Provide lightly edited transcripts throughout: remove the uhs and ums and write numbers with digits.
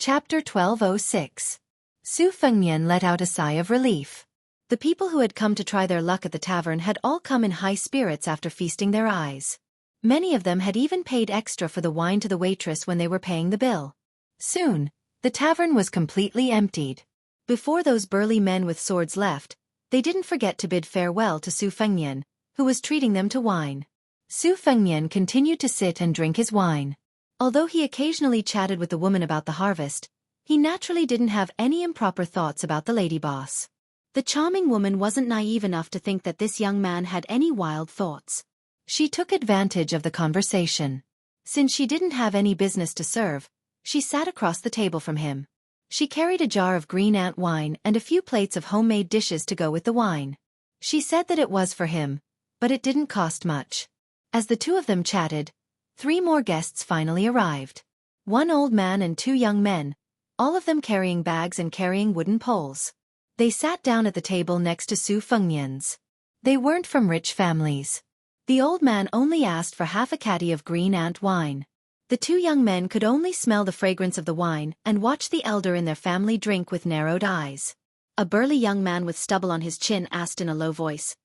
Chapter 1206. Su Fengnian let out a sigh of relief. The people who had come to try their luck at the tavern had all come in high spirits after feasting their eyes. Many of them had even paid extra for the wine to the waitress when they were paying the bill. Soon, the tavern was completely emptied. Before those burly men with swords left, they didn't forget to bid farewell to Su Fengnian, who was treating them to wine. Su Fengnian continued to sit and drink his wine. Although he occasionally chatted with the woman about the harvest, he naturally didn't have any improper thoughts about the lady boss. The charming woman wasn't naive enough to think that this young man had any wild thoughts. She took advantage of the conversation. Since she didn't have any business to serve, she sat across the table from him. She carried a jar of green ant wine and a few plates of homemade dishes to go with the wine. She said that it was for him, but it didn't cost much. As the two of them chatted, 3 more guests finally arrived. 1 old man and 2 young men, all of them carrying bags and carrying wooden poles. They sat down at the table next to Su Fengnian's. They weren't from rich families. The old man only asked for half a caddy of green ant wine. The 2 young men could only smell the fragrance of the wine and watch the elder in their family drink with narrowed eyes. A burly young man with stubble on his chin asked in a low voice,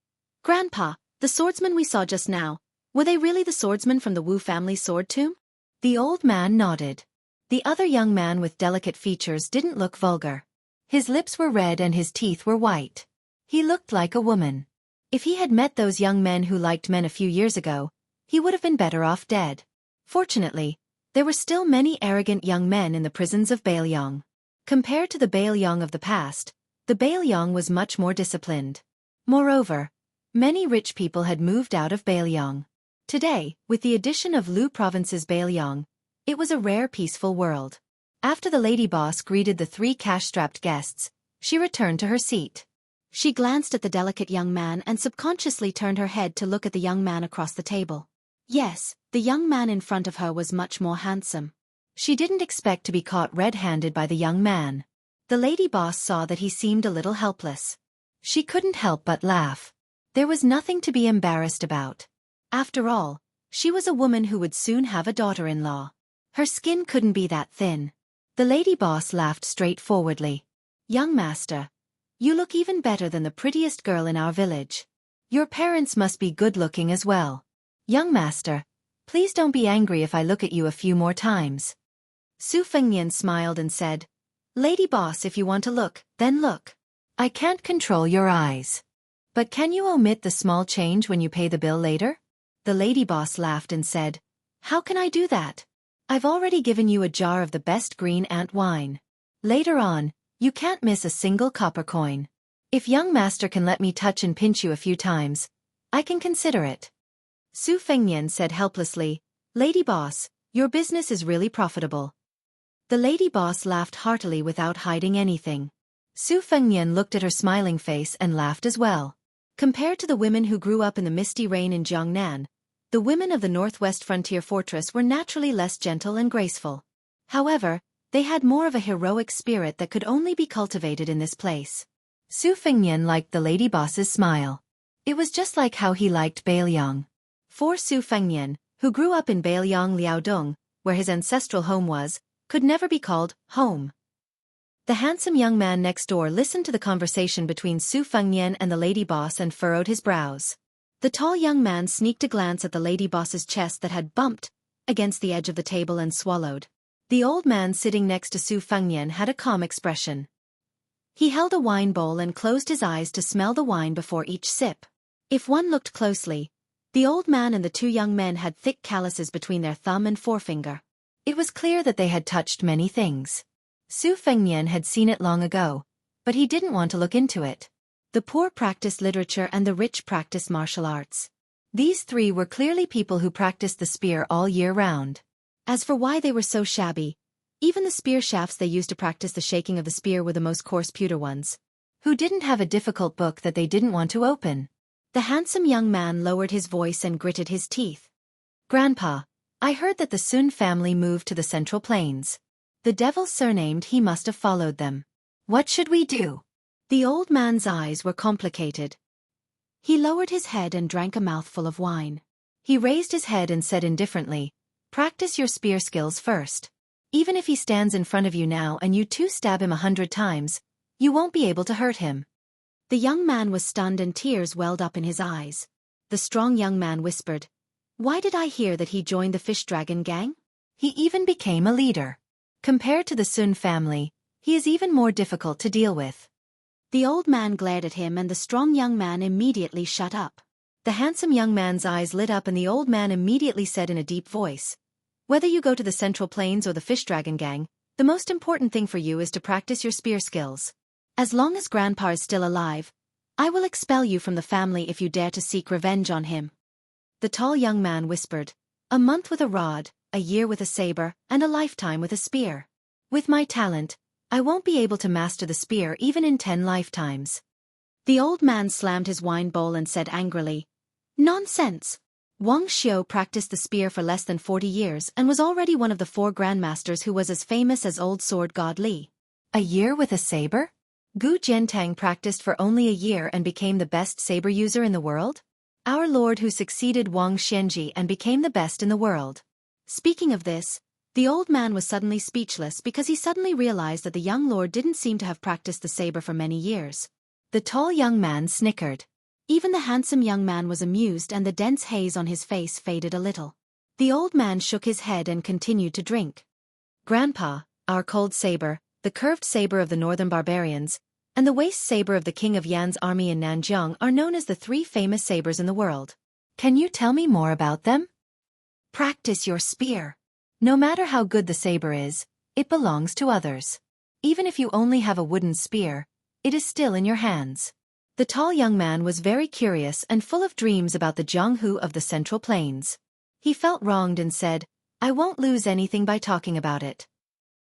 "Grandpa, the swordsmen we saw just now, were they really the swordsmen from the Wu family sword tomb?" The old man nodded. The other young man with delicate features didn't look vulgar. His lips were red and his teeth were white. He looked like a woman. If he had met those young men who liked men a few years ago, he would have been better off dead. Fortunately, there were still many arrogant young men in the prisons of Baelyong. Compared to the Baelyong of the past, the Baelyong was much more disciplined. Moreover, many rich people had moved out of Baelyong. Today, with the addition of Lu Province's Baelyong, it was a rare peaceful world. After the lady boss greeted the 3 cash-strapped guests, she returned to her seat. She glanced at the delicate young man and subconsciously turned her head to look at the young man across the table. Yes, the young man in front of her was much more handsome. She didn't expect to be caught red-handed by the young man. The lady boss saw that he seemed a little helpless. She couldn't help but laugh. There was nothing to be embarrassed about. After all, she was a woman who would soon have a daughter-in-law. Her skin couldn't be that thin. The lady boss laughed straightforwardly. "Young master, you look even better than the prettiest girl in our village. Your parents must be good-looking as well. Young master, please don't be angry if I look at you a few more times." Su Fengnian smiled and said, "Lady boss, if you want to look, then look. I can't control your eyes. But can you omit the small change when you pay the bill later?" The lady boss laughed and said, "How can I do that? I've already given you a jar of the best green ant wine. Later on, you can't miss a single copper coin. If young master can let me touch and pinch you a few times, I can consider it." Su Fengnian said helplessly, "Lady boss, your business is really profitable." The lady boss laughed heartily without hiding anything. Su Fengnian looked at her smiling face and laughed as well. Compared to the women who grew up in the misty rain in Jiangnan, the women of the northwest frontier fortress were naturally less gentle and graceful. However, they had more of a heroic spirit that could only be cultivated in this place. Su Fengnian liked the lady boss's smile. It was just like how he liked Baelyong. For Su Fengnian, who grew up in Baelyong Liaodong, where his ancestral home was, could never be called home. The handsome young man next door listened to the conversation between Su Fengnian and the lady boss and furrowed his brows. The tall young man sneaked a glance at the lady boss's chest that had bumped against the edge of the table and swallowed. The old man sitting next to Su Fengnian had a calm expression. He held a wine bowl and closed his eyes to smell the wine before each sip. If one looked closely, the old man and the 2 young men had thick calluses between their thumb and forefinger. It was clear that they had touched many things. Su Fengnian had seen it long ago, but he didn't want to look into it. The poor practiced literature and the rich practiced martial arts. These 3 were clearly people who practiced the spear all year round. As for why they were so shabby, even the spear shafts they used to practice the shaking of the spear were the most coarse pewter ones. Who didn't have a difficult book that they didn't want to open? The handsome young man lowered his voice and gritted his teeth. "Grandpa, I heard that the Sun family moved to the Central Plains. The devil surnamed he must have followed them. What should we do?" The old man's eyes were complicated. He lowered his head and drank a mouthful of wine. He raised his head and said indifferently, "Practice your spear skills first. Even if he stands in front of you now and you too stab him 100 times, you won't be able to hurt him." The young man was stunned and tears welled up in his eyes. The strong young man whispered, "Why did I hear that he joined the fish dragon gang? He even became a leader. Compared to the Sun family, he is even more difficult to deal with." The old man glared at him and the strong young man immediately shut up. The handsome young man's eyes lit up and the old man immediately said in a deep voice, "Whether you go to the Central Plains or the Fish Dragon Gang, the most important thing for you is to practice your spear skills. As long as Grandpa is still alive, I will expel you from the family if you dare to seek revenge on him." The tall young man whispered, "A month with a rod, a year with a saber, and a lifetime with a spear. With my talent, I won't be able to master the spear even in 10 lifetimes." The old man slammed his wine bowl and said angrily, "Nonsense! Wang Xiu practiced the spear for less than 40 years and was already one of the 4 grandmasters who was as famous as old sword god Li. A year with a saber? Gu Jiantang practiced for only a year and became the best saber user in the world? Our lord who succeeded Wang Xianji and became the best in the world." Speaking of this, the old man was suddenly speechless because he suddenly realized that the young lord didn't seem to have practiced the saber for many years. The tall young man snickered. Even the handsome young man was amused and the dense haze on his face faded a little. The old man shook his head and continued to drink. "Grandpa, our cold saber, the curved saber of the northern barbarians, and the waist saber of the king of Yan's army in Nanjiang are known as the 3 famous sabers in the world. Can you tell me more about them?" "Practice your spear. No matter how good the saber is, it belongs to others. Even if you only have a wooden spear, it is still in your hands." The tall young man was very curious and full of dreams about the Jianghu of the Central Plains. He felt wronged and said, "I won't lose anything by talking about it."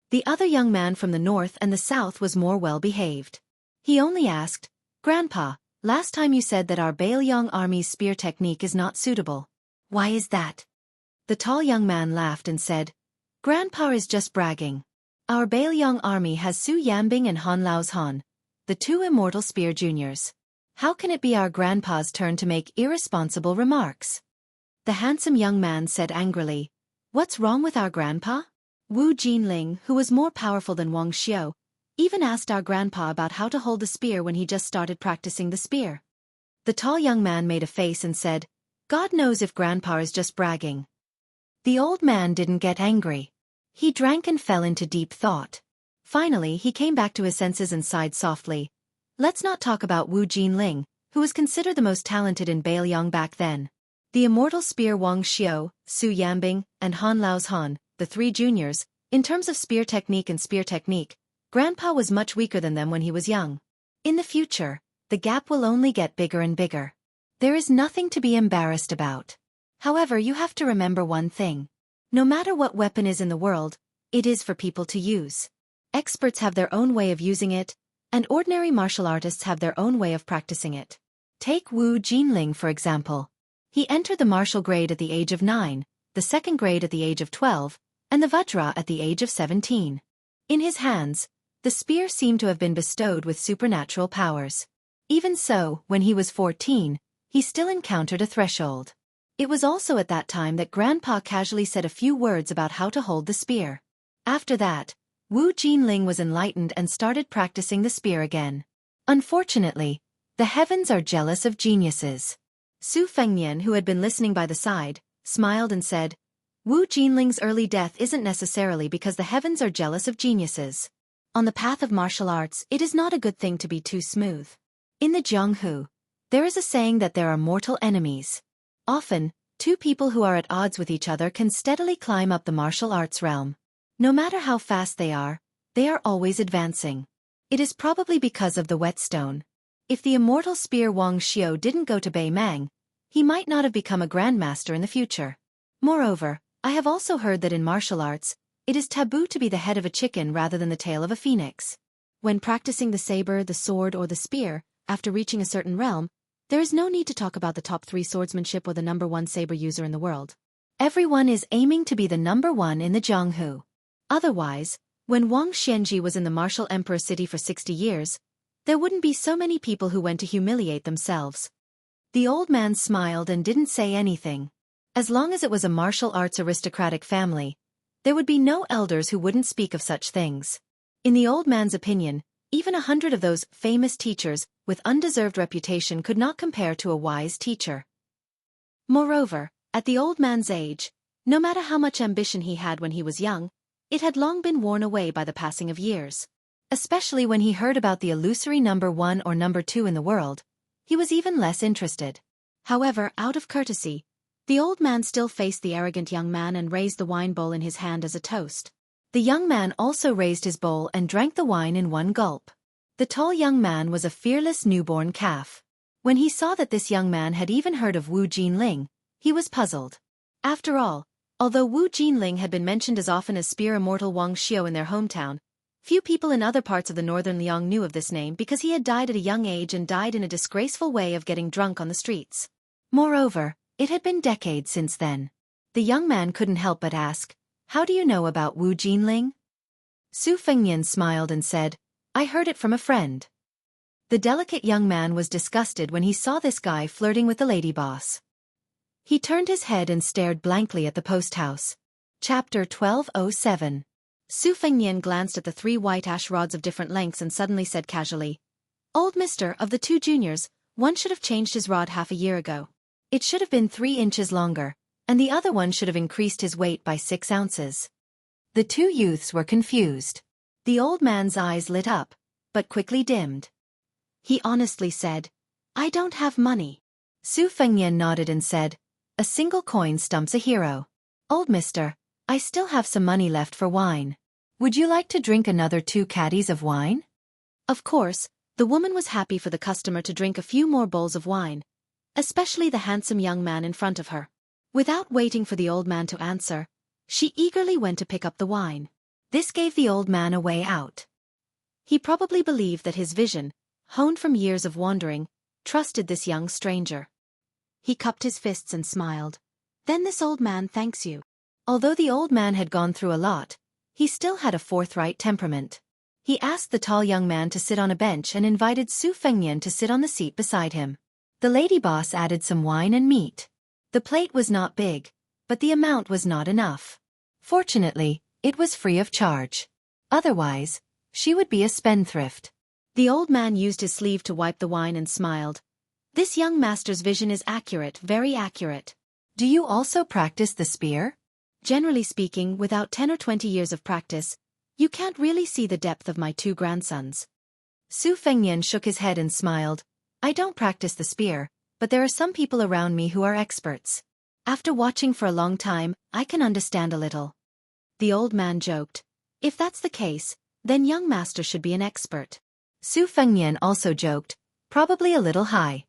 The other young man from the north and the south was more well-behaved. He only asked, "Grandpa, last time you said that our Bailiang army's spear technique is not suitable. Why is that?" The tall young man laughed and said, "Grandpa is just bragging. Our Bailiang army has Su Yambing and Han Lao's Han, the 2 immortal spear juniors. How can it be our grandpa's turn to make irresponsible remarks?" The handsome young man said angrily, "What's wrong with our grandpa?" Wu Jinling, who was more powerful than Wang Xiu, even asked our grandpa about how to hold the spear when he just started practicing the spear. The tall young man made a face and said, "God knows if grandpa is just bragging." The old man didn't get angry. He drank and fell into deep thought. Finally he came back to his senses and sighed softly. "Let's not talk about Wu Jinling, who was considered the most talented in Bailiang back then. The immortal spear Wang Xiu, Su Yambing, and Han Lao's Han, the 3 juniors, in terms of spear technique, Grandpa was much weaker than them when he was young. In the future, the gap will only get bigger and bigger. There is nothing to be embarrassed about. However, you have to remember one thing. No matter what weapon is in the world, it is for people to use. Experts have their own way of using it, and ordinary martial artists have their own way of practicing it. Take Wu Jinling for example. He entered the martial grade at the age of 9, the second grade at the age of 12, and the Vajra at the age of 17. In his hands, the spear seemed to have been bestowed with supernatural powers. Even so, when he was 14, he still encountered a threshold. It was also at that time that Grandpa casually said a few words about how to hold the spear. After that, Wu Jinling was enlightened and started practicing the spear again. Unfortunately, the heavens are jealous of geniuses. Su Fengnian, who had been listening by the side, smiled and said, "Wu Jinling's early death isn't necessarily because the heavens are jealous of geniuses. On the path of martial arts, it is not a good thing to be too smooth. In the Jianghu, there is a saying that there are mortal enemies. Often, 2 people who are at odds with each other can steadily climb up the martial arts realm. No matter how fast they are always advancing. It is probably because of the whetstone. If the immortal spear Wang Xiu didn't go to Beimang, he might not have become a grandmaster in the future. Moreover, I have also heard that in martial arts, it is taboo to be the head of a chicken rather than the tail of a phoenix. When practicing the saber, the sword, or the spear, after reaching a certain realm, there is no need to talk about the top 3 swordsmanship or the number 1 saber user in the world. Everyone is aiming to be the number 1 in the Jianghu. Otherwise, when Wang Xianji was in the martial emperor city for 60 years, there wouldn't be so many people who went to humiliate themselves." The old man smiled and didn't say anything. As long as it was a martial arts aristocratic family, There would be no elders who wouldn't speak of such things. In the old man's opinion, even 100 of those famous teachers with undeserved reputation could not compare to a wise teacher. Moreover, at the old man's age, no matter how much ambition he had when he was young, it had long been worn away by the passing of years. Especially when he heard about the illusory number 1 or number 2 in the world, he was even less interested. However, out of courtesy, the old man still faced the arrogant young man and raised the wine bowl in his hand as a toast. The young man also raised his bowl and drank the wine in one gulp. The tall young man was a fearless newborn calf. When he saw that this young man had even heard of Wu Jinling, he was puzzled. After all, although Wu Jinling had been mentioned as often as spear immortal Wang Xiao in their hometown, few people in other parts of the northern Liang knew of this name because he had died at a young age and died in a disgraceful way of getting drunk on the streets. Moreover, it had been decades since then. The young man couldn't help but ask, "How do you know about Wu Jinling?" Su Fengnian smiled and said, "I heard it from a friend." The delicate young man was disgusted when he saw this guy flirting with the lady boss. He turned his head and stared blankly at the post house. Chapter 1207. Su Fengnian glanced at the 3 white ash rods of different lengths and suddenly said casually, "Old mister, of the 2 juniors, one should have changed his rod half a year ago. It should have been 3 inches longer, and the other one should have increased his weight by 6 ounces. The 2 youths were confused. The old man's eyes lit up, but quickly dimmed. He honestly said, "I don't have money." Su Fengnian nodded and said, "A single coin stumps a hero. Old mister, I still have some money left for wine. Would you like to drink another 2 caddies of wine?" Of course, the woman was happy for the customer to drink a few more bowls of wine, especially the handsome young man in front of her. Without waiting for the old man to answer, she eagerly went to pick up the wine. This gave the old man a way out. He probably believed that his vision, honed from years of wandering, trusted this young stranger. He cupped his fists and smiled. "Then this old man thanks you." Although the old man had gone through a lot, he still had a forthright temperament. He asked the tall young man to sit on a bench and invited Su Fengnian to sit on the seat beside him. The lady boss added some wine and meat. The plate was not big, but the amount was not enough. Fortunately, it was free of charge. Otherwise, she would be a spendthrift. The old man used his sleeve to wipe the wine and smiled. "This young master's vision is accurate, very accurate. Do you also practice the spear?" "Generally speaking, without 10 or 20 years of practice, you can't really see the depth of my 2 grandsons." Su Fengnian shook his head and smiled. "I don't practice the spear, but there are some people around me who are experts. After watching for a long time, I can understand a little." The old man joked, "If that's the case, then young master should be an expert." Su Fengnian also joked, "Probably a little high."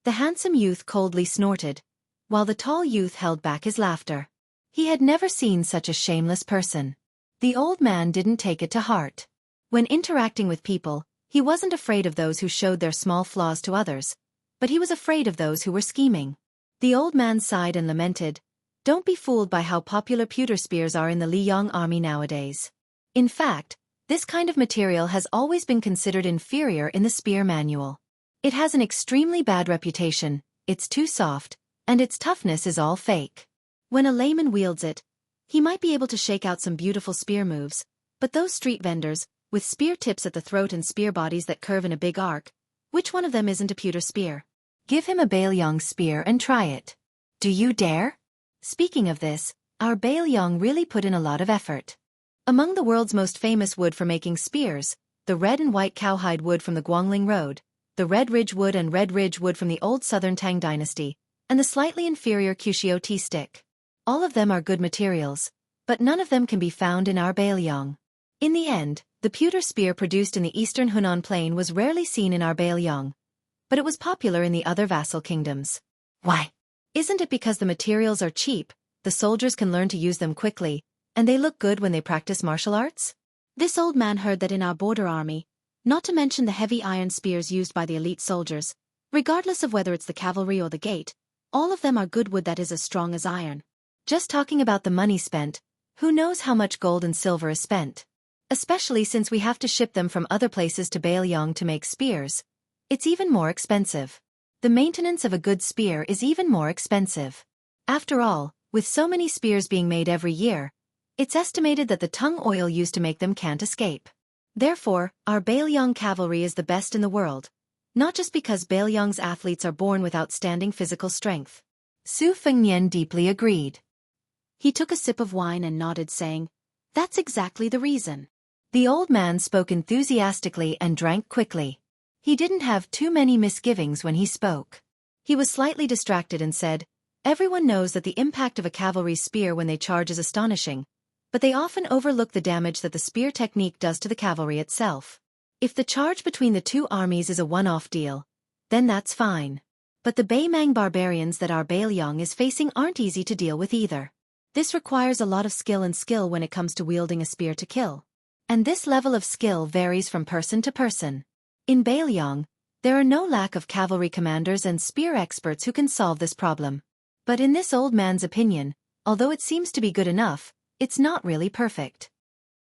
The handsome youth coldly snorted, while the tall youth held back his laughter. He had never seen such a shameless person. The old man didn't take it to heart. When interacting with people, he wasn't afraid of those who showed their small flaws to others, but he was afraid of those who were scheming. The old man sighed and lamented, "Don't be fooled by how popular pewter spears are in the Liyang army nowadays. In fact, this kind of material has always been considered inferior in the spear manual. It has an extremely bad reputation, it's too soft, and its toughness is all fake. When a layman wields it, he might be able to shake out some beautiful spear moves, but those street vendors, with spear tips at the throat and spear bodies that curve in a big arc, which one of them isn't a pewter spear? Give him a Baelyong spear and try it. Do you dare?" Speaking of this, our Baelyong really put in a lot of effort. Among the world's most famous wood for making spears, the red and white cowhide wood from the Guangling Road, the red ridge wood and red ridge wood from the old southern Tang dynasty, and the slightly inferior Cushio tea stick. All of them are good materials, but none of them can be found in our Baelyong. In the end, the pewter spear produced in the eastern Hunan plain was rarely seen in our Baelyong, but it was popular in the other vassal kingdoms. Why? Isn't it because the materials are cheap, the soldiers can learn to use them quickly, and they look good when they practice martial arts? This old man heard that in our border army, not to mention the heavy iron spears used by the elite soldiers, regardless of whether it's the cavalry or the gate, all of them are good wood that is as strong as iron. Just talking about the money spent, who knows how much gold and silver is spent? Especially since we have to ship them from other places to Baelyong to make spears. It's even more expensive. The maintenance of a good spear is even more expensive. After all, with so many spears being made every year, It's estimated that the tongue oil used to make them can't escape. Therefore, our Baelyong cavalry is the best in the world. Not just because Baelyong's athletes are born with outstanding physical strength. Su Fengnian deeply agreed. He took a sip of wine and nodded, saying, "That's exactly the reason." The old man spoke enthusiastically and drank quickly. He didn't have too many misgivings when he spoke. He was slightly distracted and said, "Everyone knows that the impact of a cavalry spear when they charge is astonishing, but they often overlook the damage that the spear technique does to the cavalry itself. If the charge between the two armies is a one-off deal, then that's fine. But the Baymang barbarians that our Baelyong is facing aren't easy to deal with either. This requires a lot of skill when it comes to wielding a spear to kill. And this level of skill varies from person to person. In Baelyong, there are no lack of cavalry commanders and spear experts who can solve this problem. But in this old man's opinion, although it seems to be good enough, it's not really perfect."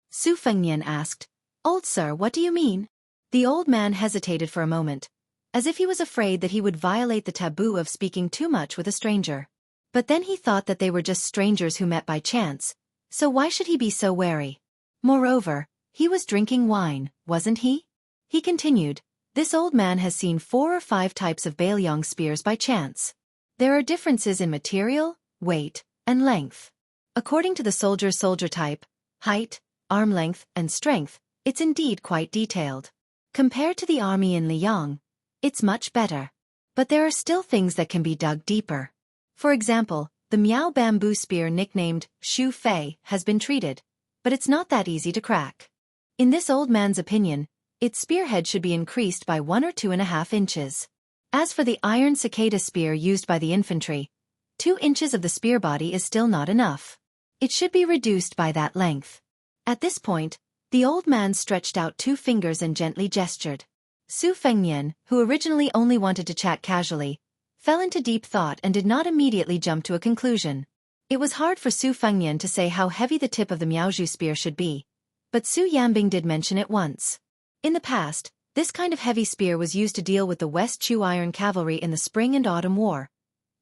Su Fengnian asked, "Old sir, what do you mean?" The old man hesitated for a moment, as if he was afraid that he would violate the taboo of speaking too much with a stranger. But then he thought that they were just strangers who met by chance, so why should he be so wary? Moreover, he was drinking wine, wasn't he? He continued, "This old man has seen 4 or 5 types of Baelyong spears by chance. There are differences in material, weight, and length. According to the soldier type, height, arm length, and strength, it's indeed quite detailed. Compared to the army in Liang, it's much better. But there are still things that can be dug deeper. For example, the Miao bamboo spear nicknamed Shu Fei has been treated, but it's not that easy to crack. In this old man's opinion, its spearhead should be increased by 1 or 2.5 inches. As for the iron cicada spear used by the infantry, 2 inches of the spear body is still not enough. It should be reduced by that length." At this point, the old man stretched out 2 fingers and gently gestured. Su Fengnian, who originally only wanted to chat casually, fell into deep thought and did not immediately jump to a conclusion. It was hard for Su Fengnian to say how heavy the tip of the Miaozhu spear should be, but Su Yambing did mention it once. In the past, this kind of heavy spear was used to deal with the West Chu Iron Cavalry in the Spring and Autumn War,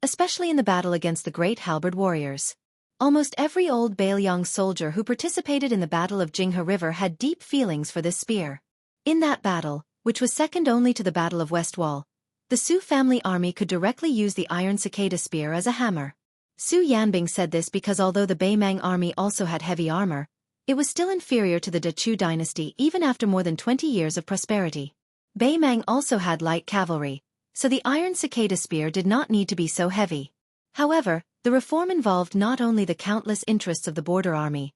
especially in the battle against the Great Halberd warriors. Almost every old Baelyong soldier who participated in the Battle of Jinghe River had deep feelings for this spear. In that battle, which was second only to the Battle of Westwall, the Su family army could directly use the iron cicada spear as a hammer. Su Yanbing said this because although the Baymang army also had heavy armor, it was still inferior to the Dachu dynasty even after more than 20 years of prosperity. Baymang also had light cavalry, so the iron cicada spear did not need to be so heavy. However, the reform involved not only the countless interests of the border army,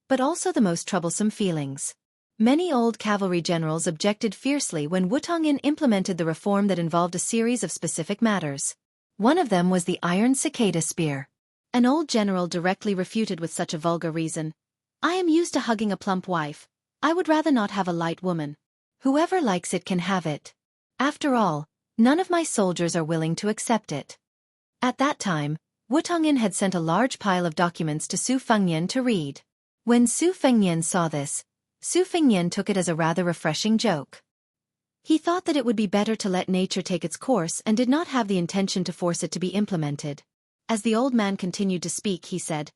but also the most troublesome feelings. Many old cavalry generals objected fiercely when Wutongin implemented the reform that involved a series of specific matters. One of them was the iron cicada spear. An old general directly refuted with such a vulgar reason. "I am used to hugging a plump wife. I would rather not have a light woman. Whoever likes it can have it. After all, none of my soldiers are willing to accept it." At that time, Wutongin had sent a large pile of documents to Su Fengnian to read. When Su Fengnian saw this, Su Fengnian took it as a rather refreshing joke. He thought that it would be better to let nature take its course and did not have the intention to force it to be implemented. As the old man continued to speak, he said,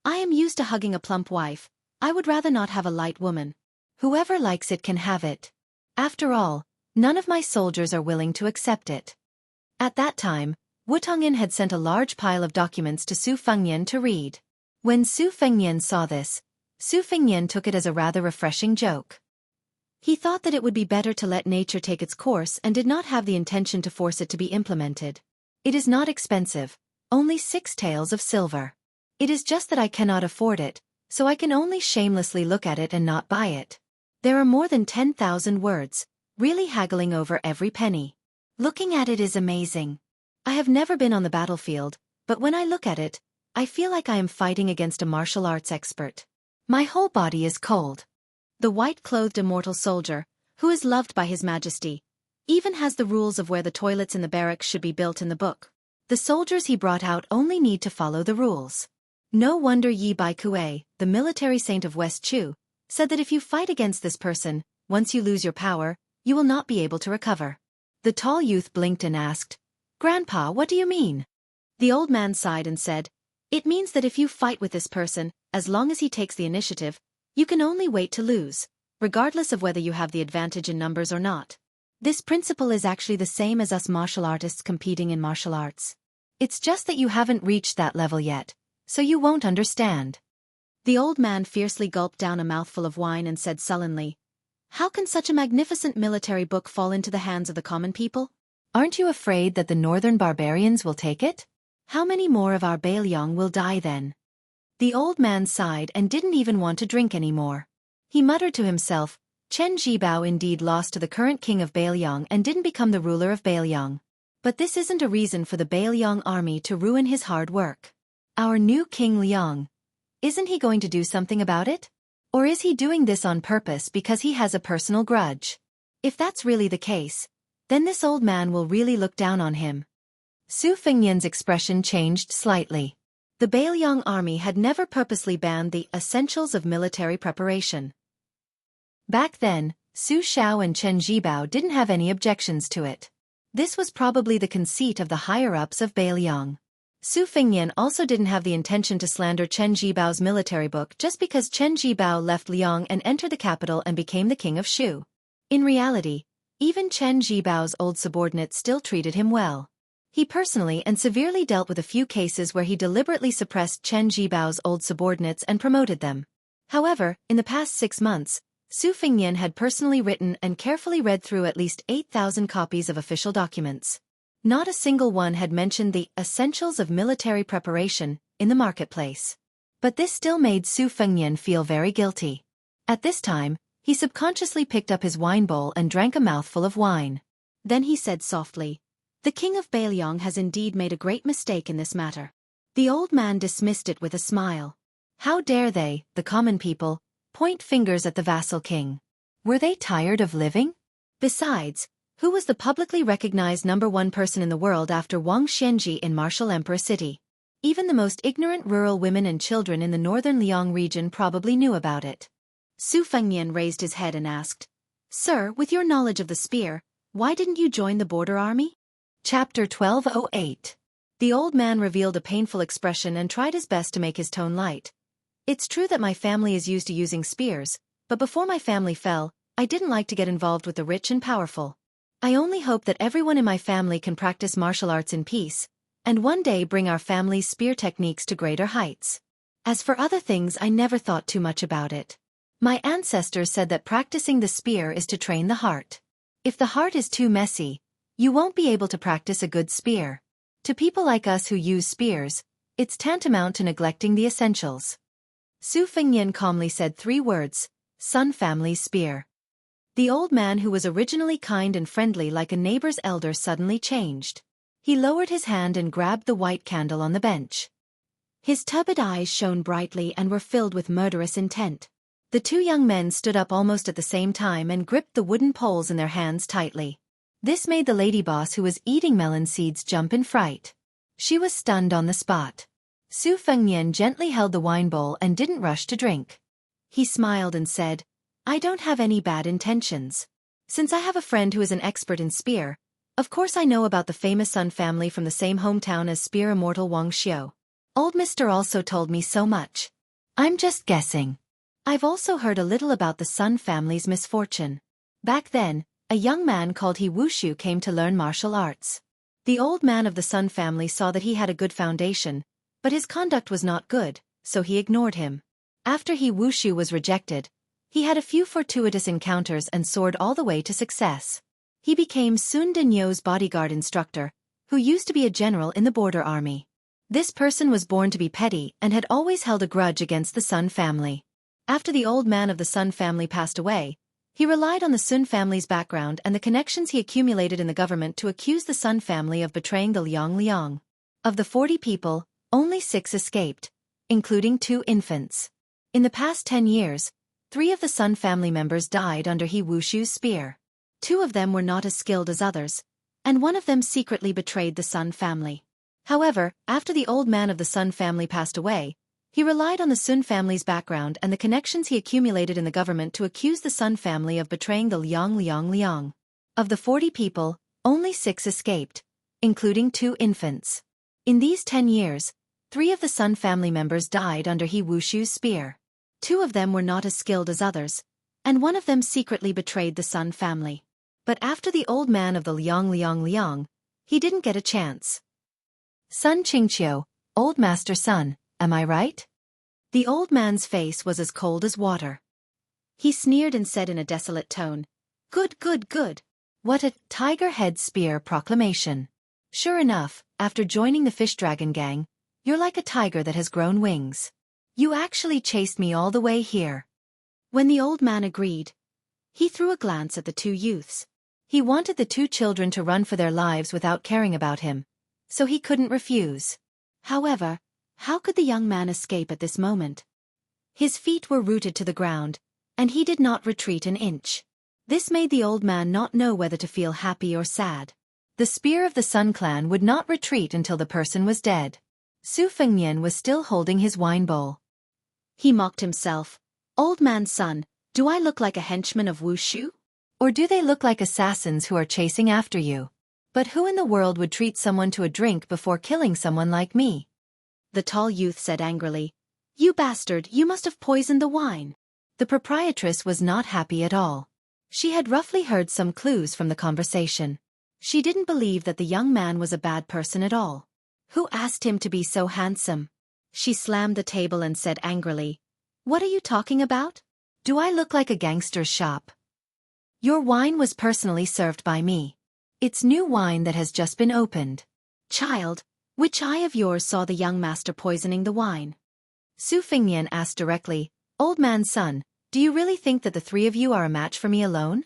"I am used to hugging a plump wife. I would rather not have a light woman. Whoever likes it can have it. After all, none of my soldiers are willing to accept it." At that time, Wutongin had sent a large pile of documents to Su Fengnian to read. When Su Fengnian saw this, Su Fengnian took it as a rather refreshing joke. He thought that it would be better to let nature take its course and did not have the intention to force it to be implemented. "It is not expensive, only 6 taels of silver. It is just that I cannot afford it, so I can only shamelessly look at it and not buy it. There are more than 10,000 words, really haggling over every penny. Looking at it is amazing. I have never been on the battlefield, but when I look at it, I feel like I am fighting against a martial arts expert. My whole body is cold." The white-clothed immortal soldier, who is loved by His Majesty, even has the rules of where the toilets in the barracks should be built in the book. The soldiers he brought out only need to follow the rules. No wonder Yi Baikue, the military saint of West Chu, said that if you fight against this person, once you lose your power, you will not be able to recover. The tall youth blinked and asked, "Grandpa, what do you mean?" The old man sighed and said, It means that if you fight with this person, as long as he takes the initiative, you can only wait to lose, regardless of whether you have the advantage in numbers or not. This principle is actually the same as us martial artists competing in martial arts. It's just that you haven't reached that level yet, so you won't understand. The old man fiercely gulped down a mouthful of wine and said sullenly, "How can such a magnificent military book fall into the hands of the common people? Aren't you afraid that the northern barbarians will take it? How many more of our Baelyong will die then?" The old man sighed and didn't even want to drink anymore. He muttered to himself, Chen Jibao indeed lost to the current king of Baelyong and didn't become the ruler of Baelyong. But this isn't a reason for the Baelyong army to ruin his hard work. Our new King Liang. Isn't he going to do something about it? Or is he doing this on purpose because he has a personal grudge? If that's really the case, then this old man will really look down on him. Su Fengnian's expression changed slightly. The Baelyong army had never purposely banned the essentials of military preparation. Back then, Su Xiao and Chen Jibao didn't have any objections to it. This was probably the conceit of the higher-ups of Baelyong. Su Fengnian also didn't have the intention to slander Chen Jibao's military book just because Chen Jibao left Liang and entered the capital and became the king of Shu. In reality, even Chen Jibao's old subordinates still treated him well. He personally and severely dealt with a few cases where he deliberately suppressed Chen Jibao's old subordinates and promoted them. However, in the past 6 months, Su Fengnian had personally written and carefully read through at least 8,000 copies of official documents. Not a single one had mentioned the essentials of military preparation in the marketplace. But this still made Su Fengnian feel very guilty. At this time, he subconsciously picked up his wine bowl and drank a mouthful of wine. Then he said softly, "The king of Baelyong has indeed made a great mistake in this matter." The old man dismissed it with a smile. How dare they, the common people, point fingers at the vassal king? Were they tired of living? Besides, who was the publicly recognized #1 person in the world after Wang Xianji in Martial Emperor City? Even the most ignorant rural women and children in the northern Liang region probably knew about it. Su Fengnian raised his head and asked, "Sir, with your knowledge of the spear, why didn't you join the border army?" Chapter 1208. The old man revealed a painful expression and tried his best to make his tone light. "It's true that my family is used to using spears, but before my family fell, I didn't like to get involved with the rich and powerful. I only hope that everyone in my family can practice martial arts in peace, and one day bring our family's spear techniques to greater heights. As for other things, I never thought too much about it. My ancestors said that practicing the spear is to train the heart. If the heart is too messy, you won't be able to practice a good spear. To people like us who use spears, it's tantamount to neglecting the essentials." Su Fengnian calmly said 3 words, "Sun Family's spear." The old man, who was originally kind and friendly like a neighbor's elder, suddenly changed. He lowered his hand and grabbed the white candle on the bench. His turbid eyes shone brightly and were filled with murderous intent. The 2 young men stood up almost at the same time and gripped the wooden poles in their hands tightly. This made the lady boss, who was eating melon seeds, jump in fright. She was stunned on the spot. Su Fengnian gently held the wine bowl and didn't rush to drink. He smiled and said, "I don't have any bad intentions. Since I have a friend who is an expert in spear, of course I know about the famous Sun family from the same hometown as spear immortal Wang Xiao. Old Mister also told me so much. I'm just guessing. I've also heard a little about the Sun family's misfortune. Back then, a young man called He Wushu came to learn martial arts. The old man of the Sun family saw that he had a good foundation, but his conduct was not good, so he ignored him. After He Wushu was rejected, he had a few fortuitous encounters and soared all the way to success. He became Sun Denyo's bodyguard instructor, who used to be a general in the border army. This person was born to be petty and had always held a grudge against the Sun family. After the old man of the Sun family passed away, he relied on the Sun family's background and the connections he accumulated in the government to accuse the Sun family of betraying the Liang. Of the 40 people, only 6 escaped, including 2 infants. In the past 10 years, 3 of the Sun family members died under He Wushu's spear. 2 of them were not as skilled as others, and 1 of them secretly betrayed the Sun family. However, after the old man of the Sun family passed away, he relied on the Sun family's background and the connections he accumulated in the government to accuse the Sun family of betraying the Liang. Of the 40 people, only 6 escaped, including 2 infants. In these 10 years, 3 of the Sun family members died under He Wushu's spear. 2 of them were not as skilled as others, and 1 of them secretly betrayed the Sun family. But after the old man of the Liang, he didn't get a chance. Sun Qingqiu, Old Master Sun, am I right? The old man's face was as cold as water. He sneered and said in a desolate tone, Good. What a tiger head spear proclamation. Sure enough, after joining the fish dragon gang, you're like a tiger that has grown wings. You actually chased me all the way here. When the old man agreed, he threw a glance at the 2 youths. He wanted the 2 children to run for their lives without caring about him, so he couldn't refuse. However, how could the young man escape at this moment? His feet were rooted to the ground, and he did not retreat an inch. This made the old man not know whether to feel happy or sad. The spear of the Sun clan would not retreat until the person was dead. Su Fengnian was still holding his wine bowl. He mocked himself. Old man's son, do I look like a henchman of Wushu? Or do they look like assassins who are chasing after you? But who in the world would treat someone to a drink before killing someone like me? The tall youth said angrily, You bastard, you must have poisoned the wine. The proprietress was not happy at all. She had roughly heard some clues from the conversation. She didn't believe that the young man was a bad person at all. Who asked him to be so handsome? She slammed the table and said angrily, What are you talking about? Do I look like a gangster's shop? Your wine was personally served by me. It's new wine that has just been opened. Child, which eye of yours saw the young master poisoning the wine? Su Fengnian asked directly, Old man's son, do you really think that the 3 of you are a match for me alone?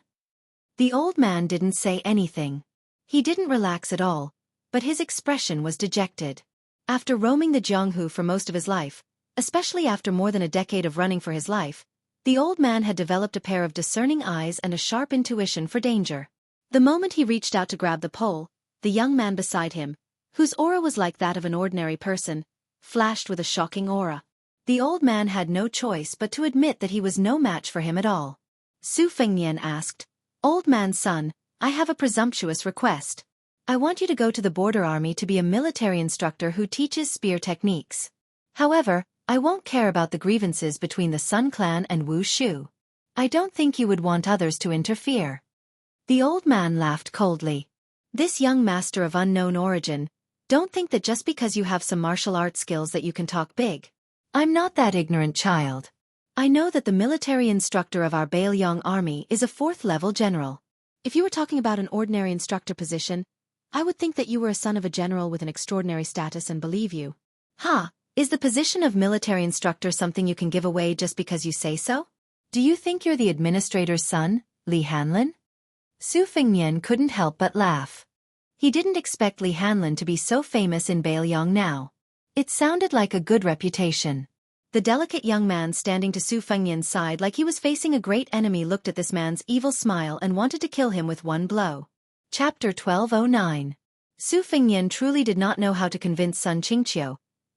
The old man didn't say anything. He didn't relax at all, but his expression was dejected. After roaming the Jianghu for most of his life, especially after more than a decade of running for his life, the old man had developed a pair of discerning eyes and a sharp intuition for danger. The moment he reached out to grab the pole, the young man beside him, whose aura was like that of an ordinary person, flashed with a shocking aura. The old man had no choice but to admit that he was no match for him at all. Su Fengnian asked, Old man's son, I have a presumptuous request. I want you to go to the border army to be a military instructor who teaches spear techniques. However, I won't care about the grievances between the Sun clan and Wushu. I don't think you would want others to interfere. The old man laughed coldly. This young master of unknown origin, don't think that just because you have some martial arts skills that you can talk big. I'm not that ignorant child. I know that the military instructor of our Bailiang army is a 4th-level general. If you were talking about an ordinary instructor position, I would think that you were a son of a general with an extraordinary status and believe you. Is the position of military instructor something you can give away just because you say so? Do you think you're the administrator's son, Li Hanlin? Su Fengnian couldn't help but laugh. He didn't expect Li Hanlin to be so famous in Bailiang now. It sounded like a good reputation. The delicate young man standing to Su Fengnian's side like he was facing a great enemy looked at this man's evil smile and wanted to kill him with one blow. Chapter 1209. Su Fengnian truly did not know how to convince Sun Qingqiu,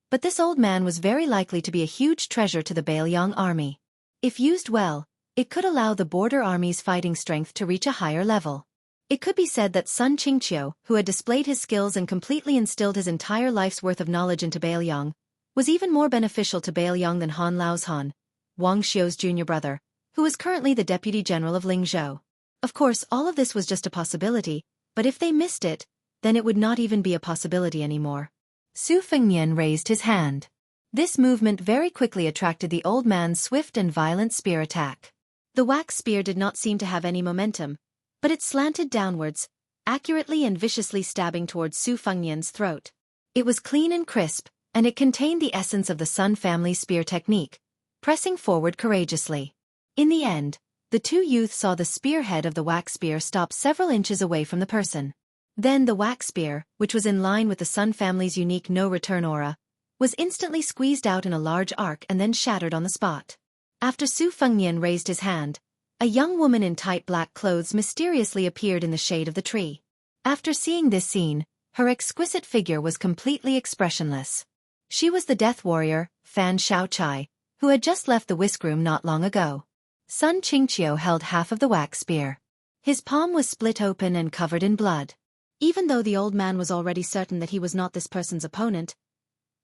but this old man was very likely to be a huge treasure to the Bailiang army. If used well, it could allow the border army's fighting strength to reach a higher level. It could be said that Sun Qingqiu, who had displayed his skills and completely instilled his entire life's worth of knowledge into Bailiang, was even more beneficial to Bailiang than Han Lao's Han, Wang Xiu's junior brother, who is currently the deputy general of Lingzhou. Of course, all of this was just a possibility, but if they missed it, then it would not even be a possibility anymore. Su Fengnian raised his hand. This movement very quickly attracted the old man's swift and violent spear attack. The wax spear did not seem to have any momentum, but it slanted downwards, accurately and viciously stabbing towards Su Fengnian's throat. It was clean and crisp, and it contained the essence of the Sun family spear technique, pressing forward courageously. In the end, the 2 youths saw the spearhead of the wax spear stop several inches away from the person. Then the wax spear, which was in line with the Sun family's unique no-return aura, was instantly squeezed out in a large arc and then shattered on the spot. After Su Fengnian raised his hand, a young woman in tight black clothes mysteriously appeared in the shade of the tree. After seeing this scene, her exquisite figure was completely expressionless. She was the death warrior, Fan Shaochai, who had just left the whisk room not long ago. Sun Qingqiu held half of the wax spear. His palm was split open and covered in blood. Even though the old man was already certain that he was not this person's opponent,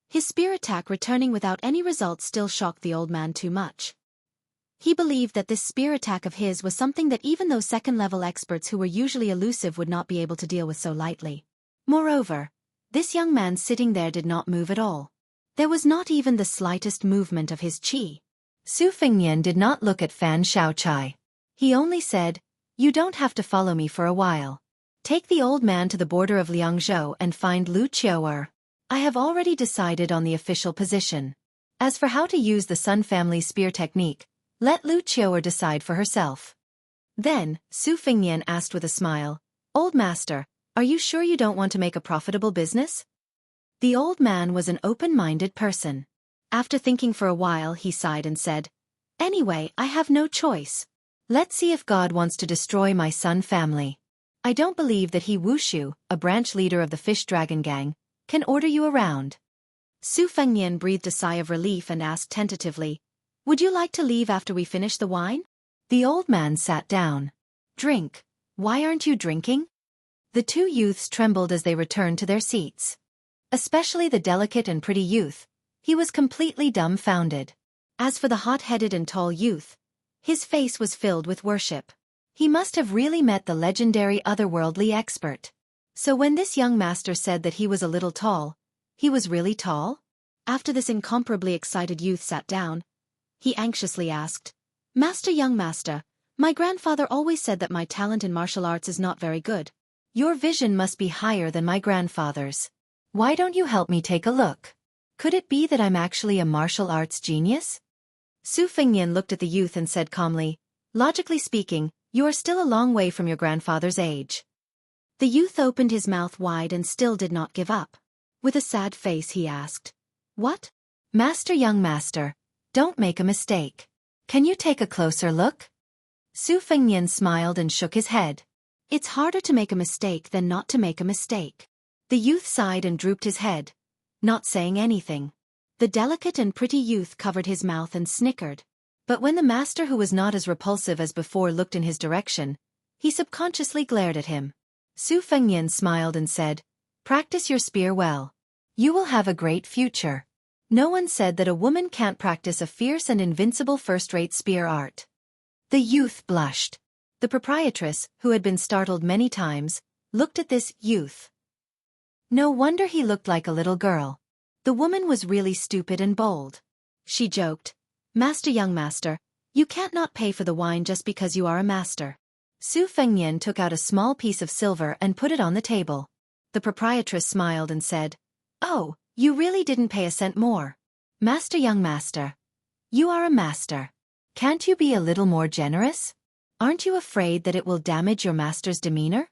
His spear attack returning without any results still shocked the old man too much. He believed that this spear attack of his was something that even those second-level experts who were usually elusive would not be able to deal with so lightly. Moreover, this young man sitting there did not move at all. There was not even the slightest movement of his chi. Su Fengnian did not look at Fan Shaochai. He only said, "You don't have to follow me for a while. Take the old man to the border of Liangzhou and find Lu Qiuer. I have already decided on the official position. As for how to use the Sun family's spear technique, let Lu Qiuer decide for herself." Then, Su Fengnian asked with a smile, "Old master, are you sure you don't want to make a profitable business?" The old man was an open-minded person. After thinking for a while, he sighed and said, "Anyway, I have no choice. Let's see if God wants to destroy my Sun family. I don't believe that he Wushu, a branch leader of the Fish Dragon Gang, can order you around." Su Fengnian breathed a sigh of relief and asked tentatively, "Would you like to leave after we finish the wine?" The old man sat down. "Drink. Why aren't you drinking?" The two youths trembled as they returned to their seats. Especially the delicate and pretty youth. He was completely dumbfounded. As for the hot-headed and tall youth, his face was filled with worship. He must have really met the legendary otherworldly expert. So when this young master said that he was a little tall, he was really tall? After this incomparably excited youth sat down, he anxiously asked, Young master, my grandfather always said that my talent in martial arts is not very good. Your vision must be higher than my grandfather's. Why don't you help me take a look? Could it be that I'm actually a martial arts genius?" Su Fengnian looked at the youth and said calmly, "Logically speaking, you are still a long way from your grandfather's age." The youth opened his mouth wide and still did not give up. With a sad face he asked, "What?" Young master, don't make a mistake. Can you take a closer look?" Su Fengnian smiled and shook his head. It's harder to make a mistake than not to make a mistake. The youth sighed and drooped his head, not saying anything. The delicate and pretty youth covered his mouth and snickered. But when the master, who was not as repulsive as before, looked in his direction, he subconsciously glared at him. Su Fengnian smiled and said, "Practice your spear well. You will have a great future." No one said that a woman can't practice a fierce and invincible first-rate spear art. The youth blushed. The proprietress, who had been startled many times, looked at this youth. No wonder he looked like a little girl. The woman was really stupid and bold. She joked, Young master, you can't not pay for the wine just because you are a master." Su Fengnian took out a small piece of silver and put it on the table. The proprietress smiled and said, "Oh, you really didn't pay a cent more. Young master. You are a master. Can't you be a little more generous? Aren't you afraid that it will damage your master's demeanor?"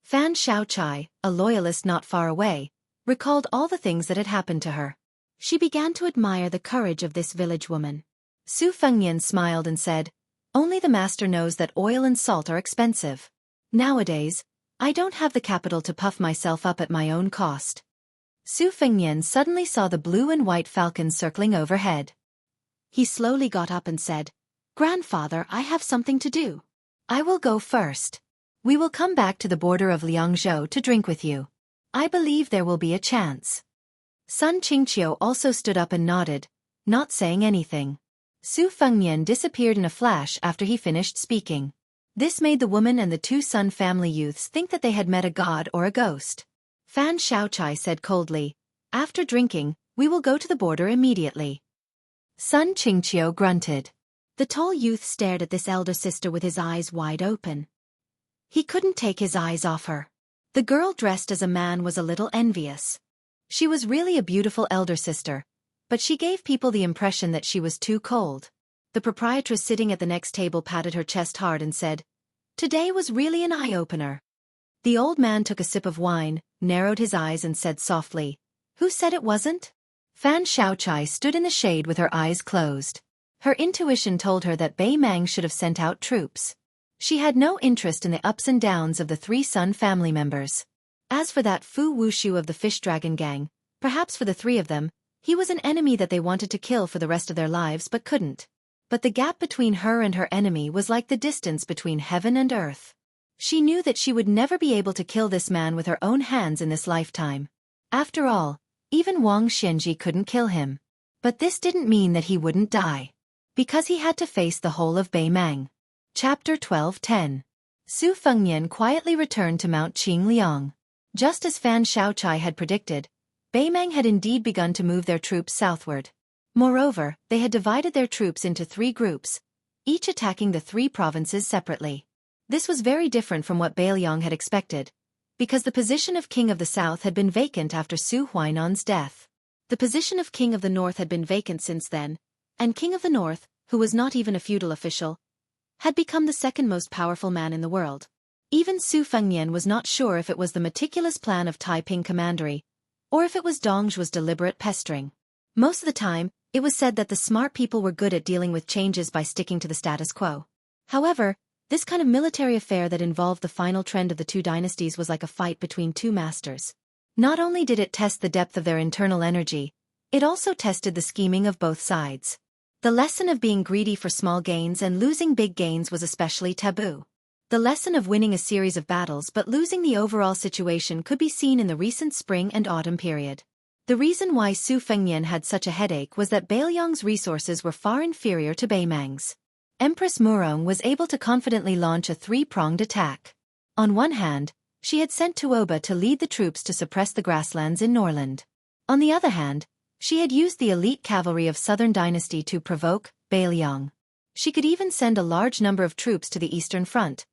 Fan Shaochai, a loyalist not far away, recalled all the things that had happened to her. She began to admire the courage of this village woman. Su Fengnian smiled and said, "Only the master knows that oil and salt are expensive. Nowadays, I don't have the capital to puff myself up at my own cost." Su Fengnian suddenly saw the blue and white falcon circling overhead. He slowly got up and said, "Grandfather, I have something to do. I will go first. We will come back to the border of Liangzhou to drink with you. I believe there will be a chance." Sun Qingqiu also stood up and nodded, not saying anything. Su Fengnian disappeared in a flash after he finished speaking. This made the woman and the two Sun family youths think that they had met a god or a ghost. Fan Shaochai said coldly, "After drinking, we will go to the border immediately." Sun Qingqiu grunted. The tall youth stared at this elder sister with his eyes wide open. He couldn't take his eyes off her. The girl dressed as a man was a little envious. She was really a beautiful elder sister, but she gave people the impression that she was too cold. The proprietress sitting at the next table patted her chest hard and said, "Today was really an eye-opener." The old man took a sip of wine, narrowed his eyes and said softly, "Who said it wasn't?" Fan Shaochai stood in the shade with her eyes closed. Her intuition told her that Bei Mang should have sent out troops. She had no interest in the ups and downs of the three Sun family members. As for that Fu Wushu of the Fish Dragon Gang, perhaps for the three of them, he was an enemy that they wanted to kill for the rest of their lives but couldn't. But the gap between her and her enemy was like the distance between heaven and earth. She knew that she would never be able to kill this man with her own hands in this lifetime. After all, Even Wang Xianji couldn't kill him. But this didn't mean that he wouldn't die. Because he had to face the whole of Beimang. Chapter 12:10. Su Fengnian quietly returned to Mount Qingliang. Just as Fan Shaochai had predicted, Beimang had indeed begun to move their troops southward. Moreover, they had divided their troops into 3 groups, each attacking the 3 provinces separately. This was very different from what Beiliang had expected, because the position of King of the South had been vacant after Su Huainan's death. The position of King of the North had been vacant since then, and King of the North, who was not even a feudal official, had become the second most powerful man in the world. Even Su Fengnian was not sure if it was the meticulous plan of Taiping Commandery, or if it was Dongzhuo's deliberate pestering. Most of the time, it was said that the smart people were good at dealing with changes by sticking to the status quo. However, this kind of military affair that involved the final trend of the 2 dynasties was like a fight between 2 masters. Not only did it test the depth of their internal energy, it also tested the scheming of both sides. The lesson of being greedy for small gains and losing big gains was especially taboo. The lesson of winning a series of battles but losing the overall situation could be seen in the recent spring and autumn period. The reason why Su Fengnian had such a headache was that Beiliang's resources were far inferior to Beimang's. Empress Murong was able to confidently launch a 3-pronged attack. On one hand, she had sent Tuoba to lead the troops to suppress the grasslands in Norland. On the other hand, she had used the elite cavalry of Southern Dynasty to provoke Beiliang. She could even send a large number of troops to the Eastern Front,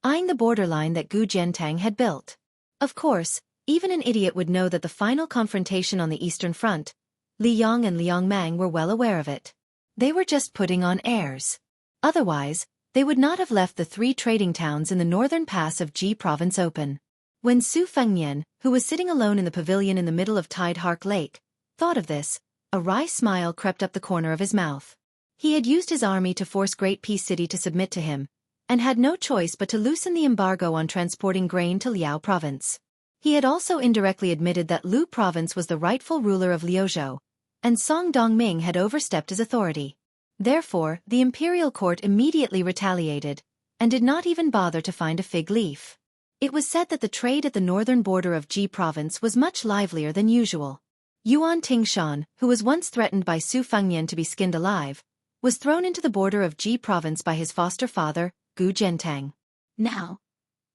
eyeing the borderline that Gu Jiantang had built. Of course, even an idiot would know that the final confrontation on the Eastern Front, Li Yang and Liang Mang were well aware of it. They were just putting on airs. Otherwise, they would not have left the 3 trading towns in the northern pass of Ji province open. When Su Fengnian, who was sitting alone in the pavilion in the middle of Tide Hark Lake, thought of this, a wry smile crept up the corner of his mouth. He had used his army to force Great Peace City to submit to him, and had no choice but to loosen the embargo on transporting grain to Liao province. He had also indirectly admitted that Lu province was the rightful ruler of Liuzhou, and Song Dongming had overstepped his authority. Therefore, the imperial court immediately retaliated, and did not even bother to find a fig leaf. It was said that the trade at the northern border of Ji province was much livelier than usual. Yuan Tingshan, who was once threatened by Su Fengnian to be skinned alive, was thrown into the border of Ji province by his foster father, Gu Jiantang. Now,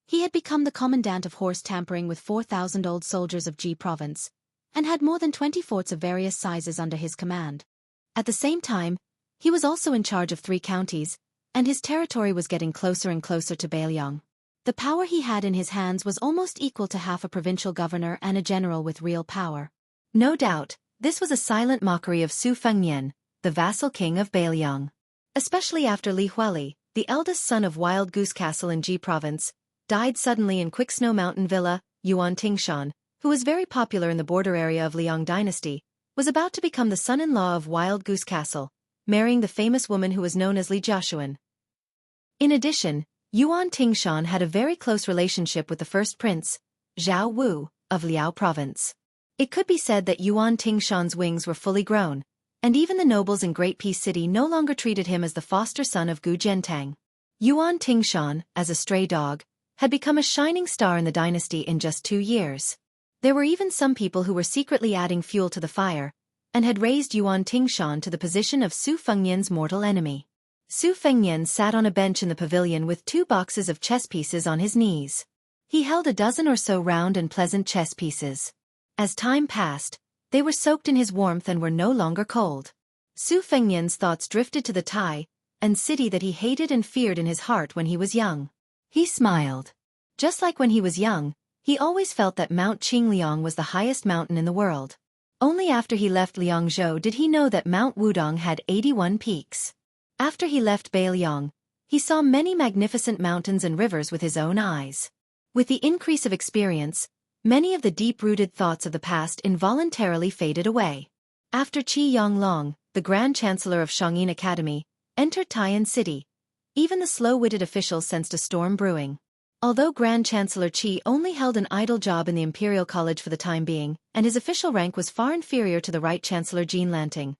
he had become the commandant of horse tampering with 4,000 old soldiers of Ji province, and had more than 20 forts of various sizes under his command. At the same time, he was also in charge of 3 counties, and his territory was getting closer and closer to Beiliang. The power he had in his hands was almost equal to half a provincial governor and a general with real power. No doubt, this was a silent mockery of Su Fengnian, the vassal king of Beiliang. Especially after Li Huali, the eldest son of Wild Goose Castle in Ji province, died suddenly in Quick Snow Mountain Villa. Yuan Tingshan, who was very popular in the border area of Liang dynasty, was about to become the son-in-law of Wild Goose Castle, marrying the famous woman who was known as Li Jiaxuan. In addition, Yuan Tingshan had a very close relationship with the first prince, Zhao Wu, of Liao province. It could be said that Yuan Tingshan's wings were fully grown, and even the nobles in Great Peace City no longer treated him as the foster son of Gu Jiantang. Yuan Tingshan, as a stray dog, had become a shining star in the dynasty in just 2 years. There were even some people who were secretly adding fuel to the fire, and had raised Yuan Tingshan to the position of Su Fengnian's mortal enemy. Su Fengnian sat on a bench in the pavilion with 2 boxes of chess pieces on his knees. He held a dozen or so round and pleasant chess pieces. As time passed, they were soaked in his warmth and were no longer cold. Su Fengnian's thoughts drifted to the Tai and city that he hated and feared in his heart when he was young. He smiled. Just like when he was young, he always felt that Mount Qingliang was the highest mountain in the world. Only after he left Liangzhou did he know that Mount Wudong had 81 peaks. After he left Beiliang, he saw many magnificent mountains and rivers with his own eyes. With the increase of experience, many of the deep-rooted thoughts of the past involuntarily faded away. After Qi Yonglong, the Grand Chancellor of Shangyin Academy, entered Taiyan City, even the slow-witted officials sensed a storm brewing. Although Grand Chancellor Qi only held an idle job in the Imperial College for the time being, and his official rank was far inferior to the Right Chancellor Jean Lanting,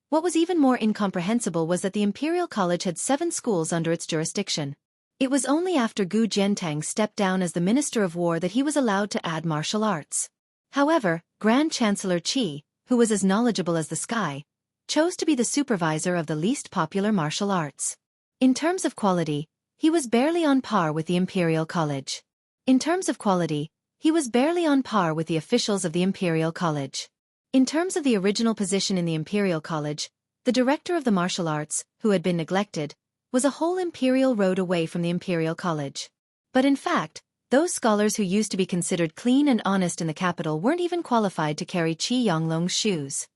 what was even more incomprehensible was that the Imperial College had 7 schools under its jurisdiction. It was only after Gu Jiantang stepped down as the Minister of War that he was allowed to add martial arts. However, Grand Chancellor Qi, who was as knowledgeable as the sky, chose to be the supervisor of the least popular martial arts. In terms of quality, he was barely on par with the Imperial College. In terms of quality, he was barely on par with the officials of the Imperial College. In terms of the original position in the Imperial College, the director of the martial arts, who had been neglected, was a whole imperial road away from the Imperial College. But in fact, those scholars who used to be considered clean and honest in the capital weren't even qualified to carry Qi Yonglong's shoes.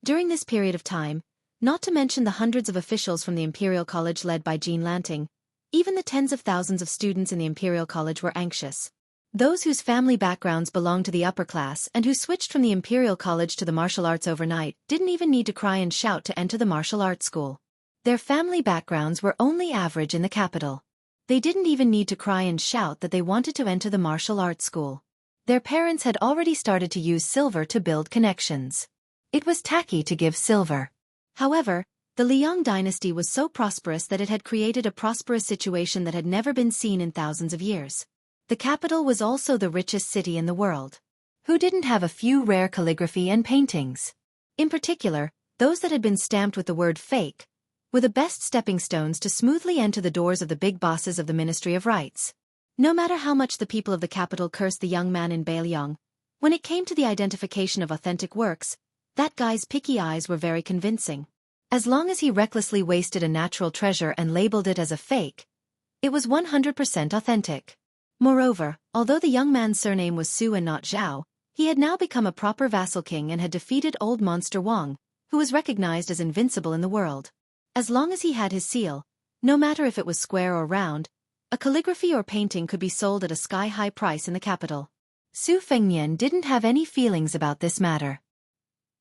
During this period of time, not to mention the hundreds of officials from the Imperial College led by Jean Lanting, even the tens of thousands of students in the Imperial College were anxious. Those whose family backgrounds belonged to the upper class and who switched from the Imperial College to the martial arts overnight didn't even need to cry and shout to enter the martial arts school. Their family backgrounds were only average in the capital. They didn't even need to cry and shout that they wanted to enter the martial arts school. Their parents had already started to use silver to build connections. It was tacky to give silver. However, the Liang dynasty was so prosperous that it had created a prosperous situation that had never been seen in thousands of years. The capital was also the richest city in the world. Who didn't have a few rare calligraphy and paintings? In particular, those that had been stamped with the word fake, were the best stepping stones to smoothly enter the doors of the big bosses of the Ministry of Rights. No matter how much the people of the capital cursed the young man in Bailiang, when it came to the identification of authentic works, that guy's picky eyes were very convincing. As long as he recklessly wasted a natural treasure and labeled it as a fake, it was 100% authentic. Moreover, although the young man's surname was Su and not Zhao, he had now become a proper vassal king and had defeated old monster Wang, who was recognized as invincible in the world. As long as he had his seal, no matter if it was square or round, a calligraphy or painting could be sold at a sky-high price in the capital. Su Fengnian didn't have any feelings about this matter.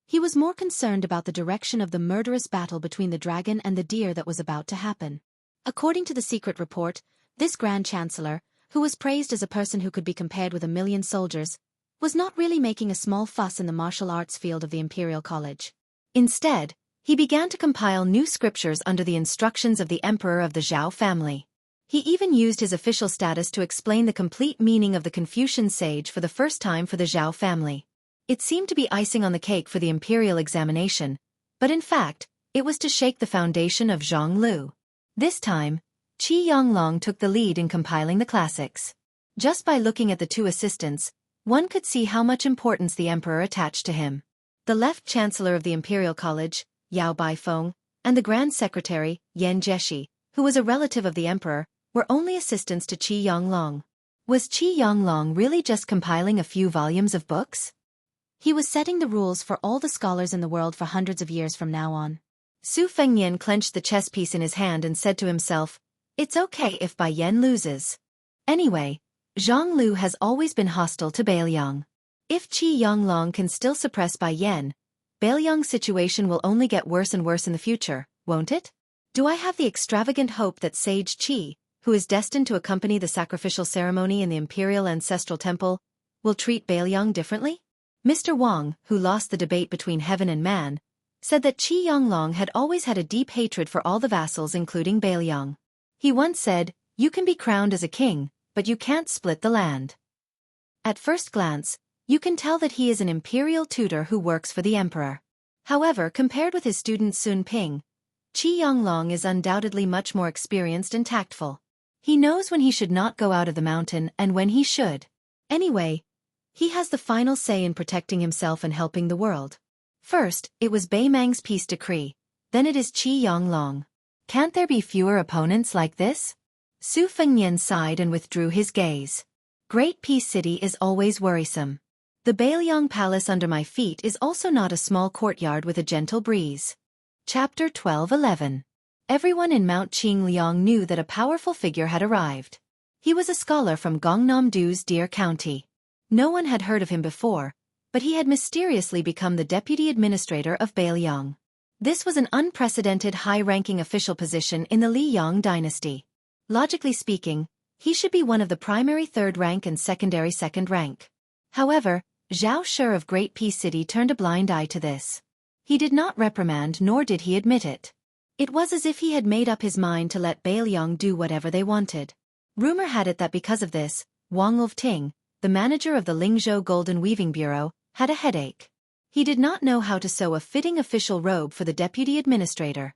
He was more concerned about the direction of the murderous battle between the dragon and the deer that was about to happen. According to the secret report, this Grand Chancellor, who was praised as a person who could be compared with 1,000,000 soldiers, was not really making a small fuss in the martial arts field of the Imperial College. Instead, he began to compile new scriptures under the instructions of the emperor of the Zhao family. He even used his official status to explain the complete meaning of the Confucian sage for the first time for the Zhao family. It seemed to be icing on the cake for the imperial examination, but in fact, it was to shake the foundation of Zhonglu. This time, Qi Yonglong took the lead in compiling the classics. Just by looking at the two assistants, one could see how much importance the emperor attached to him. The left chancellor of the Imperial College, Yao Baifeng, and the Grand Secretary, Yan Jeshi, who was a relative of the emperor, were only assistants to Qi Yonglong. Was Qi Yonglong really just compiling a few volumes of books? He was setting the rules for all the scholars in the world for hundreds of years from now on. Su Fengnian clenched the chess piece in his hand and said to himself, "It's okay if Bai Yan loses. Anyway, Zhonglu has always been hostile to Bailiang. If Qi Yonglong can still suppress Bai Yan, Bailiang's situation will only get worse and worse in the future, won't it? Do I have the extravagant hope that Sage Qi, who is destined to accompany the sacrificial ceremony in the Imperial Ancestral Temple, will treat Bailiang differently?" Mr. Wang, who lost the debate between heaven and man, said that Qi Yonglong had always had a deep hatred for all the vassals including Bailiang. He once said, "You can be crowned as a king, but you can't split the land." At first glance, you can tell that he is an imperial tutor who works for the emperor. However, compared with his student Sun Ping, Qi Yonglong is undoubtedly much more experienced and tactful. He knows when he should not go out of the mountain and when he should. Anyway, he has the final say in protecting himself and helping the world. First, it was Bai Mang's peace decree, then it is Qi Yonglong. Can't there be fewer opponents like this? Su Fengnian sighed and withdrew his gaze. Great Peace City is always worrisome. The Bailiang Palace under my feet is also not a small courtyard with a gentle breeze. Chapter 12:11. Everyone in Mount Qingliang knew that a powerful figure had arrived. He was a scholar from Gangnam-do's Deer County. No one had heard of him before, but he had mysteriously become the deputy administrator of Bailiang. This was an unprecedented high-ranking official position in the Liang dynasty. Logically speaking, he should be one of the primary third rank and secondary second rank. However, Zhao Shi of Great Peace City turned a blind eye to this. He did not reprimand nor did he admit it. It was as if he had made up his mind to let Bailiang do whatever they wanted. Rumor had it that because of this, Wang Ting, the manager of the Lingzhou Golden Weaving Bureau, had a headache. He did not know how to sew a fitting official robe for the deputy administrator.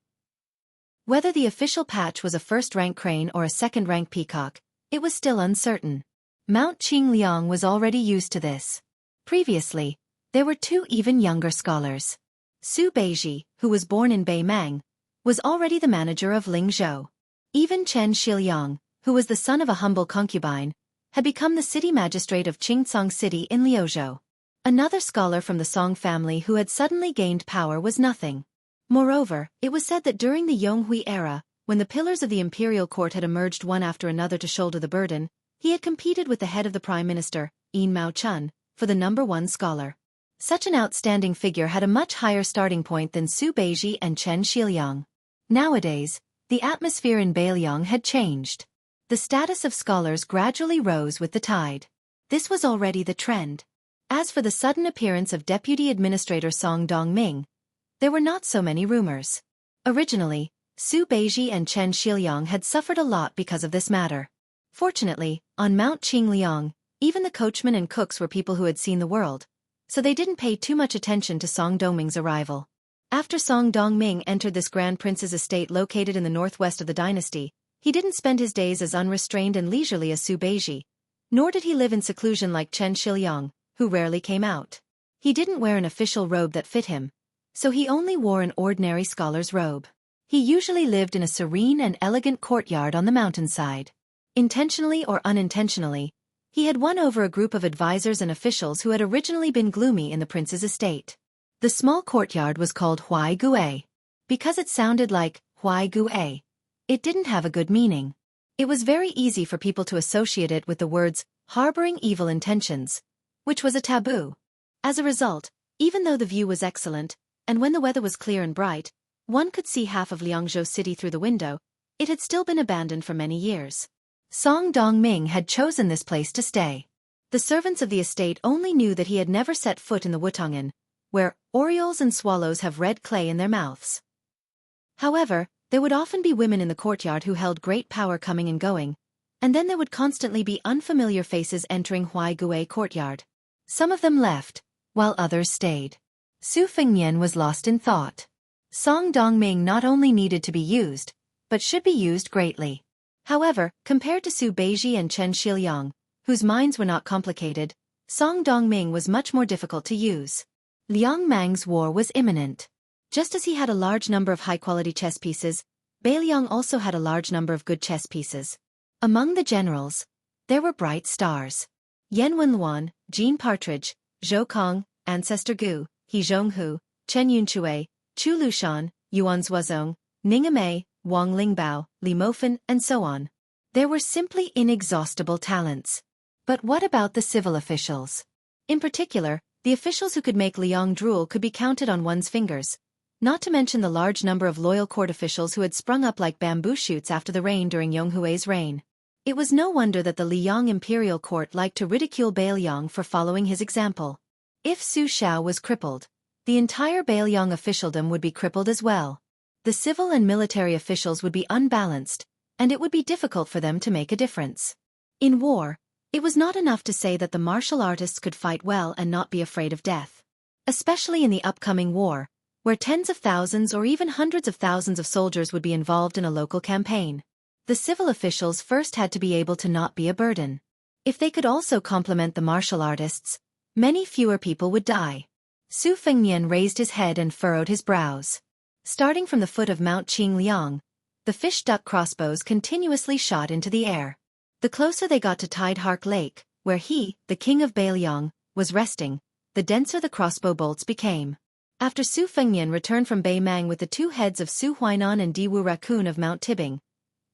Whether the official patch was a first-rank crane or a second-rank peacock, it was still uncertain. Mount Qingliang was already used to this. Previously, there were two even younger scholars. Su Beiji, who was born in Beimang, was already the manager of Lingzhou. Even Chen Shiliang, who was the son of a humble concubine, had become the city magistrate of Qingcang City in Liuzhou. Another scholar from the Song family who had suddenly gained power was nothing. Moreover, it was said that during the Yonghui era, when the pillars of the imperial court had emerged one after another to shoulder the burden, he had competed with the head of the prime minister, Yin Mao-chun, for the #1 scholar. Such an outstanding figure had a much higher starting point than Su Beiji and Chen Shiliang. Nowadays, the atmosphere in Beiliang had changed. The status of scholars gradually rose with the tide. This was already the trend. As for the sudden appearance of Deputy Administrator Song Dongming, there were not so many rumors. Originally, Su Beiji and Chen Shiliang had suffered a lot because of this matter. Fortunately, on Mount Qingliang, even the coachmen and cooks were people who had seen the world, so they didn't pay too much attention to Song Dongming's arrival. After Song Dongming entered this grand prince's estate located in the northwest of the dynasty, he didn't spend his days as unrestrained and leisurely as Su Beiji, nor did he live in seclusion like Chen Shiliang, who rarely came out. He didn't wear an official robe that fit him, so he only wore an ordinary scholar's robe. He usually lived in a serene and elegant courtyard on the mountainside. Intentionally or unintentionally, he had won over a group of advisors and officials who had originally been gloomy in the prince's estate. The small courtyard was called Huai Gui. Because it sounded like Huai Gui, it didn't have a good meaning. It was very easy for people to associate it with the words, harboring evil intentions, which was a taboo. As a result, even though the view was excellent, and when the weather was clear and bright, one could see half of Liangzhou city through the window, it had still been abandoned for many years. Song Dongming had chosen this place to stay. The servants of the estate only knew that he had never set foot in the Wutong'an, where orioles and swallows have red clay in their mouths. However, there would often be women in the courtyard who held great power coming and going, and then there would constantly be unfamiliar faces entering Huai Gui courtyard. Some of them left, while others stayed. Su Fengnian was lost in thought. Song Dongming not only needed to be used, but should be used greatly. However, compared to Su Beiji and Chen Shiliang, whose minds were not complicated, Song Dongming was much more difficult to use. Liang Mang's war was imminent. Just as he had a large number of high-quality chess pieces, Beiliang also had a large number of good chess pieces. Among the generals, there were bright stars. Yan Wenluan, Jean Partridge, Zhou Kong, Ancestor Gu, He Zhonghu, Chen Yunchue, Chu Lushan, Yuan Zuozong, Ning Amei, Wang Lingbao, Li Mofen, and so on. There were simply inexhaustible talents. But what about the civil officials? In particular, the officials who could make Liang drool could be counted on one's fingers, not to mention the large number of loyal court officials who had sprung up like bamboo shoots after the rain during Yonghui's reign. It was no wonder that the Liang imperial court liked to ridicule Beiliang for following his example. If Su Shao was crippled, the entire Beiliang officialdom would be crippled as well. The civil and military officials would be unbalanced, and it would be difficult for them to make a difference. In war, it was not enough to say that the martial artists could fight well and not be afraid of death. Especially in the upcoming war, where tens of thousands or even hundreds of thousands of soldiers would be involved in a local campaign. The civil officials first had to be able to not be a burden. If they could also complement the martial artists, many fewer people would die. Su Fengnian raised his head and furrowed his brows. Starting from the foot of Mount Qingliang, the fish-duck crossbows continuously shot into the air. The closer they got to Tidehark Lake, where he, the king of Beiliang, was resting, the denser the crossbow bolts became. After Su Fengnian returned from Beimang with the two heads of Su Huainan and Diwu Raccoon of Mount Tibing,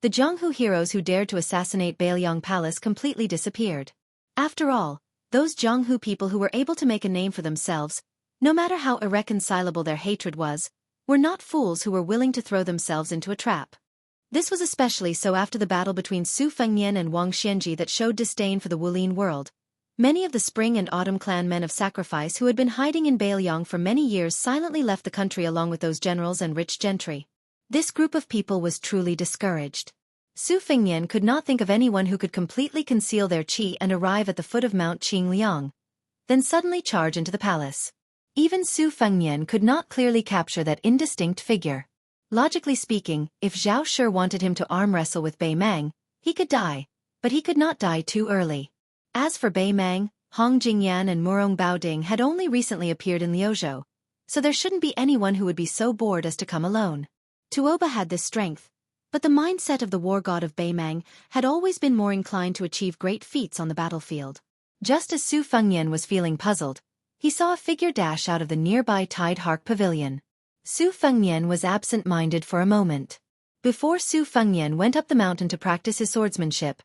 the Jianghu heroes who dared to assassinate Beiliang Palace completely disappeared. After all, those Jianghu people who were able to make a name for themselves, no matter how irreconcilable their hatred was, were not fools who were willing to throw themselves into a trap. This was especially so after the battle between Su Fengnian and Wang Xianji that showed disdain for the Wulin world. Many of the Spring and Autumn clan men of sacrifice who had been hiding in Beiliang for many years silently left the country along with those generals and rich gentry. This group of people was truly discouraged. Su Fengnian could not think of anyone who could completely conceal their qi and arrive at the foot of Mount Qingliang, then suddenly charge into the palace. Even Su Fengnian could not clearly capture that indistinct figure. Logically speaking, if Zhao Shi wanted him to arm wrestle with Bei Mang, he could die, but he could not die too early. As for Bei Mang, Hong Jingyan and Murong Baoding had only recently appeared in Liuzhou, so there shouldn't be anyone who would be so bored as to come alone. Tuoba had this strength, but the mindset of the war god of Bei Mang had always been more inclined to achieve great feats on the battlefield. Just as Su Fengnian was feeling puzzled, he saw a figure dash out of the nearby Tide Hark Pavilion. Su Fengnian was absent-minded for a moment. Before Su Fengnian went up the mountain to practice his swordsmanship,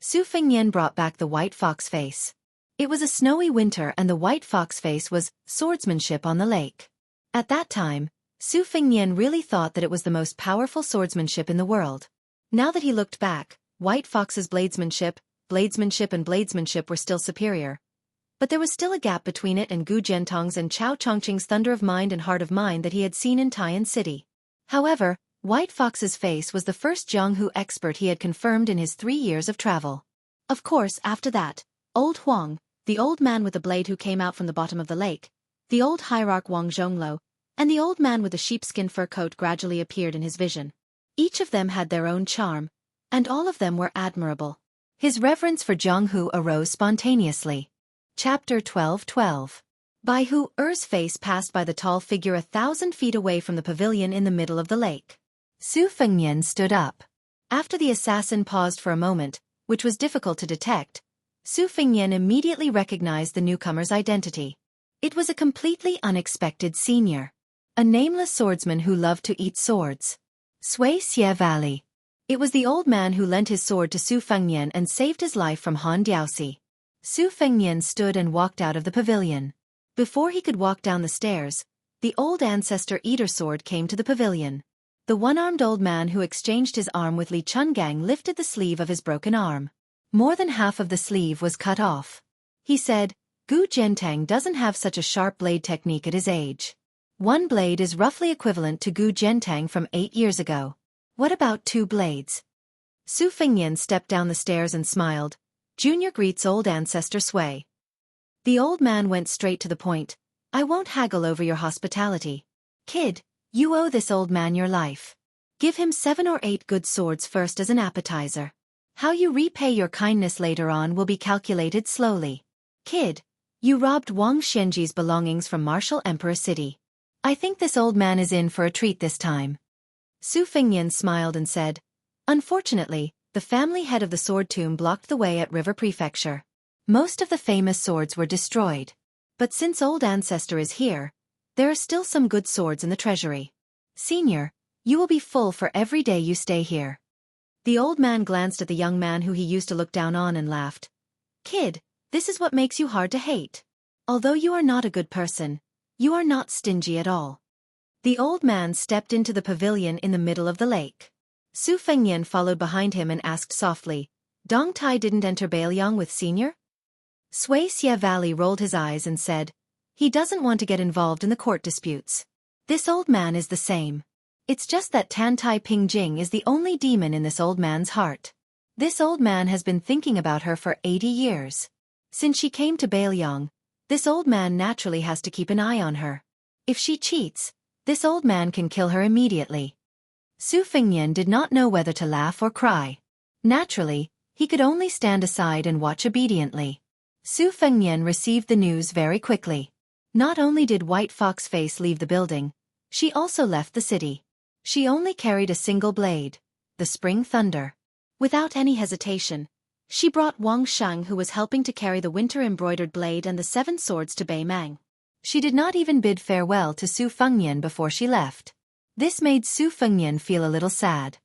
Su Fengnian brought back the white fox face. It was a snowy winter and the white fox face was swordsmanship on the lake. At that time, Su Fengnian really thought that it was the most powerful swordsmanship in the world. Now that he looked back, White Fox's bladesmanship and bladesmanship were still superior. But there was still a gap between it and Gu Jiantong's and Chao Chongqing's Thunder of Mind and Heart of Mind that he had seen in Taiyan City. However, White Fox's face was the first Jianghu expert he had confirmed in his 3 years of travel. Of course, after that, Old Huang, the old man with the blade who came out from the bottom of the lake, the old hierarch Wang Zhonglo, and the old man with the sheepskin fur coat gradually appeared in his vision. Each of them had their own charm, and all of them were admirable. His reverence for Jianghu arose spontaneously. Chapter 12:12. Bai Hu Er's face passed by the tall figure 1,000 feet away from the pavilion in the middle of the lake. Su Fengnian stood up. After the assassin paused for a moment, which was difficult to detect, Su Fengnian immediately recognized the newcomer's identity. It was a completely unexpected senior. A nameless swordsman who loved to eat swords. Sui Xie Valley. It was the old man who lent his sword to Su Fengnian and saved his life from Han Diaoxi. Su Fengnian stood and walked out of the pavilion. Before he could walk down the stairs, the old ancestor eater sword came to the pavilion. The one-armed old man who exchanged his arm with Li Chungang lifted the sleeve of his broken arm. More than half of the sleeve was cut off. He said, Gu Jiantang doesn't have such a sharp blade technique at his age. One blade is roughly equivalent to Gu Jiantang from 8 years ago. What about 2 blades? Su Fengnian stepped down the stairs and smiled. Junior greets old ancestor Sui. The old man went straight to the point. I won't haggle over your hospitality. Kid, you owe this old man your life. Give him 7 or 8 good swords first as an appetizer. How you repay your kindness later on will be calculated slowly. Kid, you robbed Wang Xianji's belongings from Martial Emperor City. I think this old man is in for a treat this time. Su Fengnian smiled and said, Unfortunately, the family head of the sword tomb blocked the way at River Prefecture. Most of the famous swords were destroyed. But since old ancestor is here, there are still some good swords in the treasury. Senior, you will be full for every day you stay here. The old man glanced at the young man who he used to look down on and laughed. Kid, this is what makes you hard to hate. Although you are not a good person, you are not stingy at all. The old man stepped into the pavilion in the middle of the lake. Su Fengnian followed behind him and asked softly, Dong Tai didn't enter Bailiang with Senior? Sui Xie Valley rolled his eyes and said, He doesn't want to get involved in the court disputes. This old man is the same. It's just that Tan Tai Ping Jing is the only demon in this old man's heart. This old man has been thinking about her for 80 years. Since she came to Bailiang, this old man naturally has to keep an eye on her. If she cheats, this old man can kill her immediately. Su Fengnian did not know whether to laugh or cry. Naturally, he could only stand aside and watch obediently. Su Fengnian received the news very quickly. Not only did White Fox Face leave the building, she also left the city. She only carried a single blade, the Spring Thunder. Without any hesitation, she brought Wang Shang, who was helping to carry the winter-embroidered blade and the 7 swords to Bei Mang. She did not even bid farewell to Su Fengnian before she left. This made Su Fengnian feel a little sad.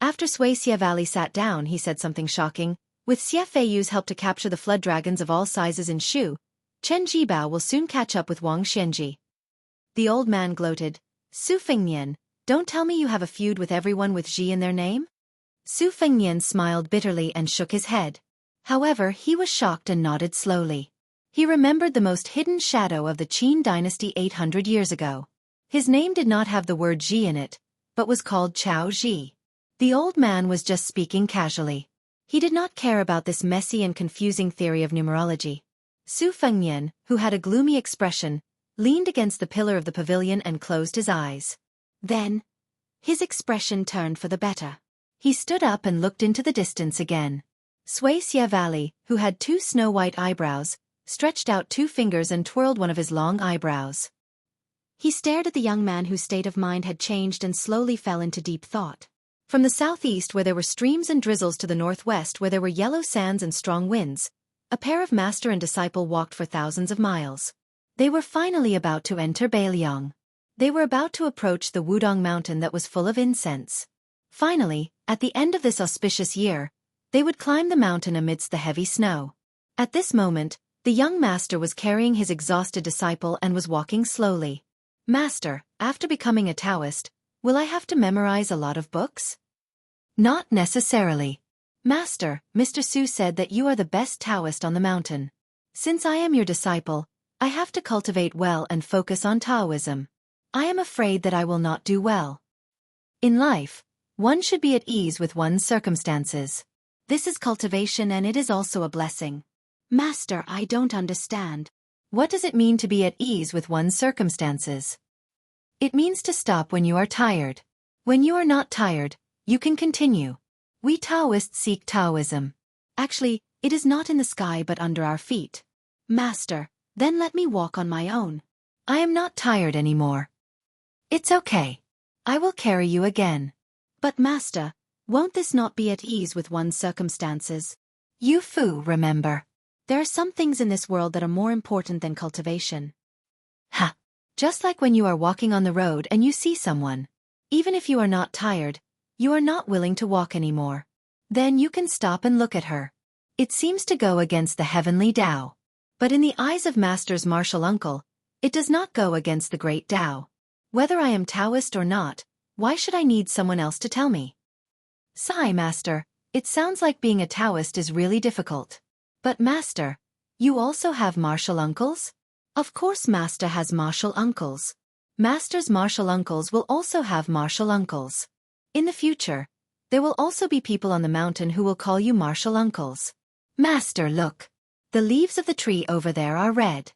After Sui Xie Valley sat down, he said something shocking. With Xie Feiyu's help to capture the flood dragons of all sizes in Shu, Chen Jibao will soon catch up with Wang Xianji. The old man gloated. Su Fengnian, don't tell me you have a feud with everyone with Ji in their name? Su Fengnian smiled bitterly and shook his head. However, he was shocked and nodded slowly. He remembered the most hidden shadow of the Qin dynasty 800 years ago. His name did not have the word Ji in it, but was called Chao Ji. The old man was just speaking casually. He did not care about this messy and confusing theory of numerology. Su Fengnian, who had a gloomy expression, leaned against the pillar of the pavilion and closed his eyes. Then, his expression turned for the better. He stood up and looked into the distance again. Sui Xie Valley, who had 2 snow-white eyebrows, stretched out 2 fingers and twirled one of his long eyebrows. He stared at the young man whose state of mind had changed and slowly fell into deep thought. From the southeast where there were streams and drizzles to the northwest where there were yellow sands and strong winds, a pair of master and disciple walked for thousands of miles. They were finally about to enter Bailiang. They were about to approach the Wudong mountain that was full of incense. Finally, at the end of this auspicious year, they would climb the mountain amidst the heavy snow. At this moment, the young master was carrying his exhausted disciple and was walking slowly. Master, after becoming a Taoist, will I have to memorize a lot of books? Not necessarily. Master, Mr. Su said that you are the best Taoist on the mountain. Since I am your disciple, I have to cultivate well and focus on Taoism. I am afraid that I will not do well. In life, one should be at ease with one's circumstances. This is cultivation and it is also a blessing. Master, I don't understand. What does it mean to be at ease with one's circumstances? It means to stop when you are tired. When you are not tired, you can continue. We Taoists seek Taoism. Actually, it is not in the sky but under our feet. Master, then let me walk on my own. I am not tired anymore. It's okay. I will carry you again. But Master, won't this not be at ease with one's circumstances? You Fu, remember. There are some things in this world that are more important than cultivation. Ha! Just like when you are walking on the road and you see someone. Even if you are not tired, you are not willing to walk anymore. Then you can stop and look at her. It seems to go against the heavenly Tao. But in the eyes of Master's martial uncle, it does not go against the great Tao. Whether I am Taoist or not, why should I need someone else to tell me? Sigh, Master, it sounds like being a Taoist is really difficult. But Master, you also have martial uncles? Of course Master has martial uncles. Master's martial uncles will also have martial uncles. In the future, there will also be people on the mountain who will call you martial uncles. Master, look. The leaves of the tree over there are red.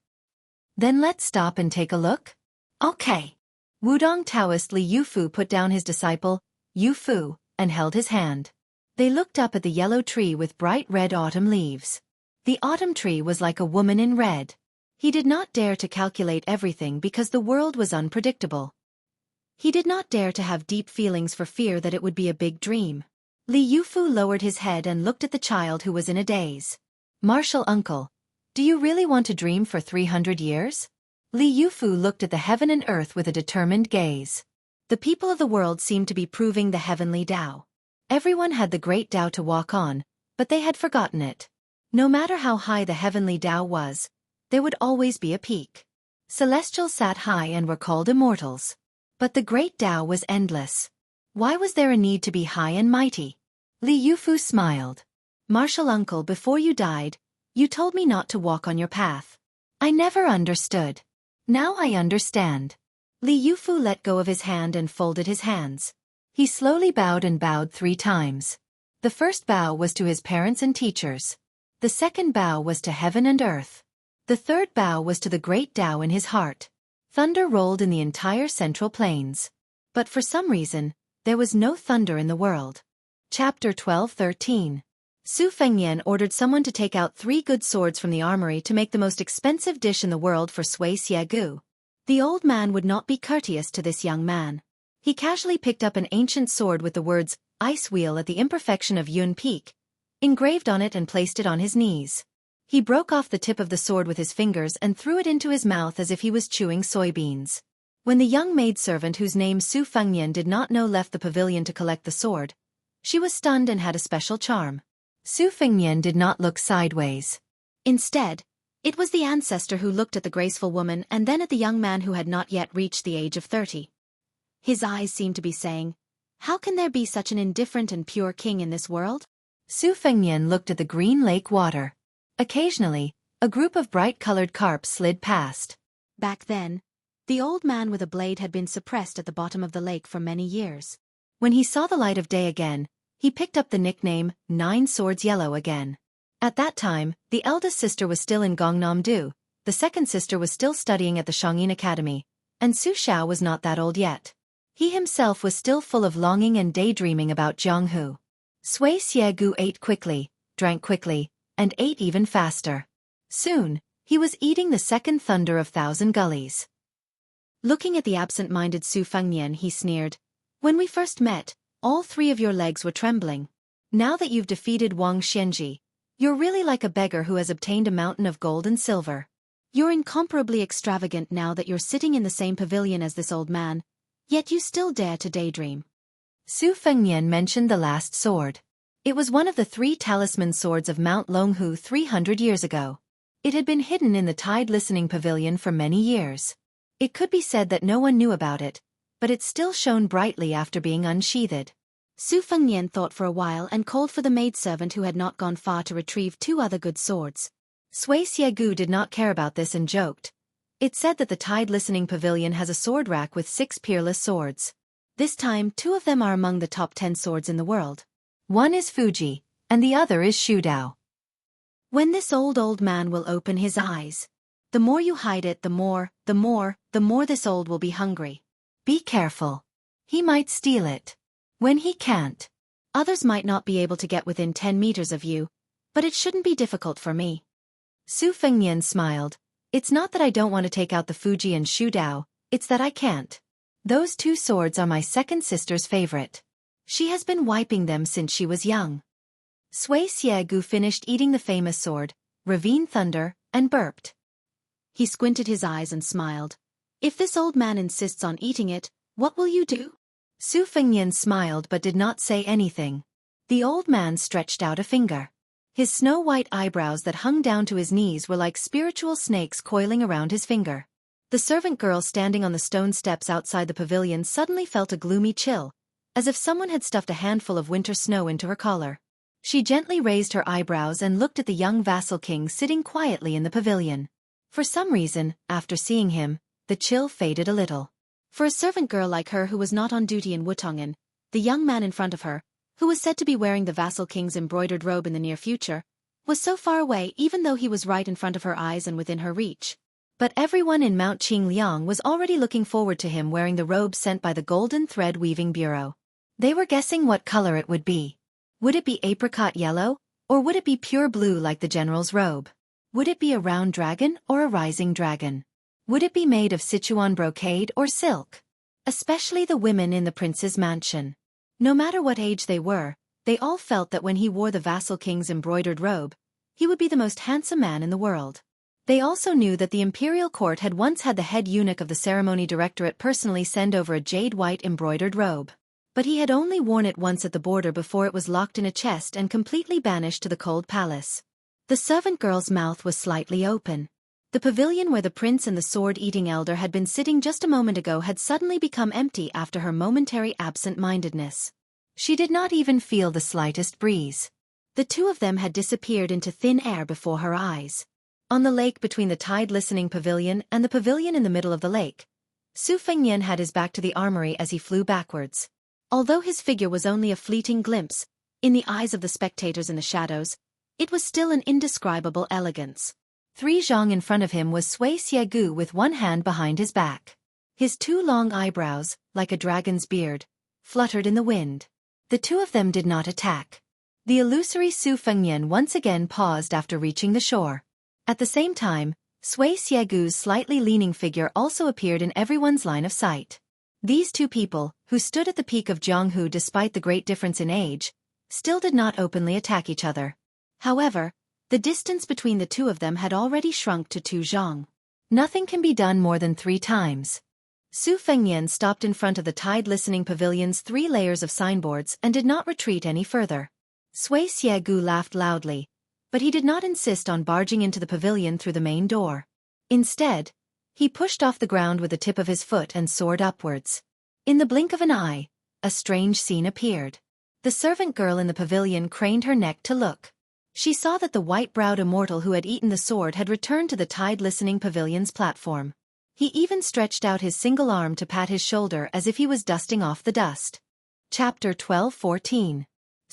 Then let's stop and take a look? Okay. Wudong Taoist Li Yufu put down his disciple, Yufu, and held his hand. They looked up at the yellow tree with bright red autumn leaves. The autumn tree was like a woman in red. He did not dare to calculate everything because the world was unpredictable. He did not dare to have deep feelings for fear that it would be a big dream. Li Yufu lowered his head and looked at the child who was in a daze. Martial uncle, do you really want to dream for 300 years? Li Yufu looked at the heaven and earth with a determined gaze. The people of the world seemed to be proving the heavenly Tao. Everyone had the great Tao to walk on, but they had forgotten it. No matter how high the heavenly Tao was, there would always be a peak. Celestials sat high and were called immortals. But the great Tao was endless. Why was there a need to be high and mighty? Li Yufu smiled. Martial uncle, before you died, you told me not to walk on your path. I never understood. Now I understand. Li Yufu let go of his hand and folded his hands. He slowly bowed and bowed 3 times. The first bow was to his parents and teachers. The second bow was to heaven and earth. The third bow was to the great Tao in his heart. Thunder rolled in the entire Central Plains. But for some reason, there was no thunder in the world. Chapter 12:13. Su Fengnian ordered someone to take out 3 good swords from the armory to make the most expensive dish in the world for Sui Xie Gu. The old man would not be courteous to this young man. He casually picked up an ancient sword with the words, Ice Wheel at the imperfection of Yun Peak, engraved on it and placed it on his knees. He broke off the tip of the sword with his fingers and threw it into his mouth as if he was chewing soybeans. When the young maidservant whose name Su Fengnian did not know left the pavilion to collect the sword, she was stunned and had a special charm. Su Fengnian did not look sideways. Instead, it was the ancestor who looked at the graceful woman and then at the young man who had not yet reached the age of 30. His eyes seemed to be saying, how can there be such an indifferent and pure king in this world? Su Fengnian looked at the green lake water. Occasionally, a group of bright-colored carp slid past. Back then, the old man with a blade had been suppressed at the bottom of the lake for many years. When he saw the light of day again, he picked up the nickname 9 Swords Yellow again. At that time, the eldest sister was still in Gangnam-do, the second sister was still studying at the Shangyin Academy, and Su Xiao was not that old yet. He himself was still full of longing and daydreaming about Jianghu. Sui Xiegu ate quickly, drank quickly, and ate even faster. Soon, he was eating the second thunder of Thousand Gullies. Looking at the absent-minded Su Fengnian, he sneered, "When we first met, all three of your legs were trembling. Now that you've defeated Wang Xianji, you're really like a beggar who has obtained a mountain of gold and silver. You're incomparably extravagant now that you're sitting in the same pavilion as this old man, yet you still dare to daydream." Su Fengnian mentioned the last sword. It was one of the 3 talisman swords of Mount Longhu 300 years ago. It had been hidden in the Tide Listening Pavilion for many years. It could be said that no one knew about it, but it still shone brightly after being unsheathed. Su Fengnian thought for a while and called for the maidservant who had not gone far to retrieve 2 other good swords. Sui Xiegu did not care about this and joked. It said that the Tide Listening Pavilion has a sword rack with 6 peerless swords. This time 2 of them are among the top 10 swords in the world. One is Fuji, and the other is Shudao. When this old man will open his eyes, the more you hide it, the more this old will be hungry. Be careful. He might steal it. When he can't, others might not be able to get within 10 meters of you, but it shouldn't be difficult for me. Su Fengnian smiled. It's not that I don't want to take out the Fuji and Shudao, it's that I can't. Those 2 swords are my second sister's favorite. She has been wiping them since she was young. Sui Xiegu finished eating the famous sword, Ravine Thunder, and burped. He squinted his eyes and smiled. If this old man insists on eating it, what will you do? Su Fengnian smiled but did not say anything. The old man stretched out a finger. His snow-white eyebrows that hung down to his knees were like spiritual snakes coiling around his finger. The servant girl standing on the stone steps outside the pavilion suddenly felt a gloomy chill, as if someone had stuffed a handful of winter snow into her collar. She gently raised her eyebrows and looked at the young vassal king sitting quietly in the pavilion. For some reason, after seeing him, the chill faded a little. For a servant girl like her who was not on duty in Wutongan, the young man in front of her, who was said to be wearing the vassal king's embroidered robe in the near future, was so far away even though he was right in front of her eyes and within her reach. But everyone in Mount Qingliang was already looking forward to him wearing the robe sent by the Golden Thread Weaving Bureau. They were guessing what color it would be. Would it be apricot yellow, or would it be pure blue like the general's robe? Would it be a round dragon or a rising dragon? Would it be made of Sichuan brocade or silk? Especially the women in the prince's mansion. No matter what age they were, they all felt that when he wore the vassal king's embroidered robe, he would be the most handsome man in the world. They also knew that the imperial court had once had the head eunuch of the ceremony directorate personally send over a jade-white embroidered robe. But he had only worn it once at the border before it was locked in a chest and completely banished to the cold palace. The servant girl's mouth was slightly open. The pavilion where the prince and the sword-eating elder had been sitting just a moment ago had suddenly become empty after her momentary absent-mindedness. She did not even feel the slightest breeze. The 2 of them had disappeared into thin air before her eyes. On the lake between the Tide Listening Pavilion and the pavilion in the middle of the lake, Su Fengnian had his back to the armory as he flew backwards. Although his figure was only a fleeting glimpse, in the eyes of the spectators in the shadows, it was still an indescribable elegance. 3 zhang in front of him was Sui Xiegu with one hand behind his back. His 2 long eyebrows, like a dragon's beard, fluttered in the wind. The 2 of them did not attack. The illusory Su Fengnian once again paused after reaching the shore. At the same time, Sui Xiegu's slightly leaning figure also appeared in everyone's line of sight. These 2 people, who stood at the peak of Jianghu despite the great difference in age, still did not openly attack each other. However, the distance between the 2 of them had already shrunk to 2 zhang. Nothing can be done more than 3 times. Su Fengnian stopped in front of the Tide Listening Pavilion's 3 layers of signboards and did not retreat any further. Sui Xiegu laughed loudly, but he did not insist on barging into the pavilion through the main door. Instead, he pushed off the ground with the tip of his foot and soared upwards. In the blink of an eye, a strange scene appeared. The servant girl in the pavilion craned her neck to look. She saw that the white-browed immortal who had eaten the sword had returned to the Tide Listening Pavilion's platform. He even stretched out his single arm to pat his shoulder as if he was dusting off the dust. Chapter 12-14.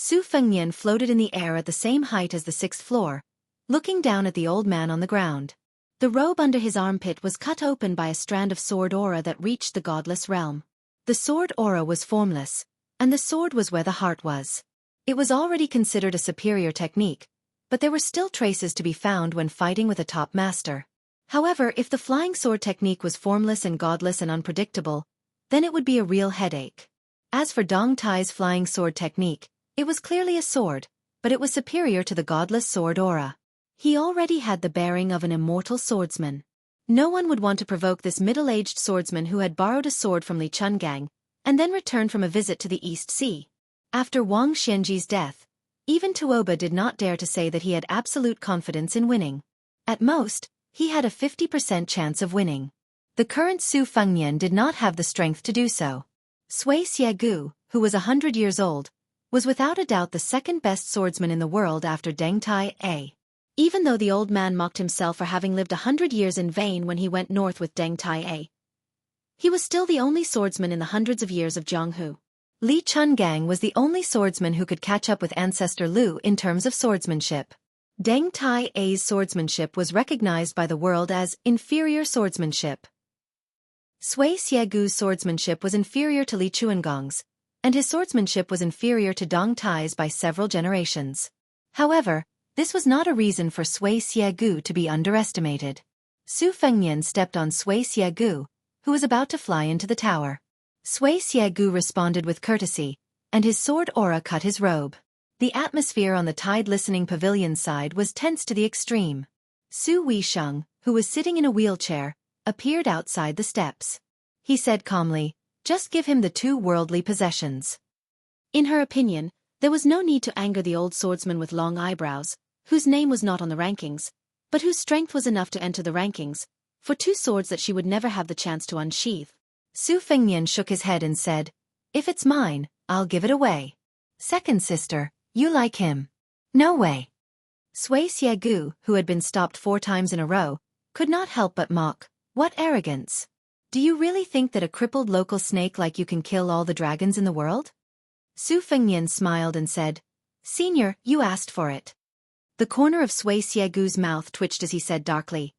Su Fengnian floated in the air at the same height as the 6th floor, looking down at the old man on the ground. The robe under his armpit was cut open by a strand of sword aura that reached the godless realm. The sword aura was formless, and the sword was where the heart was. It was already considered a superior technique, but there were still traces to be found when fighting with a top master. However, if the flying sword technique was formless and godless and unpredictable, then it would be a real headache. As for Dong Tai's flying sword technique, it was clearly a sword, but it was superior to the godless sword aura. He already had the bearing of an immortal swordsman. No one would want to provoke this middle-aged swordsman who had borrowed a sword from Li Chungang, and then returned from a visit to the East Sea. After Wang Xianji's death, even Tuoba did not dare to say that he had absolute confidence in winning. At most, he had a 50% chance of winning. The current Su Fengnian did not have the strength to do so. Sui Xiegu, who was 100 years old, was without a doubt the second-best swordsman in the world after Deng Tai. Even though the old man mocked himself for having lived 100 years in vain when he went north with Deng Tai, he was still the only swordsman in the hundreds of years of Zhonghu. Li Chungang was the only swordsman who could catch up with ancestor Lu in terms of swordsmanship. Deng Tai-A's swordsmanship was recognized by the world as inferior swordsmanship. Sui Xiegu's swordsmanship was inferior to Li Chuangong's, and his swordsmanship was inferior to Dong Tai's by several generations. However, this was not a reason for Sui Xiegu to be underestimated. Su Fengnian stepped on Sui Xiegu, who was about to fly into the tower. Sui Xiegu responded with courtesy, and his sword aura cut his robe. The atmosphere on the Tide Listening Pavilion side was tense to the extreme. Su Weisheng, who was sitting in a wheelchair, appeared outside the steps. He said calmly, "Just give him the 2 worldly possessions." In her opinion, there was no need to anger the old swordsman with long eyebrows, whose name was not on the rankings, but whose strength was enough to enter the rankings, for 2 swords that she would never have the chance to unsheath. Su Fengnian shook his head and said, "If it's mine, I'll give it away." "Second sister, you like him?" "No way." Sui Xiegu, who had been stopped 4 times in a row, could not help but mock. "What arrogance! Do you really think that a crippled local snake like you can kill all the dragons in the world?" Su Fengnian smiled and said, "Senior, you asked for it." The corner of Sui Xiegu's mouth twitched as he said darkly,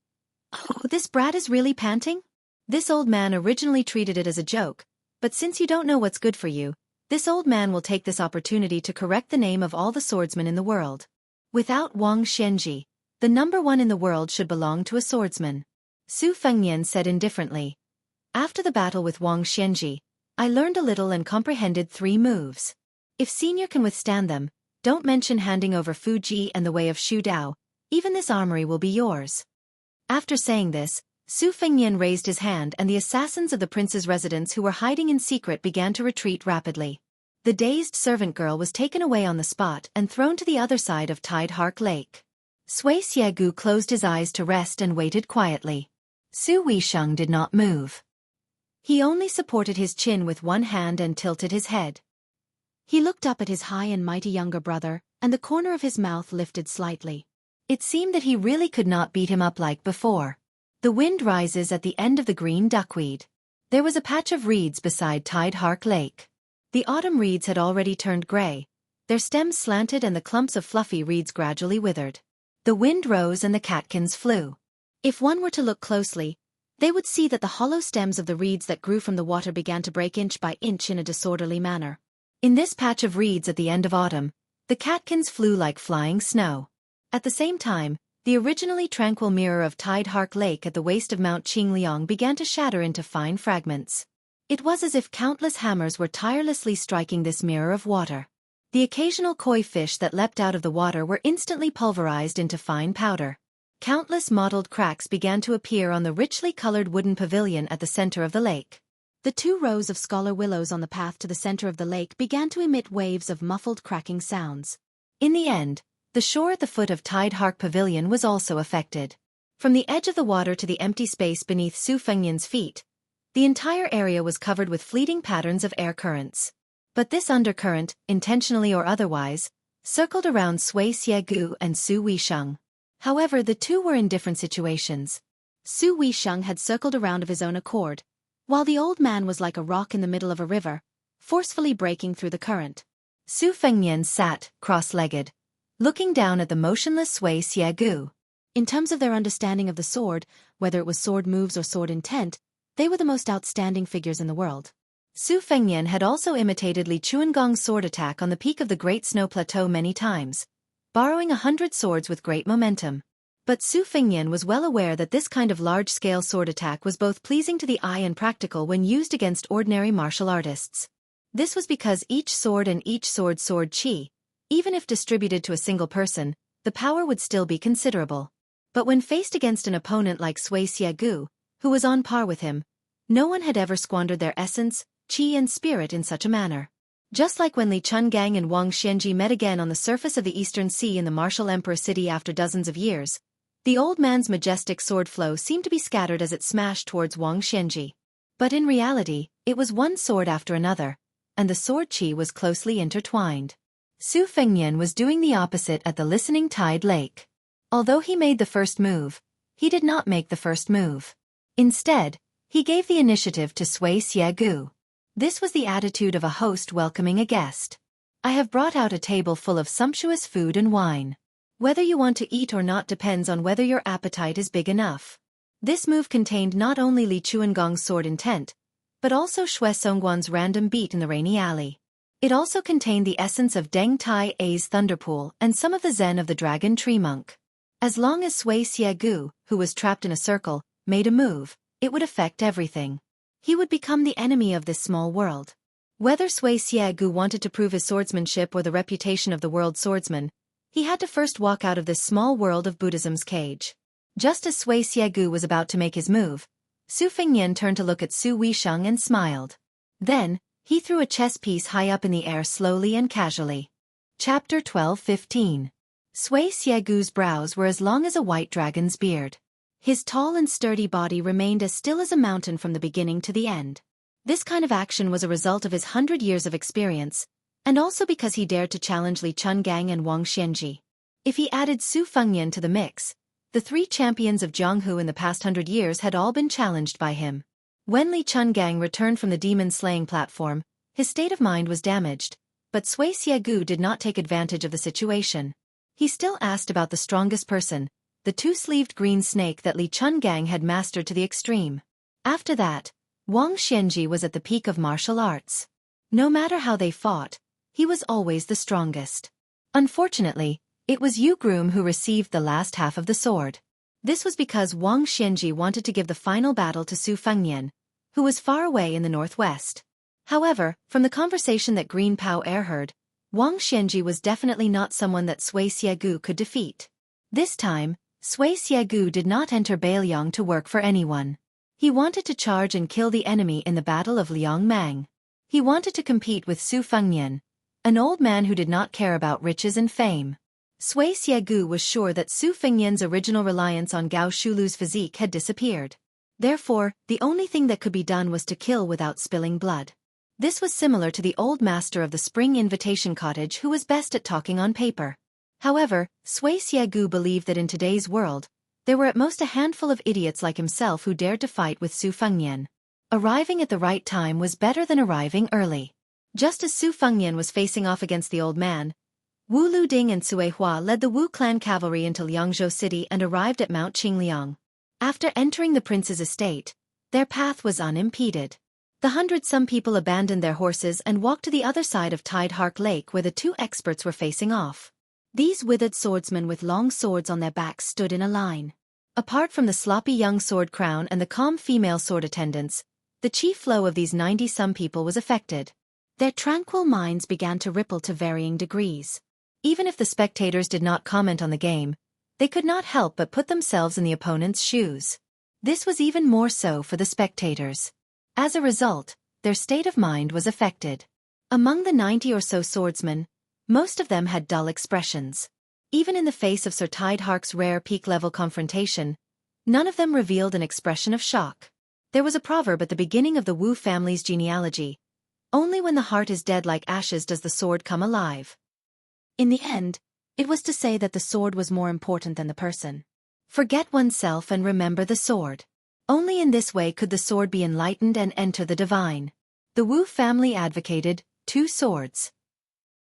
"Oh, this brat is really panting?" This old man originally treated it as a joke, but since you don't know what's good for you, this old man will take this opportunity to correct the name of all the swordsmen in the world. Without Wang Xianji, the number 1 in the world should belong to a swordsman. Su Fengnian said indifferently, "After the battle with Wang Xianji, I learned a little and comprehended 3 moves. If Senior can withstand them, don't mention handing over Fuji and the way of Shu Dao, even this armory will be yours." After saying this, Su Fengnian raised his hand and the assassins of the prince's residence who were hiding in secret began to retreat rapidly. The dazed servant girl was taken away on the spot and thrown to the other side of Tide Hark Lake. Sui Xiegu closed his eyes to rest and waited quietly. Su Weisheng did not move. He only supported his chin with one hand and tilted his head. He looked up at his high and mighty younger brother, and the corner of his mouth lifted slightly. It seemed that he really could not beat him up like before. The wind rises at the end of the green duckweed. There was a patch of reeds beside Tide Hark Lake. The autumn reeds had already turned gray. Their stems slanted and the clumps of fluffy reeds gradually withered. The wind rose and the catkins flew. If one were to look closely, they would see that the hollow stems of the reeds that grew from the water began to break inch by inch in a disorderly manner. In this patch of reeds at the end of autumn, the catkins flew like flying snow. At the same time, the originally tranquil mirror of Tide Hark Lake at the waist of Mount Qingliang began to shatter into fine fragments. It was as if countless hammers were tirelessly striking this mirror of water. The occasional koi fish that leapt out of the water were instantly pulverized into fine powder. Countless mottled cracks began to appear on the richly colored wooden pavilion at the center of the lake. The 2 rows of scholar willows on the path to the center of the lake began to emit waves of muffled cracking sounds. In the end, the shore at the foot of Tide Hark Pavilion was also affected. From the edge of the water to the empty space beneath Su Fengnian's feet, the entire area was covered with fleeting patterns of air currents. But this undercurrent, intentionally or otherwise, circled around Sui Xiegu and Su Weisheng. However, the 2 were in different situations. Su Weisheng had circled around of his own accord, while the old man was like a rock in the middle of a river, forcefully breaking through the current. Su Fengnian sat, cross-legged, looking down at the motionless Sui Xiegu. In terms of their understanding of the sword, whether it was sword moves or sword intent, they were the most outstanding figures in the world. Su Fengnian had also imitated Li Chuangong's sword attack on the peak of the Great Snow Plateau many times, borrowing 100 swords with great momentum. But Su Fengnian was well aware that this kind of large-scale sword attack was both pleasing to the eye and practical when used against ordinary martial artists. This was because each sword and each sword qi, even if distributed to a single person, the power would still be considerable. But when faced against an opponent like Sui Xiegu, who was on par with him, no one had ever squandered their essence, qi and spirit in such a manner. Just like when Li Chungang and Wang Xianji met again on the surface of the Eastern Sea in the martial emperor city after dozens of years, the old man's majestic sword flow seemed to be scattered as it smashed towards Wang Xianji. But in reality, it was one sword after another, and the sword qi was closely intertwined. Su Fengnian was doing the opposite at the Listening Tide Lake. Although he made the first move, he did not make the first move. Instead, he gave the initiative to Sui Xiegu. This was the attitude of a host welcoming a guest. I have brought out a table full of sumptuous food and wine. Whether you want to eat or not depends on whether your appetite is big enough. This move contained not only Li Chuangong's sword intent, but also Xue Songguan's random beat in the rainy alley. It also contained the essence of Deng Tai A's thunderpool and some of the zen of the dragon tree monk. As long as Sui Xiegu, who was trapped in a circle, made a move, it would affect everything. He would become the enemy of this small world. Whether Sui Xiegu wanted to prove his swordsmanship or the reputation of the world swordsman, he had to first walk out of this small world of Buddhism's cage. Just as Sui Xiegu was about to make his move, Su Fengnian turned to look at Su Weisheng and smiled. Then, he threw a chess piece high up in the air slowly and casually. Chapter 12:15. Sui Xiegu's brows were as long as a white dragon's beard. His tall and sturdy body remained as still as a mountain from the beginning to the end. This kind of action was a result of his 100 years of experience, and also because he dared to challenge Li Chungang and Wang Xianji. If he added Su Fengnian to the mix, the three champions of Jianghu in the past 100 years had all been challenged by him. When Li Chungang returned from the demon-slaying platform, his state of mind was damaged, but Sui Xiegu did not take advantage of the situation. He still asked about the strongest person, the two-sleeved green snake that Li Chungang had mastered to the extreme. After that, Wang Xianji was at the peak of martial arts. No matter how they fought, he was always the strongest. Unfortunately, it was Yu Groom who received the last half of the sword. This was because Wang Xianji wanted to give the final battle to Su Fengnian, who was far away in the northwest. However, from the conversation that Green Pao Er heard, Wang Xianji was definitely not someone that Sui Xiegu could defeat. This time, Sui Xiegu did not enter Bailiang to work for anyone. He wanted to charge and kill the enemy in the Battle of Liangmang. He wanted to compete with Su Fengnian, an old man who did not care about riches and fame. Sui Xiegu was sure that Su Fengnian's original reliance on Gao Shulu's physique had disappeared. Therefore, the only thing that could be done was to kill without spilling blood. This was similar to the old master of the Spring Invitation Cottage who was best at talking on paper. However, Sui Xiegu believed that in today's world, there were at most a handful of idiots like himself who dared to fight with Su Fengnian. Arriving at the right time was better than arriving early. Just as Su Fengnian was facing off against the old man, Wu Luding and Sui Hua led the Wu clan cavalry into Liangzhou City and arrived at Mount Qingliang. After entering the prince's estate, their path was unimpeded. The 100-some people abandoned their horses and walked to the other side of Tide Hark Lake where the two experts were facing off. These withered swordsmen with long swords on their backs stood in a line. Apart from the sloppy young sword crown and the calm female sword attendants, the chief flow of these 90-some people was affected. Their tranquil minds began to ripple to varying degrees. Even if the spectators did not comment on the game, they could not help but put themselves in the opponent's shoes. This was even more so for the spectators. As a result, their state of mind was affected. Among the 90 or so swordsmen, most of them had dull expressions. Even in the face of Sir Tide Hark's rare peak-level confrontation, none of them revealed an expression of shock. There was a proverb at the beginning of the Wu family's genealogy: only when the heart is dead like ashes does the sword come alive. In the end, it was to say that the sword was more important than the person. Forget oneself and remember the sword. Only in this way could the sword be enlightened and enter the divine. The Wu family advocated 2 swords.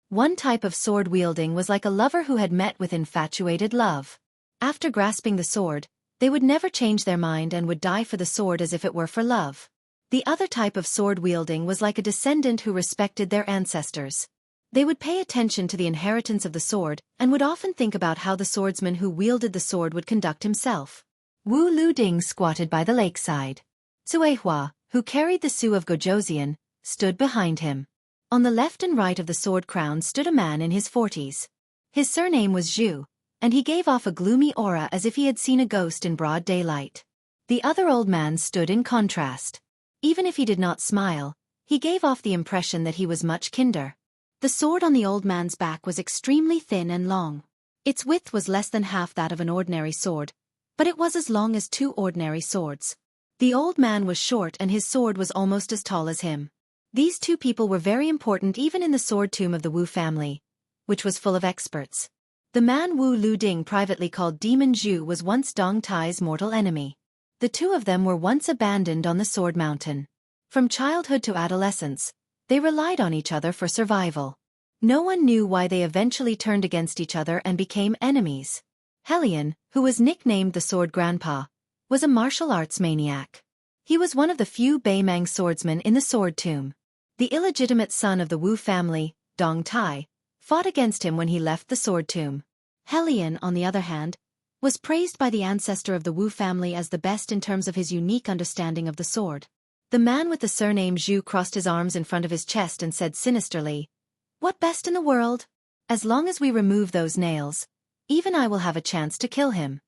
One type of sword wielding was like a lover who had met with infatuated love. After grasping the sword, they would never change their mind and would die for the sword as if it were for love. The other type of sword wielding was like a descendant who respected their ancestors. They would pay attention to the inheritance of the sword and would often think about how the swordsman who wielded the sword would conduct himself. Wu Lu-ding squatted by the lakeside. Cui Hua, who carried the Su of Gojoseon, stood behind him. On the left and right of the sword crown stood a man in his 40s. His surname was Zhu, and he gave off a gloomy aura as if he had seen a ghost in broad daylight. The other old man stood in contrast. Even if he did not smile, he gave off the impression that he was much kinder. The sword on the old man's back was extremely thin and long. Its width was less than half that of an ordinary sword, but it was as long as 2 ordinary swords. The old man was short and his sword was almost as tall as him. These 2 people were very important even in the sword tomb of the Wu family, which was full of experts. The man Wu Lu-ding privately called Demon Zhu was once Dong Tai's mortal enemy. The 2 of them were once abandoned on the Sword Mountain. From childhood to adolescence, they relied on each other for survival. No one knew why they eventually turned against each other and became enemies. Helion, who was nicknamed the Sword Grandpa, was a martial arts maniac. He was one of the few Beimang swordsmen in the Sword Tomb. The illegitimate son of the Wu family, Dong Tai, fought against him when he left the Sword Tomb. Helion, on the other hand, was praised by the ancestor of the Wu family as the best in terms of his unique understanding of the sword. The man with the surname Zhu crossed his arms in front of his chest and said sinisterly, "What best in the world? As long as we remove those nails, even I will have a chance to kill him."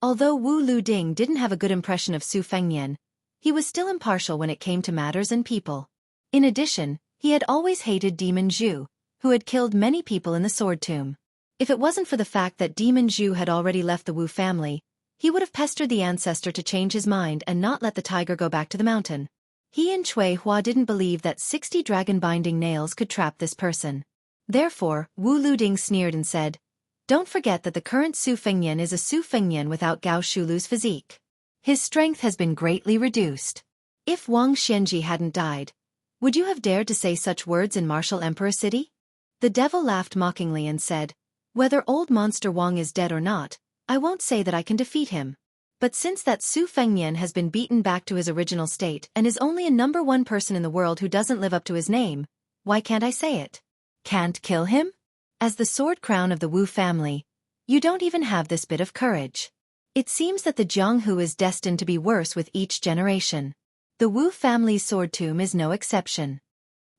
Although Wu Lu-ding didn't have a good impression of Su Fengnian, he was still impartial when it came to matters and people. In addition, he had always hated Demon Zhu, who had killed many people in the Sword Tomb. If it wasn't for the fact that Demon Zhu had already left the Wu family, he would have pestered the ancestor to change his mind and not let the tiger go back to the mountain. He and Cui Hua didn't believe that 60 dragon-binding nails could trap this person. Therefore, Wu Lu-ding sneered and said, "Don't forget that the current Su Fengnian is a Su Fengnian without Gao Shulu's physique. His strength has been greatly reduced. If Wang Xianji hadn't died, would you have dared to say such words in Martial Emperor City?" The devil laughed mockingly and said, "Whether old monster Wang is dead or not, I won't say that I can defeat him. But since that Su Fengnian has been beaten back to his original state and is only a #1 person in the world who doesn't live up to his name, why can't I say it? Can't kill him? As the sword crown of the Wu family, you don't even have this bit of courage." It seems that the Jianghu is destined to be worse with each generation. The Wu family's sword tomb is no exception.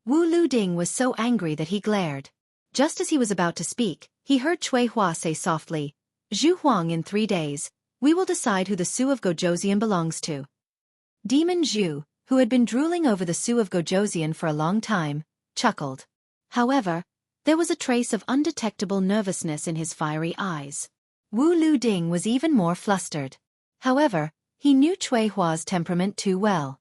Wu Lu-ding was so angry that he glared. Just as he was about to speak, he heard Cui Hua say softly, "Zhu Huang, in 3 days, we will decide who the Su of Gojoseon belongs to." Demon Zhu, who had been drooling over the Su of Gojoseon for a long time, chuckled. However, there was a trace of undetectable nervousness in his fiery eyes. Wu Lu-ding was even more flustered. However, he knew Cui Hua's temperament too well.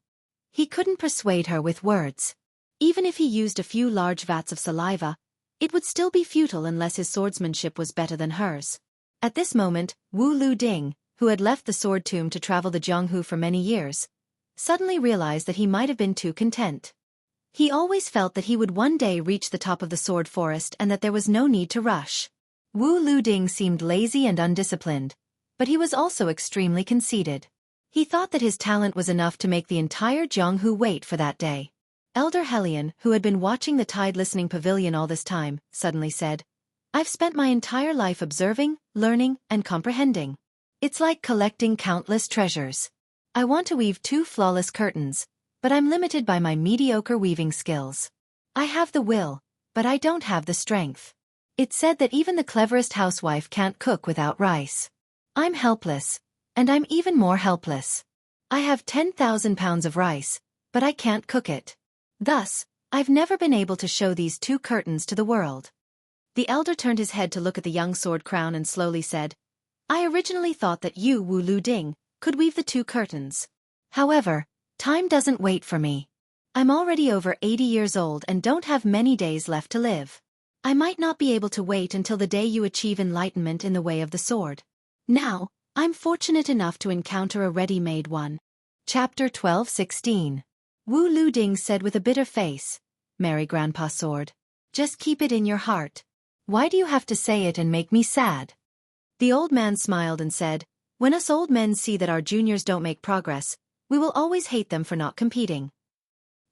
He couldn't persuade her with words. Even if he used a few large vats of saliva, it would still be futile unless his swordsmanship was better than hers. At this moment, Wu Lu-ding, who had left the sword tomb to travel the Jianghu for many years, suddenly realized that he might have been too content. He always felt that he would one day reach the top of the sword forest and that there was no need to rush. Wu Lu-ding seemed lazy and undisciplined, but he was also extremely conceited. He thought that his talent was enough to make the entire Jianghu wait for that day. Elder Helion, who had been watching the tide listening pavilion all this time, suddenly said, "I've spent my entire life observing, learning, and comprehending. It's like collecting countless treasures. I want to weave 2 flawless curtains, but I'm limited by my mediocre weaving skills. I have the will, but I don't have the strength. It's said that even the cleverest housewife can't cook without rice. I'm helpless, and I'm even more helpless. I have 10,000 pounds of rice, but I can't cook it. Thus, I've never been able to show these 2 curtains to the world." The elder turned his head to look at the young sword crown and slowly said, "I originally thought that you, Wu Lu-ding, could weave the 2 curtains. However, time doesn't wait for me. I'm already over 80 years old and don't have many days left to live. I might not be able to wait until the day you achieve enlightenment in the way of the sword. Now, I'm fortunate enough to encounter a ready-made one." Chapter 12:16. Wu Lu-ding said with a bitter face, "Marry Grandpa's sword." Just keep it in your heart. Why do you have to say it and make me sad? The old man smiled and said, when us old men see that our juniors don't make progress, we will always hate them for not competing.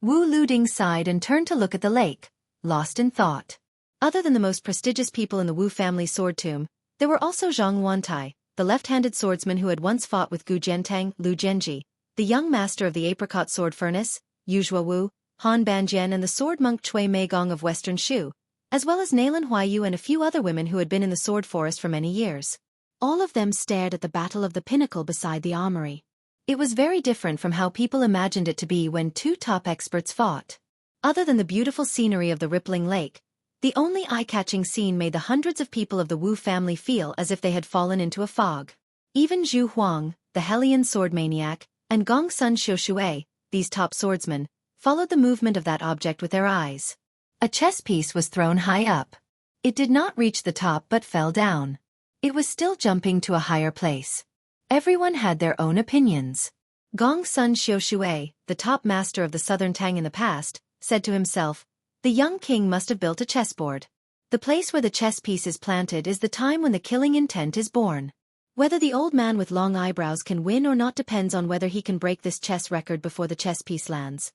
Wu Luding sighed and turned to look at the lake, lost in thought. Other than the most prestigious people in the Wu family sword tomb, there were also Zhang Wantai, the left-handed swordsman who had once fought with Gu Jiantang, Lu Jianji, the young master of the apricot sword furnace, Yu Zhuowu, Han Banjian and the sword monk Cui Meigong of Western Shu, as well as Nailan Huayu and a few other women who had been in the sword forest for many years. All of them stared at the battle of the pinnacle beside the armory. It was very different from how people imagined it to be when two top experts fought. Other than the beautiful scenery of the rippling lake, the only eye-catching scene made the hundreds of people of the Wu family feel as if they had fallen into a fog. Even Zhu Huang, the Hellion sword maniac, and Gong Sun Xiuxue, these top swordsmen, followed the movement of that object with their eyes. A chess piece was thrown high up. It did not reach the top but fell down. It was still jumping to a higher place. Everyone had their own opinions. Gong Sun Xiuxue, the top master of the Southern Tang in the past, said to himself, the young king must have built a chessboard. The place where the chess piece is planted is the time when the killing intent is born. Whether the old man with long eyebrows can win or not depends on whether he can break this chess record before the chess piece lands.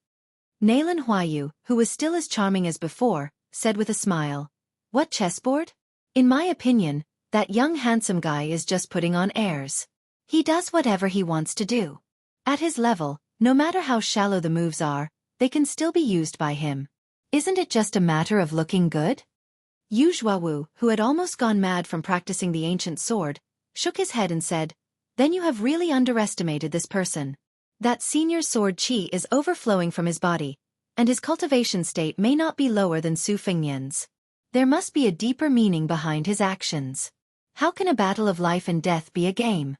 Nailan Huayu, who was still as charming as before, said with a smile, what chessboard? In my opinion, that young handsome guy is just putting on airs. He does whatever he wants to do. At his level, no matter how shallow the moves are, they can still be used by him. Isn't it just a matter of looking good? Yu Zhuowu, who had almost gone mad from practicing the ancient sword, shook his head and said, then you have really underestimated this person. That senior sword qi is overflowing from his body, and his cultivation state may not be lower than Su Fengnian's. There must be a deeper meaning behind his actions. How can a battle of life and death be a game?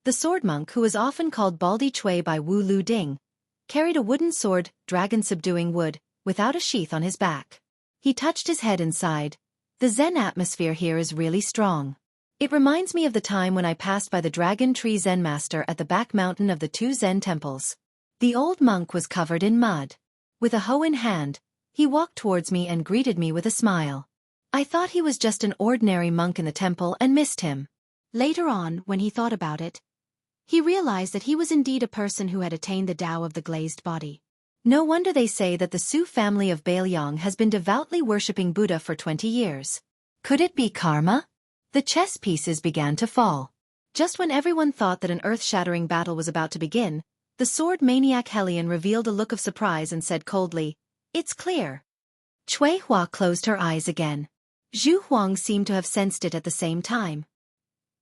The sword monk, who was often called Baldi Chui by Wu Luding, carried a wooden sword, dragon subduing wood, without a sheath on his back. He touched his head and sighed. The Zen atmosphere here is really strong. It reminds me of the time when I passed by the Dragon Tree Zen Master at the back mountain of the two Zen temples. The old monk was covered in mud. With a hoe in hand, he walked towards me and greeted me with a smile. I thought he was just an ordinary monk in the temple and missed him. Later on, when he thought about it, he realized that he was indeed a person who had attained the Tao of the glazed body. No wonder they say that the Su family of Bailiang has been devoutly worshipping Buddha for 20 years. Could it be karma? The chess pieces began to fall. Just when everyone thought that an earth-shattering battle was about to begin, the sword maniac Hellion revealed a look of surprise and said coldly, it's clear. Cui Hua closed her eyes again. Zhu Huang seemed to have sensed it at the same time.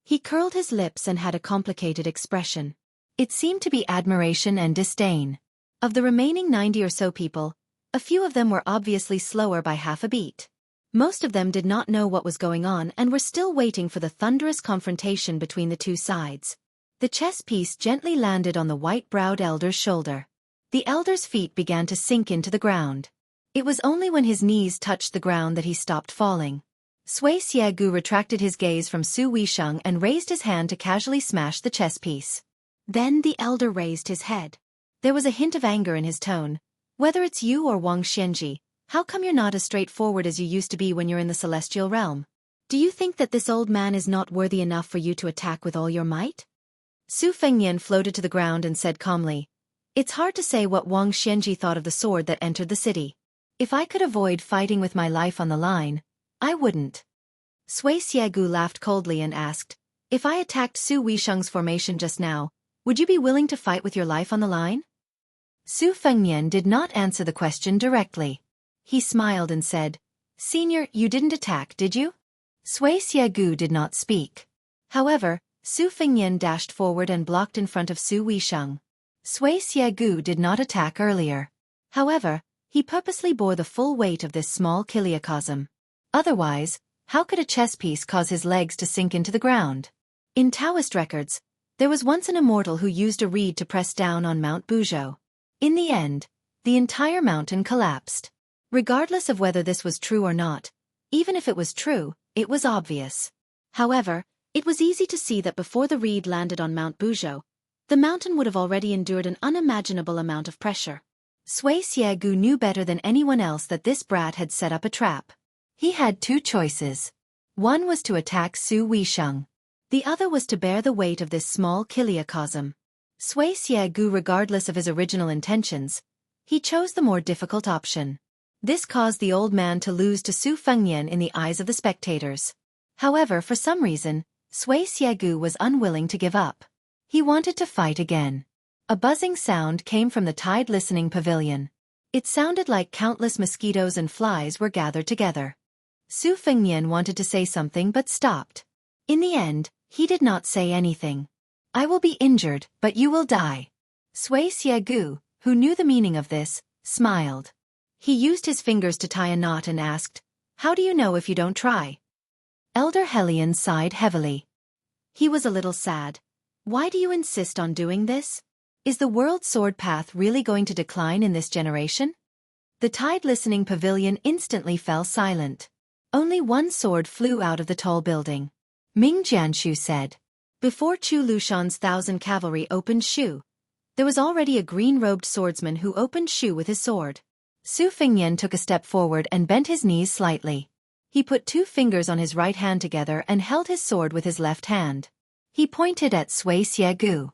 He curled his lips and had a complicated expression. It seemed to be admiration and disdain. Of the remaining 90 or so people, a few of them were obviously slower by half a beat. Most of them did not know what was going on and were still waiting for the thunderous confrontation between the two sides. The chess piece gently landed on the white-browed elder's shoulder. The elder's feet began to sink into the ground. It was only when his knees touched the ground that he stopped falling. Sui Xiegu retracted his gaze from Su Weisheng and raised his hand to casually smash the chess piece. Then the elder raised his head. There was a hint of anger in his tone. Whether it's you or Wang Xianji, how come you're not as straightforward as you used to be when you're in the celestial realm? Do you think that this old man is not worthy enough for you to attack with all your might? Su Fengnian floated to the ground and said calmly, it's hard to say what Wang Xianji thought of the sword that entered the city. If I could avoid fighting with my life on the line, I wouldn't. Sui Xiegu laughed coldly and asked, if I attacked Su Weisheng's formation just now, would you be willing to fight with your life on the line? Su Fengnian did not answer the question directly. He smiled and said, Senior, you didn't attack, did you? Sui Xiegu did not speak. However, Su Fengnian dashed forward and blocked in front of Su Weisheng. Sui Xiegu did not attack earlier. However, he purposely bore the full weight of this small kiliocosm. Otherwise, how could a chess piece cause his legs to sink into the ground? In Taoist records, there was once an immortal who used a reed to press down on Mount Buzhou. In the end, the entire mountain collapsed. Regardless of whether this was true or not, even if it was true, it was obvious. However, it was easy to see that before the reed landed on Mount Buzhou, the mountain would have already endured an unimaginable amount of pressure. Sui Xiegu knew better than anyone else that this brat had set up a trap. He had two choices. One was to attack Su Weisheng. The other was to bear the weight of this small kiliacosm. Sui Xiegu, regardless of his original intentions, he chose the more difficult option. This caused the old man to lose to Su Fengnian in the eyes of the spectators. However, for some reason, Sui Xiegu was unwilling to give up. He wanted to fight again. A buzzing sound came from the Tide listening pavilion. It sounded like countless mosquitoes and flies were gathered together. Su Fengnian wanted to say something but stopped. In the end, he did not say anything. I will be injured, but you will die. Sui Xiegu, who knew the meaning of this, smiled. He used his fingers to tie a knot and asked, "How do you know if you don't try?" Elder Helion sighed heavily. He was a little sad. Why do you insist on doing this? Is the world sword path really going to decline in this generation? The Tide listening pavilion instantly fell silent. Only one sword flew out of the tall building. Ming Jianshu said. Before Chu Lushan's 1,000 cavalry opened Shu, there was already a green-robed swordsman who opened Shu with his sword. Su Fengnian took a step forward and bent his knees slightly. He put two fingers on his right hand together and held his sword with his left hand. He pointed at Sui Xiegu.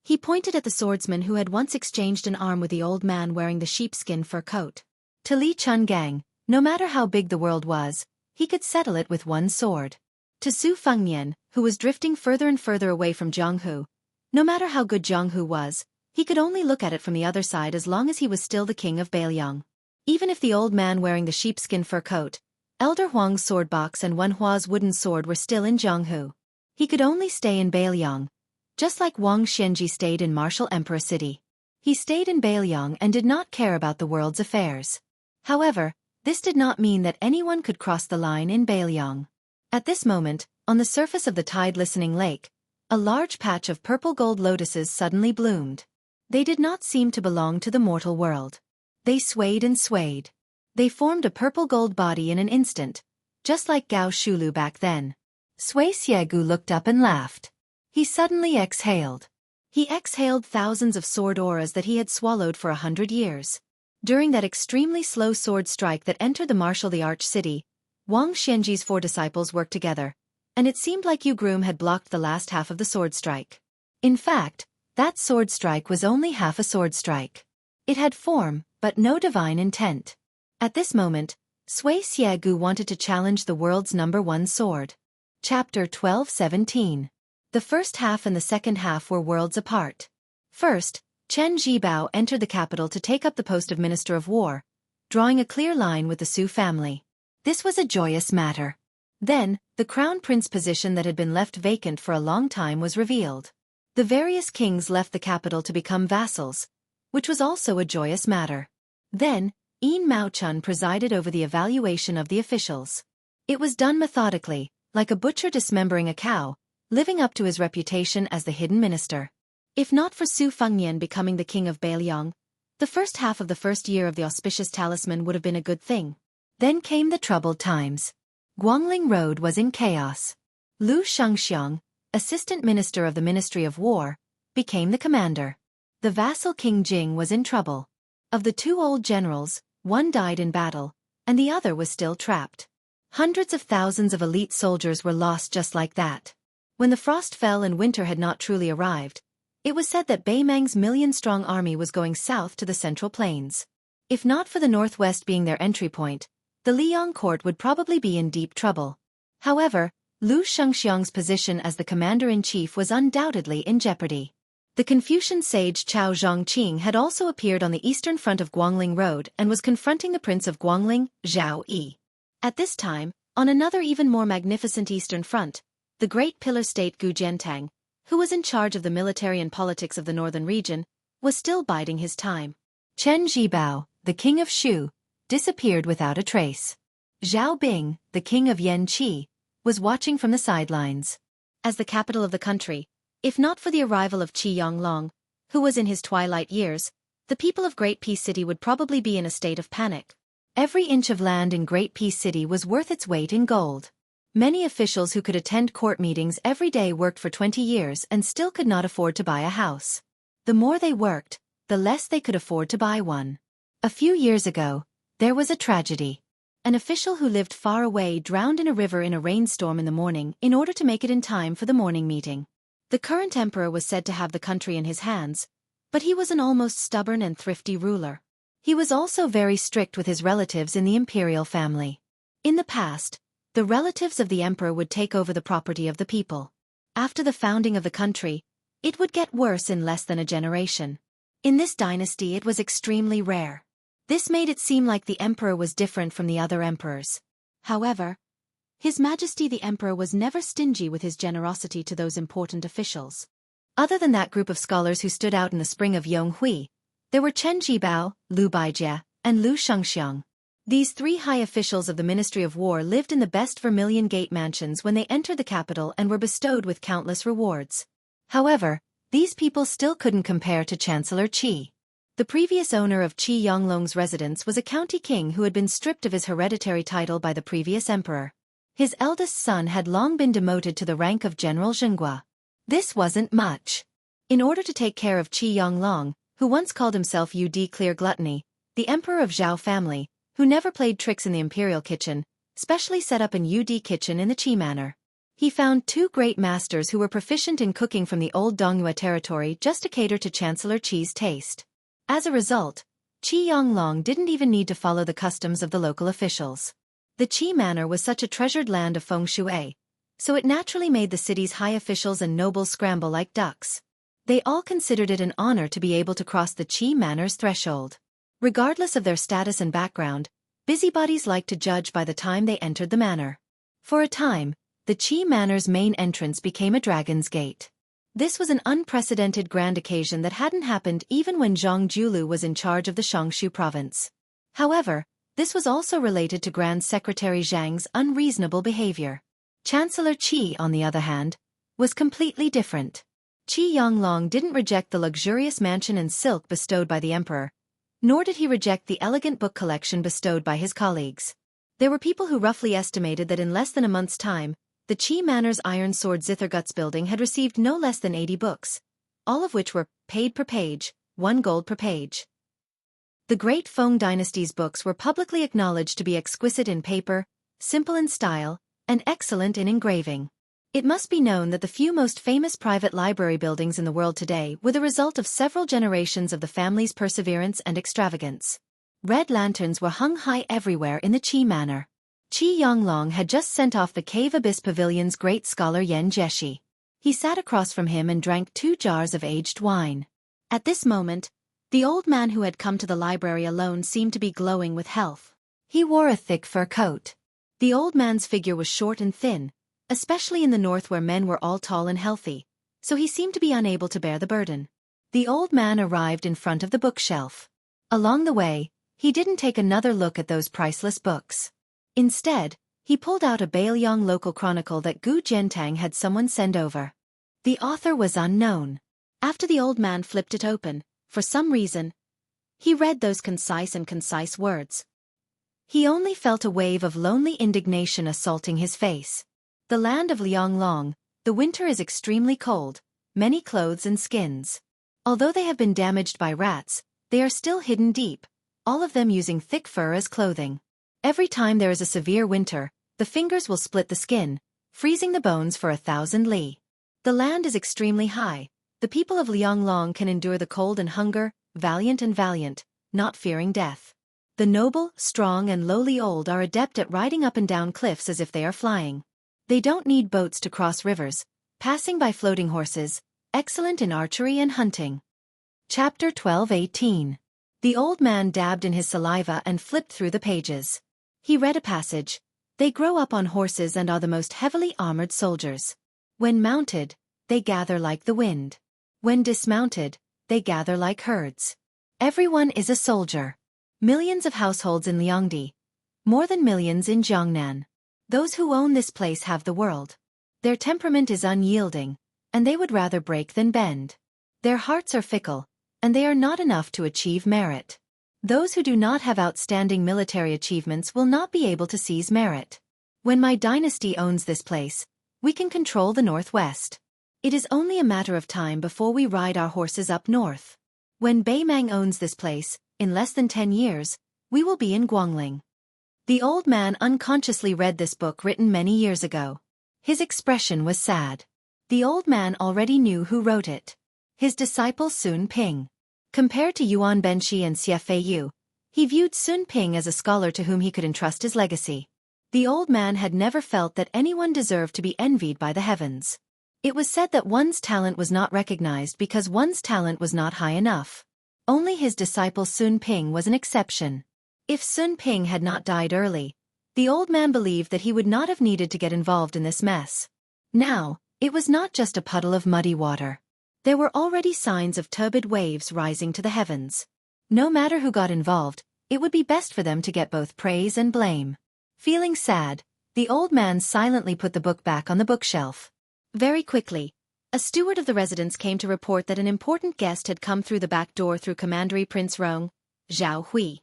He pointed at the swordsman who had once exchanged an arm with the old man wearing the sheepskin fur coat. To Li Chungang, no matter how big the world was, he could settle it with one sword. To Su Fengnian, who was drifting further and further away from Zhonghu, no matter how good Zhonghu was, he could only look at it from the other side as long as he was still the king of Beiliang. Even if the old man wearing the sheepskin fur coat, Elder Huang's sword box and Wen Hua's wooden sword were still in Zhonghu, he could only stay in Beiliang, just like Wang Xianji stayed in Martial Emperor City. He stayed in Beiliang and did not care about the world's affairs. However, this did not mean that anyone could cross the line in Beiliang. At this moment, on the surface of the Tide listening lake, a large patch of purple-gold lotuses suddenly bloomed. They did not seem to belong to the mortal world. They swayed and swayed. They formed a purple-gold body in an instant, just like Gao Shulu back then. Sui Xiegu looked up and laughed. He suddenly exhaled. He exhaled thousands of sword auras that he had swallowed for 100 years. During that extremely slow sword strike that entered the martial the Arch City, Wang Xianji's 4 disciples worked together, and it seemed like Yu Groom had blocked the last half of the sword strike. In fact, that sword strike was only half a sword strike. It had form, but no divine intent. At this moment, Sui Xiegu wanted to challenge the world's #1 sword. Chapter 12:17. The first half and the second half were worlds apart. First, Chen Zhibao entered the capital to take up the post of Minister of War, drawing a clear line with the Su family. This was a joyous matter. Then, the crown prince position that had been left vacant for a long time was revealed. The various kings left the capital to become vassals, which was also a joyous matter. Then, Yin Maochun presided over the evaluation of the officials. It was done methodically, like a butcher dismembering a cow, living up to his reputation as the hidden minister. If not for Su Fengnian becoming the king of Beiliang, the first half of the first year of the auspicious talisman would have been a good thing. Then came the troubled times. Guangling Road was in chaos. Lu Shengxiang, assistant minister of the Ministry of War, became the commander. The vassal King Jing was in trouble. Of the 2 old generals, one died in battle, and the other was still trapped. Hundreds of thousands of elite soldiers were lost just like that. When the frost fell and winter had not truly arrived, it was said that Beimang's million-strong army was going south to the Central Plains. If not for the northwest being their entry point, the Liang court would probably be in deep trouble. However, Lu Shengxiang's position as the commander-in-chief was undoubtedly in jeopardy. The Confucian sage Chao Zhongqing had also appeared on the eastern front of Guangling Road and was confronting the prince of Guangling, Zhao Yi. At this time, on another even more magnificent eastern front, the great pillar state Gu Jiantang, who was in charge of the military and politics of the northern region, was still biding his time. Chen Zhibao, the king of Shu, disappeared without a trace. Zhao Bing, the king of Yanqi, was watching from the sidelines. As the capital of the country, if not for the arrival of Qi Yonglong, who was in his twilight years, the people of Great Peace City would probably be in a state of panic. Every inch of land in Great Peace City was worth its weight in gold. Many officials who could attend court meetings every day worked for 20 years and still could not afford to buy a house. The more they worked, the less they could afford to buy one. A few years ago, there was a tragedy. An official who lived far away drowned in a river in a rainstorm in the morning in order to make it in time for the morning meeting. The current emperor was said to have the country in his hands, but he was an almost stubborn and thrifty ruler. He was also very strict with his relatives in the imperial family. In the past, the relatives of the emperor would take over the property of the people. After the founding of the country, it would get worse in less than a generation. In this dynasty it was extremely rare. This made it seem like the emperor was different from the other emperors. However, His Majesty the Emperor was never stingy with his generosity to those important officials. Other than that group of scholars who stood out in the spring of Yonghui, there were Chen Jibao, Liu Baijie, and Liu Shengxiang. These three high officials of the Ministry of War lived in the best Vermilion Gate mansions when they entered the capital and were bestowed with countless rewards. However, these people still couldn't compare to Chancellor Qi. The previous owner of Qi Yonglong's residence was a county king who had been stripped of his hereditary title by the previous emperor. His eldest son had long been demoted to the rank of General Zhenghua. This wasn't much. In order to take care of Qi Yonglong, who once called himself Ud Clear Gluttony, the emperor of Zhao family, who never played tricks in the imperial kitchen, specially set up an Ud kitchen in the Qi manor. He found two great masters who were proficient in cooking from the old Dongyue territory just to cater to Chancellor Qi's taste. As a result, Qi Yonglong didn't even need to follow the customs of the local officials. The Qi manor was such a treasured land of feng shui, so it naturally made the city's high officials and nobles scramble like ducks. They all considered it an honor to be able to cross the Qi manor's threshold. Regardless of their status and background, busybodies liked to judge by the time they entered the manor. For a time, the Qi manor's main entrance became a dragon's gate. This was an unprecedented grand occasion that hadn't happened even when Zhang Julu was in charge of the Shangshu province. However, this was also related to Grand Secretary Zhang's unreasonable behavior. Chancellor Qi, on the other hand, was completely different. Qi Yonglong didn't reject the luxurious mansion and silk bestowed by the emperor, nor did he reject the elegant book collection bestowed by his colleagues. There were people who roughly estimated that in less than a month's time, the Qi Manor's Iron Sword Zitherguts building had received no less than 80 books, all of which were paid per page, 1 gold per page. The Great Feng Dynasty's books were publicly acknowledged to be exquisite in paper, simple in style, and excellent in engraving. It must be known that the few most famous private library buildings in the world today were the result of several generations of the family's perseverance and extravagance. Red lanterns were hung high everywhere in the Qi Manor. Qi Yonglong had just sent off the Cave Abyss Pavilion's great scholar Yan Jieshi. He sat across from him and drank 2 jars of aged wine. At this moment, the old man who had come to the library alone seemed to be glowing with health. He wore a thick fur coat. The old man's figure was short and thin, especially in the north where men were all tall and healthy, so he seemed to be unable to bear the burden. The old man arrived in front of the bookshelf. Along the way, he didn't take another look at those priceless books. Instead, he pulled out a Bailiang local chronicle that Gu Jiantang had someone send over. The author was unknown. After the old man flipped it open, for some reason, he read those concise words. He only felt a wave of lonely indignation assaulting his face. The land of Lianglong, the winter is extremely cold, many clothes and skins. Although they have been damaged by rats, they are still hidden deep, all of them using thick fur as clothing. Every time there is a severe winter, the fingers will split the skin, freezing the bones for 1,000 li. The land is extremely high. The people of Lianglong can endure the cold and hunger, valiant, not fearing death. The noble, strong and lowly old are adept at riding up and down cliffs as if they are flying. They don't need boats to cross rivers, passing by floating horses, excellent in archery and hunting. Chapter 12:18. The old man dabbed in his saliva and flipped through the pages. He read a passage. They grow up on horses and are the most heavily armored soldiers. When mounted, they gather like the wind. When dismounted, they gather like herds. Everyone is a soldier. Millions of households in Liangdi. More than millions in Jiangnan. Those who own this place have the world. Their temperament is unyielding, and they would rather break than bend. Their hearts are fickle, and they are not enough to achieve merit. Those who do not have outstanding military achievements will not be able to seize merit. When my dynasty owns this place, we can control the northwest. It is only a matter of time before we ride our horses up north. When Beimang owns this place, in less than 10 years, we will be in Guangling. The old man unconsciously read this book written many years ago. His expression was sad. The old man already knew who wrote it. His disciple Sun Ping. Compared to Yuan Benshi and Xie Feiyu, he viewed Sun Ping as a scholar to whom he could entrust his legacy. The old man had never felt that anyone deserved to be envied by the heavens. It was said that one's talent was not recognized because one's talent was not high enough. Only his disciple Sun Ping was an exception. If Sun Ping had not died early, the old man believed that he would not have needed to get involved in this mess. Now, it was not just a puddle of muddy water. There were already signs of turbid waves rising to the heavens. No matter who got involved, it would be best for them to get both praise and blame. Feeling sad, the old man silently put the book back on the bookshelf. Very quickly, a steward of the residence came to report that an important guest had come through the back door through Commandery Prince Rong, Zhao Hui.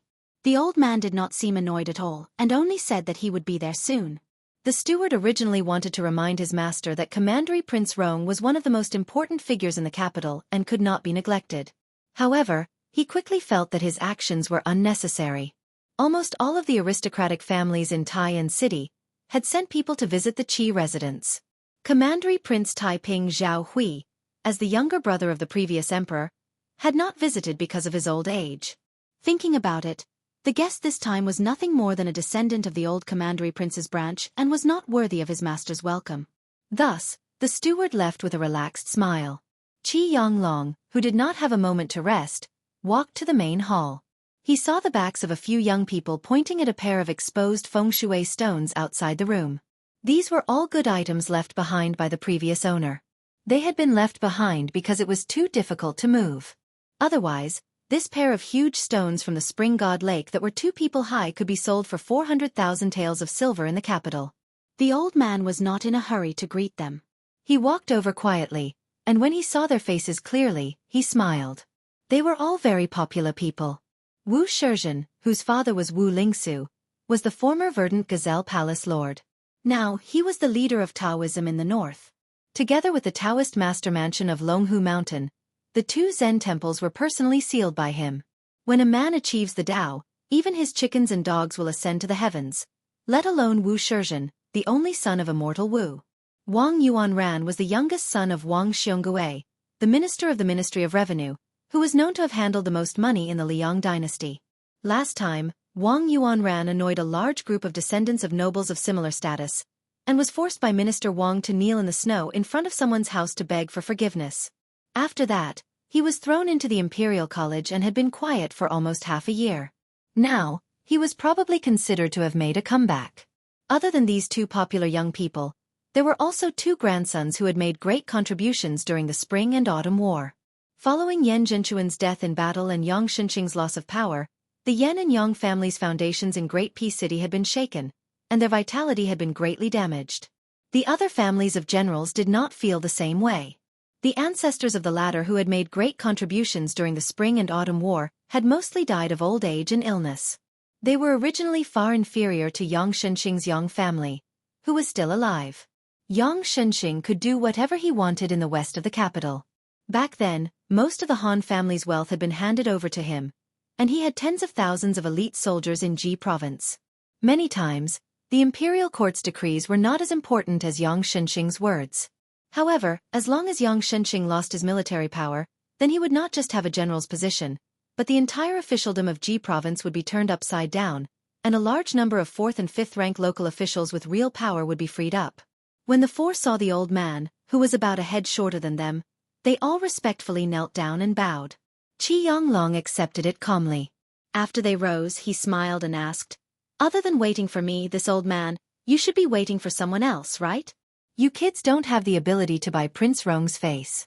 The old man did not seem annoyed at all, and only said that he would be there soon. The steward originally wanted to remind his master that Commandery Prince Rong was one of the most important figures in the capital and could not be neglected. However, he quickly felt that his actions were unnecessary. Almost all of the aristocratic families in Tai'an City had sent people to visit the Qi residence. Commandery Prince Taiping Zhao Hui, as the younger brother of the previous emperor, had not visited because of his old age. Thinking about it, the guest this time was nothing more than a descendant of the old Commandery Prince's branch and was not worthy of his master's welcome. Thus, the steward left with a relaxed smile. Qi Yonglong, who did not have a moment to rest, walked to the main hall. He saw the backs of a few young people pointing at a pair of exposed feng shui stones outside the room. These were all good items left behind by the previous owner. They had been left behind because it was too difficult to move. Otherwise, this pair of huge stones from the Spring God Lake that were 2 people high could be sold for 400,000 taels of silver in the capital. The old man was not in a hurry to greet them. He walked over quietly, and when he saw their faces clearly, he smiled. They were all very popular people. Wu Shizhen, whose father was Wu Lingsu, was the former Verdant Gazelle Palace Lord. Now, he was the leader of Taoism in the north. Together with the Taoist master mansion of Longhu Mountain, the 2 Zen temples were personally sealed by him. When a man achieves the Tao, even his chickens and dogs will ascend to the heavens, let alone Wu Shizhen, the only son of immortal Wu. Wang Yuanran was the youngest son of Wang Xiongui, the minister of the Ministry of Revenue, who was known to have handled the most money in the Liang dynasty. Last time, Wang Yuanran annoyed a large group of descendants of nobles of similar status, and was forced by Minister Wang to kneel in the snow in front of someone's house to beg for forgiveness. After that, he was thrown into the Imperial College and had been quiet for almost half a year. Now, he was probably considered to have made a comeback. Other than these 2 popular young people, there were also 2 grandsons who had made great contributions during the Spring and Autumn War. Following Yan Zhenchuan's death in battle and Yang Xinqing's loss of power, the Yan and Yang families' foundations in Great Peace City had been shaken, and their vitality had been greatly damaged. The other families of generals did not feel the same way. The ancestors of the latter who had made great contributions during the Spring and Autumn War had mostly died of old age and illness. They were originally far inferior to Yang Xinqing's Yang family, who was still alive. Yang Xinqing could do whatever he wanted in the west of the capital. Back then, most of the Han family's wealth had been handed over to him, and he had tens of thousands of elite soldiers in Ji province. Many times, the imperial court's decrees were not as important as Yang Xinqing's words. However, as long as Yang Xinqing lost his military power, then he would not just have a general's position, but the entire officialdom of Ji province would be turned upside down, and a large number of 4th and 5th rank local officials with real power would be freed up. When the 4 saw the old man, who was about a head shorter than them, they all respectfully knelt down and bowed. Qi Yonglong accepted it calmly. After they rose, he smiled and asked, "Other than waiting for me, this old man, you should be waiting for someone else, right? You kids don't have the ability to buy Prince Rong's face."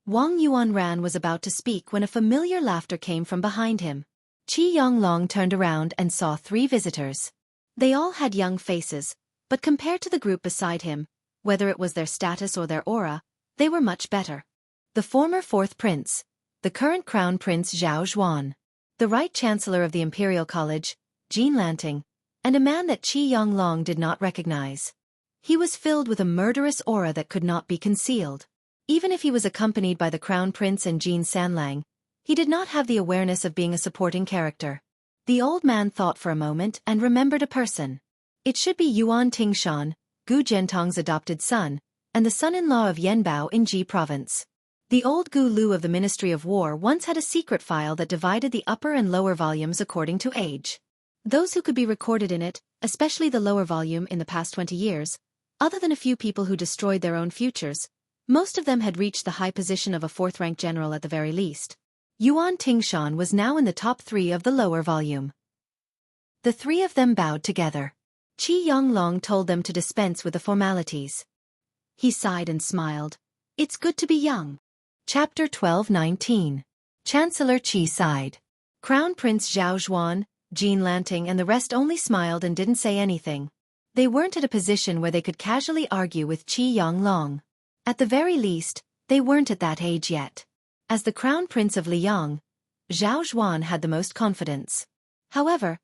Wang Yuanran was about to speak when a familiar laughter came from behind him. Qi Yonglong turned around and saw 3 visitors. They all had young faces, but compared to the group beside him, whether it was their status or their aura, they were much better. The former 4th prince, the current crown prince Zhao Zhuan, the right chancellor of the Imperial College, Jin Lanting, and a man that Qi Yonglong did not recognize. He was filled with a murderous aura that could not be concealed. Even if he was accompanied by the crown prince and Jin Sanlang, He did not have the awareness of being a supporting character. The old man thought for a moment and remembered a person. It should be Yuan Tingshan, Gu Jiantang's adopted son, and the son-in-law of Yanbao in Ji province. The old Gu Lu of the Ministry of War once had a secret file that divided the upper and lower volumes according to age. Those who could be recorded in it, especially the lower volume in the past 20 years, other than a few people who destroyed their own futures, most of them had reached the high position of a fourth-rank general at the very least. Yuan Tingshan was now in the top 3 of the lower volume. The 3 of them bowed together. Qi Yonglong told them to dispense with the formalities. He sighed and smiled. It's good to be young. Chapter 12:19. Chancellor Qi sighed. Crown Prince Zhao Zhuan, Jean Lanting and the rest only smiled and didn't say anything. They weren't at a position where they could casually argue with Qi Yonglong. At the very least, they weren't at that age yet. As the Crown Prince of Liang, Zhao Zhuan had the most confidence. However,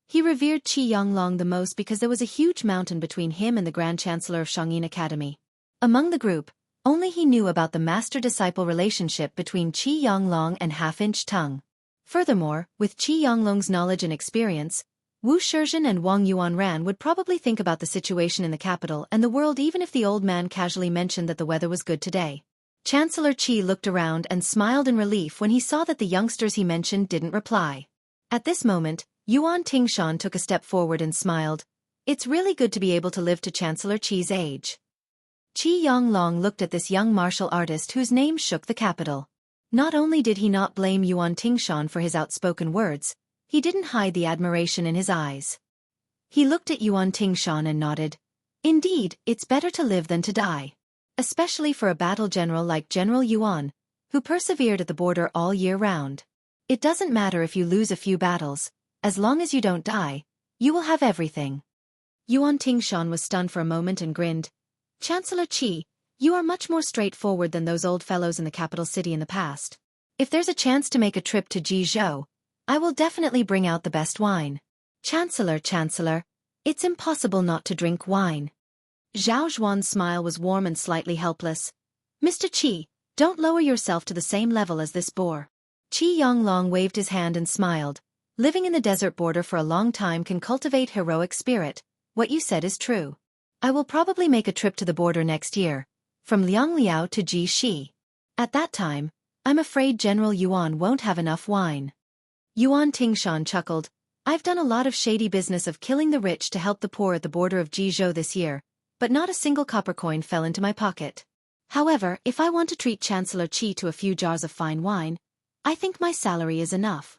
he revered Qi Yonglong the most because there was a huge mountain between him and the Grand Chancellor of Shangyin Academy. Among the group, only he knew about the master-disciple relationship between Qi Yonglong and Half-Inch Tongue. Furthermore, with Qi Yonglong's knowledge and experience, Wu Shizhen and Wang Yuanran would probably think about the situation in the capital and the world even if the old man casually mentioned that the weather was good today. Chancellor Qi looked around and smiled in relief when he saw that the youngsters he mentioned didn't reply. At this moment, Yuan Tingshan took a step forward and smiled. It's really good to be able to live to Chancellor Qi's age. Qi Yonglong looked at this young martial artist whose name shook the capital. Not only did he not blame Yuan Tingshan for his outspoken words, he didn't hide the admiration in his eyes. He looked at Yuan Tingshan and nodded. Indeed, it's better to live than to die. Especially for a battle general like General Yuan, who persevered at the border all year round. It doesn't matter if you lose a few battles, as long as you don't die, you will have everything. Yuan Tingshan was stunned for a moment and grinned. Chancellor Qi, you are much more straightforward than those old fellows in the capital city in the past. If there's a chance to make a trip to Jizhou, I will definitely bring out the best wine. Chancellor, it's impossible not to drink wine. Zhao Zhuan's smile was warm and slightly helpless. Mr. Qi, don't lower yourself to the same level as this boor. Qi Yonglong waved his hand and smiled. Living in the desert border for a long time can cultivate heroic spirit. What you said is true. I will probably make a trip to the border next year, from Liangliao to Jixi. At that time, I'm afraid General Yuan won't have enough wine. Yuan Tingshan chuckled. I've done a lot of shady business of killing the rich to help the poor at the border of Jizhou this year, but not a single copper coin fell into my pocket. However, if I want to treat Chancellor Qi to a few jars of fine wine, I think my salary is enough.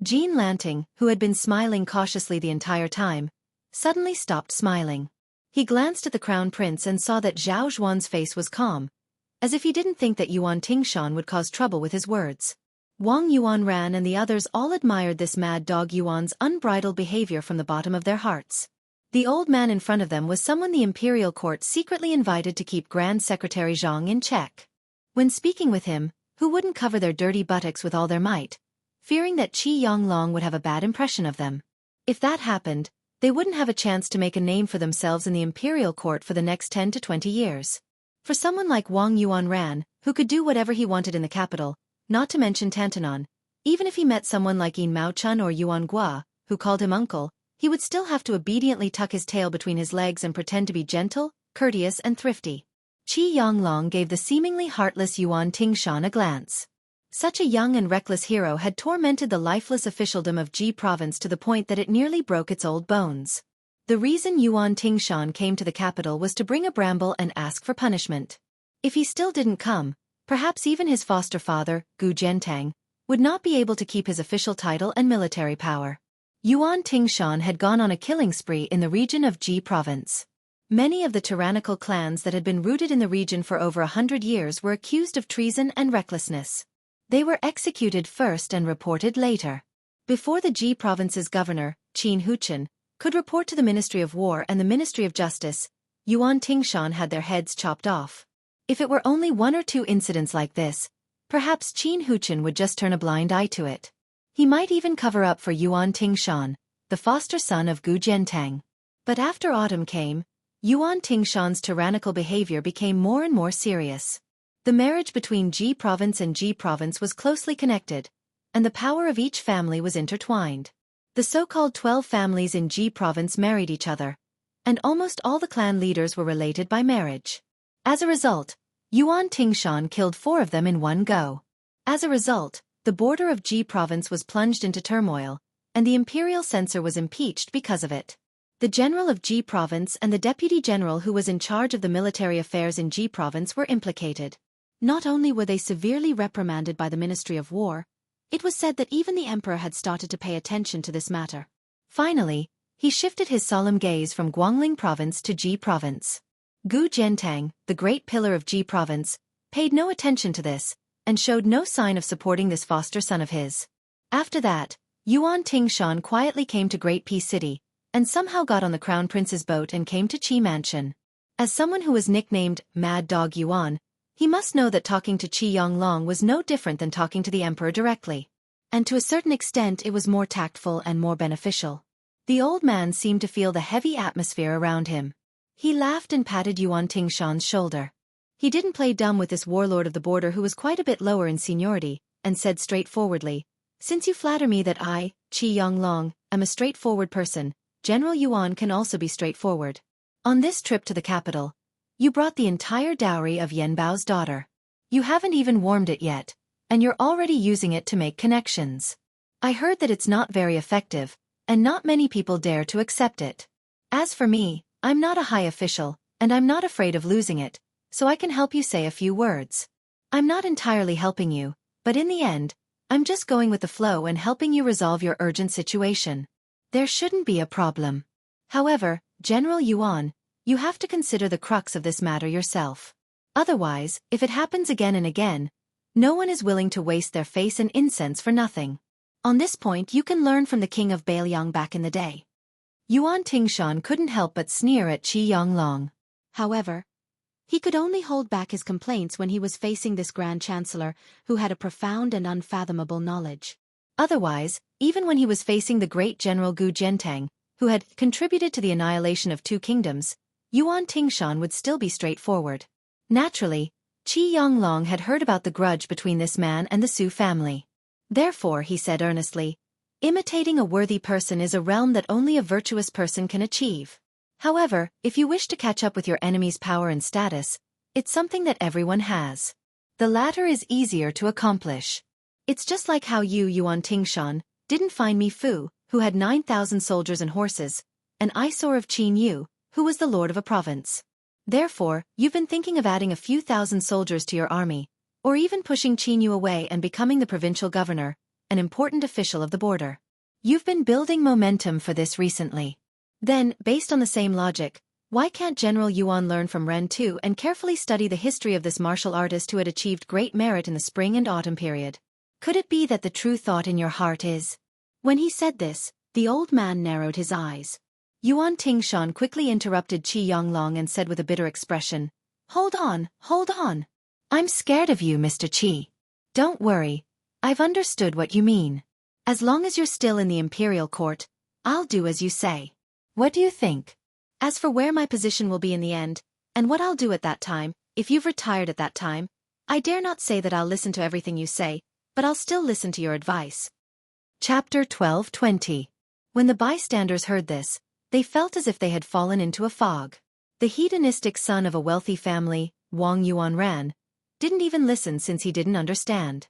Jean Lanting, who had been smiling cautiously the entire time, suddenly stopped smiling. He glanced at the Crown Prince and saw that Zhao Zhuan's face was calm, as if he didn't think that Yuan Tingshan would cause trouble with his words. Wang Yuanran and the others all admired this mad dog Yuan's unbridled behavior from the bottom of their hearts. The old man in front of them was someone the imperial court secretly invited to keep Grand Secretary Zhang in check. When speaking with him, who wouldn't cover their dirty buttocks with all their might, fearing that Qi Yonglong would have a bad impression of them. If that happened, they wouldn't have a chance to make a name for themselves in the imperial court for the next 10 to 20 years. For someone like Wang Yuanran, who could do whatever he wanted in the capital, not to mention Tantanon, even if he met someone like Yin Maochun or Yuan Gua, who called him uncle, he would still have to obediently tuck his tail between his legs and pretend to be gentle, courteous and thrifty. Qi Yonglong gave the seemingly heartless Yuan Tingshan a glance. Such a young and reckless hero had tormented the lifeless officialdom of Ji province to the point that it nearly broke its old bones. The reason Yuan Tingshan came to the capital was to bring a bramble and ask for punishment. If he still didn't come, perhaps even his foster father, Gu Jiantang, would not be able to keep his official title and military power. Yuan Tingshan had gone on a killing spree in the region of Ji province. Many of the tyrannical clans that had been rooted in the region for over 100 years were accused of treason and recklessness. They were executed first and reported later. Before the Ji province's governor, Qin Huchen, could report to the Ministry of War and the Ministry of Justice, Yuan Tingshan had their heads chopped off. If it were only 1 or 2 incidents like this, perhaps Qin Huchen would just turn a blind eye to it. He might even cover up for Yuan Tingshan, the foster son of Gu Jiantang. But after autumn came, Yuan Tingshan's tyrannical behavior became more and more serious. The marriage between Ji province and Ji province was closely connected, and the power of each family was intertwined. The so-called 12 families in Ji province married each other, and almost all the clan leaders were related by marriage. As a result, Yuan Tingshan killed 4 of them in one go. As a result, the border of Ji province was plunged into turmoil, and the imperial censor was impeached because of it. The general of Ji province and the deputy general who was in charge of the military affairs in Ji province were implicated. Not only were they severely reprimanded by the Ministry of War, it was said that even the emperor had started to pay attention to this matter. Finally, he shifted his solemn gaze from Guangling province to Ji province. Gu Jiantang, the great pillar of Ji province, paid no attention to this, and showed no sign of supporting this foster son of his. After that, Yuan Tingshan quietly came to Great Peace City, and somehow got on the Crown Prince's boat and came to Qi Mansion. As someone who was nicknamed Mad Dog Yuan, he must know that talking to Qi Yonglong was no different than talking to the emperor directly. And to a certain extent it was more tactful and more beneficial. The old man seemed to feel the heavy atmosphere around him. He laughed and patted Yuan Tingshan's shoulder. He didn't play dumb with this warlord of the border who was quite a bit lower in seniority, and said straightforwardly, "Since you flatter me that I, Qi Yonglong, am a straightforward person, General Yuan can also be straightforward. On this trip to the capital, you brought the entire dowry of Yenbao's daughter. You haven't even warmed it yet, and you're already using it to make connections. I heard that it's not very effective, and not many people dare to accept it. As for me, I'm not a high official, and I'm not afraid of losing it, so I can help you say a few words. I'm not entirely helping you, but in the end, I'm just going with the flow and helping you resolve your urgent situation. There shouldn't be a problem. However, General Yuan, you have to consider the crux of this matter yourself. Otherwise, if it happens again and again, no one is willing to waste their face and incense for nothing. On this point you can learn from the king of Bailiang back in the day." Yuan Tingshan couldn't help but sneer at Qi Yonglong. However, he could only hold back his complaints when he was facing this Grand Chancellor who had a profound and unfathomable knowledge. Otherwise, even when he was facing the great General Gu Jiantang, who had contributed to the annihilation of 2 kingdoms, Yuan Tingshan would still be straightforward. Naturally, Qi Yonglong had heard about the grudge between this man and the Su family. Therefore, he said earnestly, imitating a worthy person is a realm that only a virtuous person can achieve. However, if you wish to catch up with your enemy's power and status, it's something that everyone has. The latter is easier to accomplish. It's just like how you, Yuan Tingshan, didn't find Mi Fu, who had 9,000 soldiers and horses, an eyesore of Qin Yu, who was the lord of a province. Therefore, you've been thinking of adding a few thousand soldiers to your army, or even pushing Qin Yu away and becoming the provincial governor, an important official of the border. You've been building momentum for this recently. Then, based on the same logic, why can't General Yuan learn from Ren too and carefully study the history of this martial artist who had achieved great merit in the spring and autumn period? Could it be that the true thought in your heart is? When he said this, the old man narrowed his eyes. Yuan Tingshan quickly interrupted Qi Yonglong and said with a bitter expression, Hold on. I'm scared of you, Mr. Qi. Don't worry, I've understood what you mean. As long as you're still in the imperial court, I'll do as you say. What do you think? As for where my position will be in the end, and what I'll do at that time, if you've retired at that time, I dare not say that I'll listen to everything you say, but I'll still listen to your advice. Chapter 12:20. When the bystanders heard this, they felt as if they had fallen into a fog. The hedonistic son of a wealthy family, Wang Yuanran, didn't even listen since he didn't understand.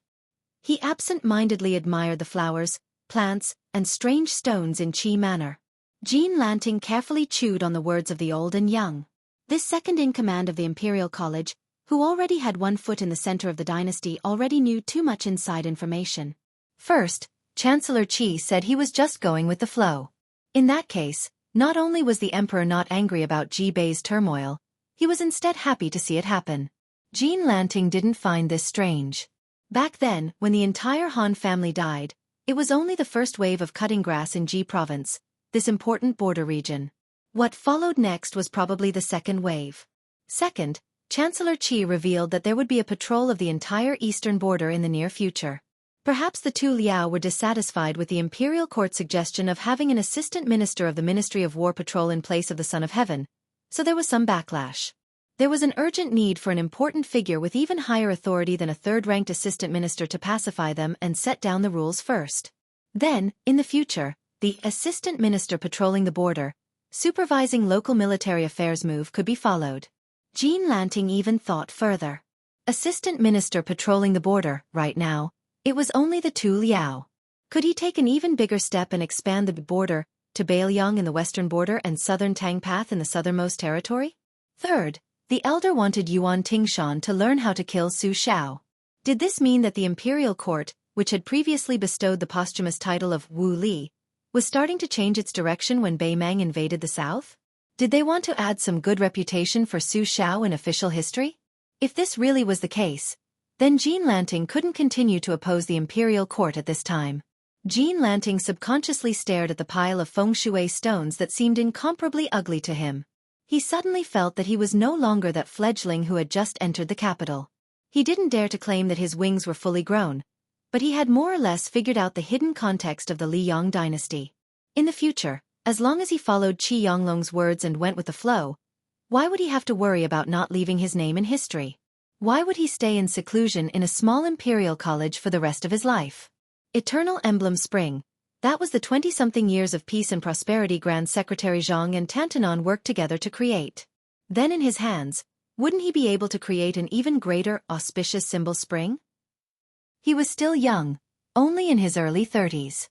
He absent-mindedly admired the flowers, plants, and strange stones in Qi Manor. Jean Lanting carefully chewed on the words of the old and young. This second-in-command of the Imperial College, who already had one foot in the center of the dynasty, already knew too much inside information. First, Chancellor Qi said he was just going with the flow. In that case, not only was the emperor not angry about Ji Bei's turmoil, he was instead happy to see it happen. Jean Lanting didn't find this strange. Back then, when the entire Han family died, it was only the first wave of cutting grass in Ji province, this important border region. What followed next was probably the second wave. Second, Chancellor Qi revealed that there would be a patrol of the entire eastern border in the near future. Perhaps the two Liao were dissatisfied with the imperial court's suggestion of having an assistant minister of the Ministry of War patrol in place of the Son of Heaven, so there was some backlash. There was an urgent need for an important figure with even higher authority than a third-ranked assistant minister to pacify them and set down the rules first. Then, in the future, the assistant minister patrolling the border, supervising local military affairs move could be followed. Jean Lanting even thought further. Assistant minister patrolling the border, right now, it was only the Tu Liao. Could he take an even bigger step and expand the border to Bailiang in the western border and southern Tangpath in the southernmost territory? Third, the elder wanted Yuan Tingshan to learn how to kill Su Shao. Did this mean that the imperial court, which had previously bestowed the posthumous title of Wu Li, was starting to change its direction when Bei Mang invaded the south? Did they want to add some good reputation for Su Shao in official history? If this really was the case, then Jean Lanting couldn't continue to oppose the imperial court at this time. Jean Lanting subconsciously stared at the pile of feng shui stones that seemed incomparably ugly to him. He suddenly felt that he was no longer that fledgling who had just entered the capital. He didn't dare to claim that his wings were fully grown, but he had more or less figured out the hidden context of the Liyang dynasty. In the future, as long as he followed Qi Yonglong's words and went with the flow, why would he have to worry about not leaving his name in history? Why would he stay in seclusion in a small imperial college for the rest of his life? Eternal Emblem Spring. That was the 20-something years of peace and prosperity Grand Secretary Zhang and Tantanon worked together to create. Then in his hands, wouldn't he be able to create an even greater, auspicious symbol spring? He was still young, only in his early 30s.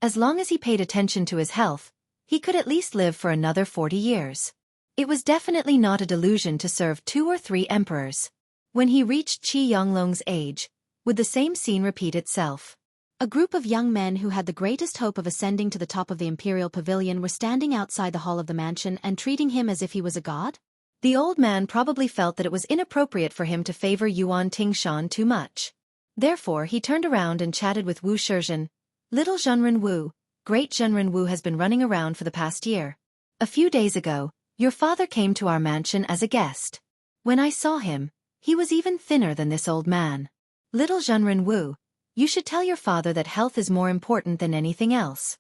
As long as he paid attention to his health, he could at least live for another 40 years. It was definitely not a delusion to serve 2 or 3 emperors. When he reached Qi Yonglong's age, would the same scene repeat itself? A group of young men who had the greatest hope of ascending to the top of the imperial pavilion were standing outside the hall of the mansion and treating him as if he was a god? The old man probably felt that it was inappropriate for him to favor Yuan Tingshan too much. Therefore he turned around and chatted with Wu Shizhen. Little Zhenren Wu, great Zhenren Wu has been running around for the past year. A few days ago, your father came to our mansion as a guest. When I saw him, he was even thinner than this old man. Little Zhenren Wu, you should tell your father that health is more important than anything else.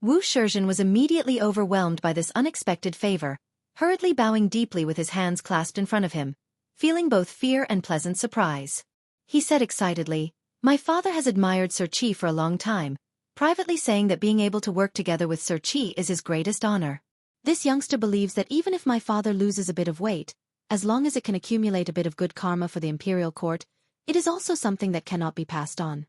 Wu Shizhen was immediately overwhelmed by this unexpected favor, hurriedly bowing deeply with his hands clasped in front of him, feeling both fear and pleasant surprise. He said excitedly, "My father has admired Sir Qi for a long time, privately saying that being able to work together with Sir Qi is his greatest honor. This youngster believes that even if my father loses a bit of weight, as long as it can accumulate a bit of good karma for the imperial court, it is also something that cannot be passed on."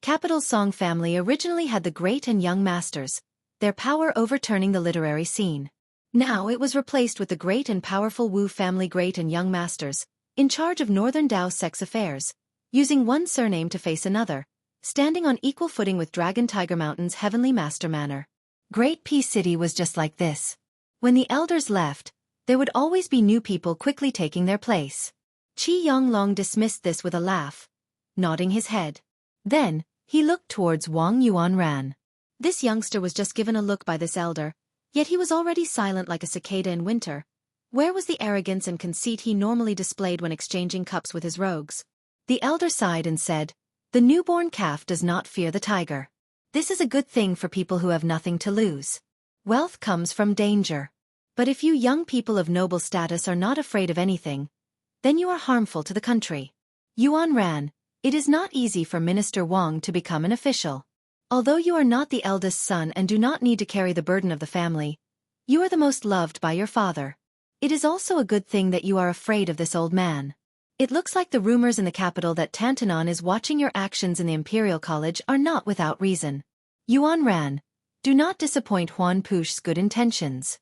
Capital's Song family originally had the great and young masters, their power overturning the literary scene. Now it was replaced with the great and powerful Wu family great and young masters, in charge of northern Dao sex affairs, using one surname to face another, standing on equal footing with Dragon Tiger Mountain's heavenly master manor. Great Peace City was just like this. When the elders left, there would always be new people quickly taking their place. Qi Yonglong dismissed this with a laugh, nodding his head. Then, he looked towards Wang Yuanran. This youngster was just given a look by this elder, yet he was already silent like a cicada in winter. Where was the arrogance and conceit he normally displayed when exchanging cups with his rogues? The elder sighed and said, "The newborn calf does not fear the tiger. This is a good thing for people who have nothing to lose. Wealth comes from danger. But if you young people of noble status are not afraid of anything, then you are harmful to the country. Yuan Ran, it is not easy for Minister Wang to become an official. Although you are not the eldest son and do not need to carry the burden of the family, you are the most loved by your father. It is also a good thing that you are afraid of this old man. It looks like the rumors in the capital that Tantanon is watching your actions in the Imperial College are not without reason. Yuan Ran, do not disappoint Huan Push's good intentions."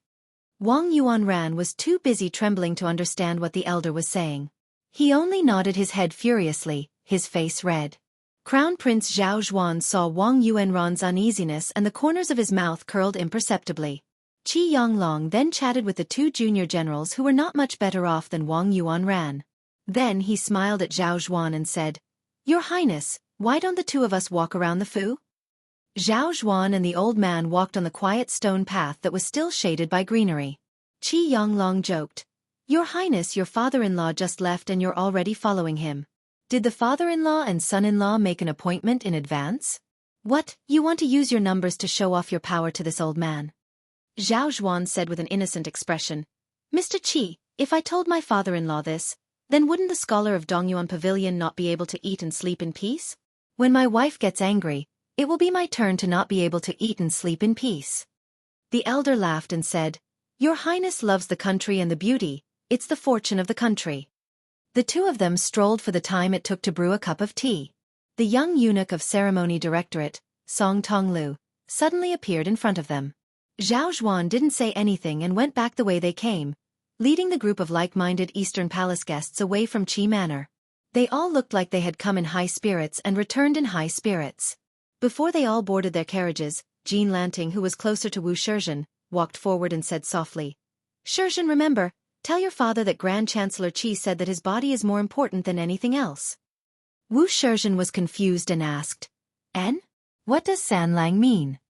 Wang Yuanran was too busy trembling to understand what the elder was saying. He only nodded his head furiously, his face red. Crown Prince Zhao Zhuan saw Wang Yuanran's uneasiness and the corners of his mouth curled imperceptibly. Qi Yonglong then chatted with the 2 junior generals who were not much better off than Wang Yuanran. Then he smiled at Zhao Zhuan and said, "Your Highness, why don't the 2 of us walk around the fu?" Zhao Zhuan and the old man walked on the quiet stone path that was still shaded by greenery. Qi Yonglong joked, "Your Highness, your father-in-law just left and you're already following him. Did the father-in-law and son-in-law make an appointment in advance? What, you want to use your numbers to show off your power to this old man?" Zhao Zhuan said with an innocent expression, "Mr. Qi, If I told my father-in-law this, then wouldn't the scholar of Dongyuan Pavilion not be able to eat and sleep in peace? When my wife gets angry, it will be my turn to not be able to eat and sleep in peace. The elder laughed and said, Your Highness loves the country and the beauty, it's the fortune of the country. The two of them strolled for the time it took to brew a cup of tea. The young eunuch of Ceremony Directorate, Song Tonglu, suddenly appeared in front of them. Zhao Zhuan didn't say anything and went back the way they came, leading the group of like-minded Eastern Palace guests away from Qi Manor. They all looked like they had come in high spirits and returned in high spirits. Before they all boarded their carriages, Jean Lanting, who was closer to Wu Shizhen, walked forward and said softly, Shizhen, remember, tell your father that Grand Chancellor Qi said that his body is more important than anything else. Wu Shizhen was confused and asked, En? What does San Lang mean?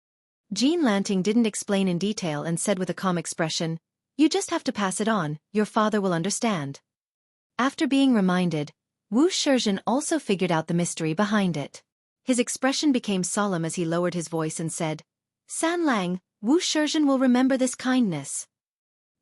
Jean Lanting didn't explain in detail and said with a calm expression, You just have to pass it on, your father will understand. After being reminded, Wu Shizhen also figured out the mystery behind it. His expression became solemn as he lowered his voice and said, San Lang, Wu Shizhen will remember this kindness.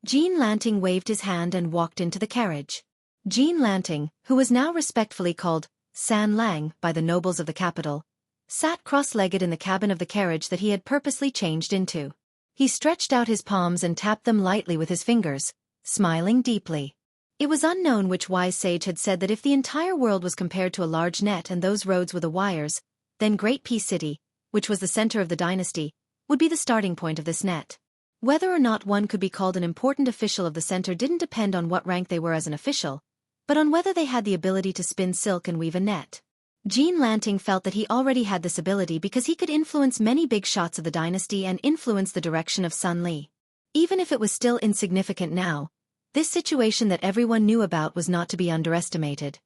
Jean Lanting waved his hand and walked into the carriage. Jean Lanting, who was now respectfully called San Lang by the nobles of the capital, sat cross-legged in the cabin of the carriage that he had purposely changed into. He stretched out his palms and tapped them lightly with his fingers, smiling deeply. It was unknown which wise sage had said that if the entire world was compared to a large net and those roads were the wires, then Great Peace City, which was the center of the dynasty, would be the starting point of this net. Whether or not one could be called an important official of the center didn't depend on what rank they were as an official, but on whether they had the ability to spin silk and weave a net. Jean Lanting felt that he already had this ability because he could influence many big shots of the dynasty and influence the direction of Sun Li. Even if it was still insignificant now, this situation that everyone knew about was not to be underestimated.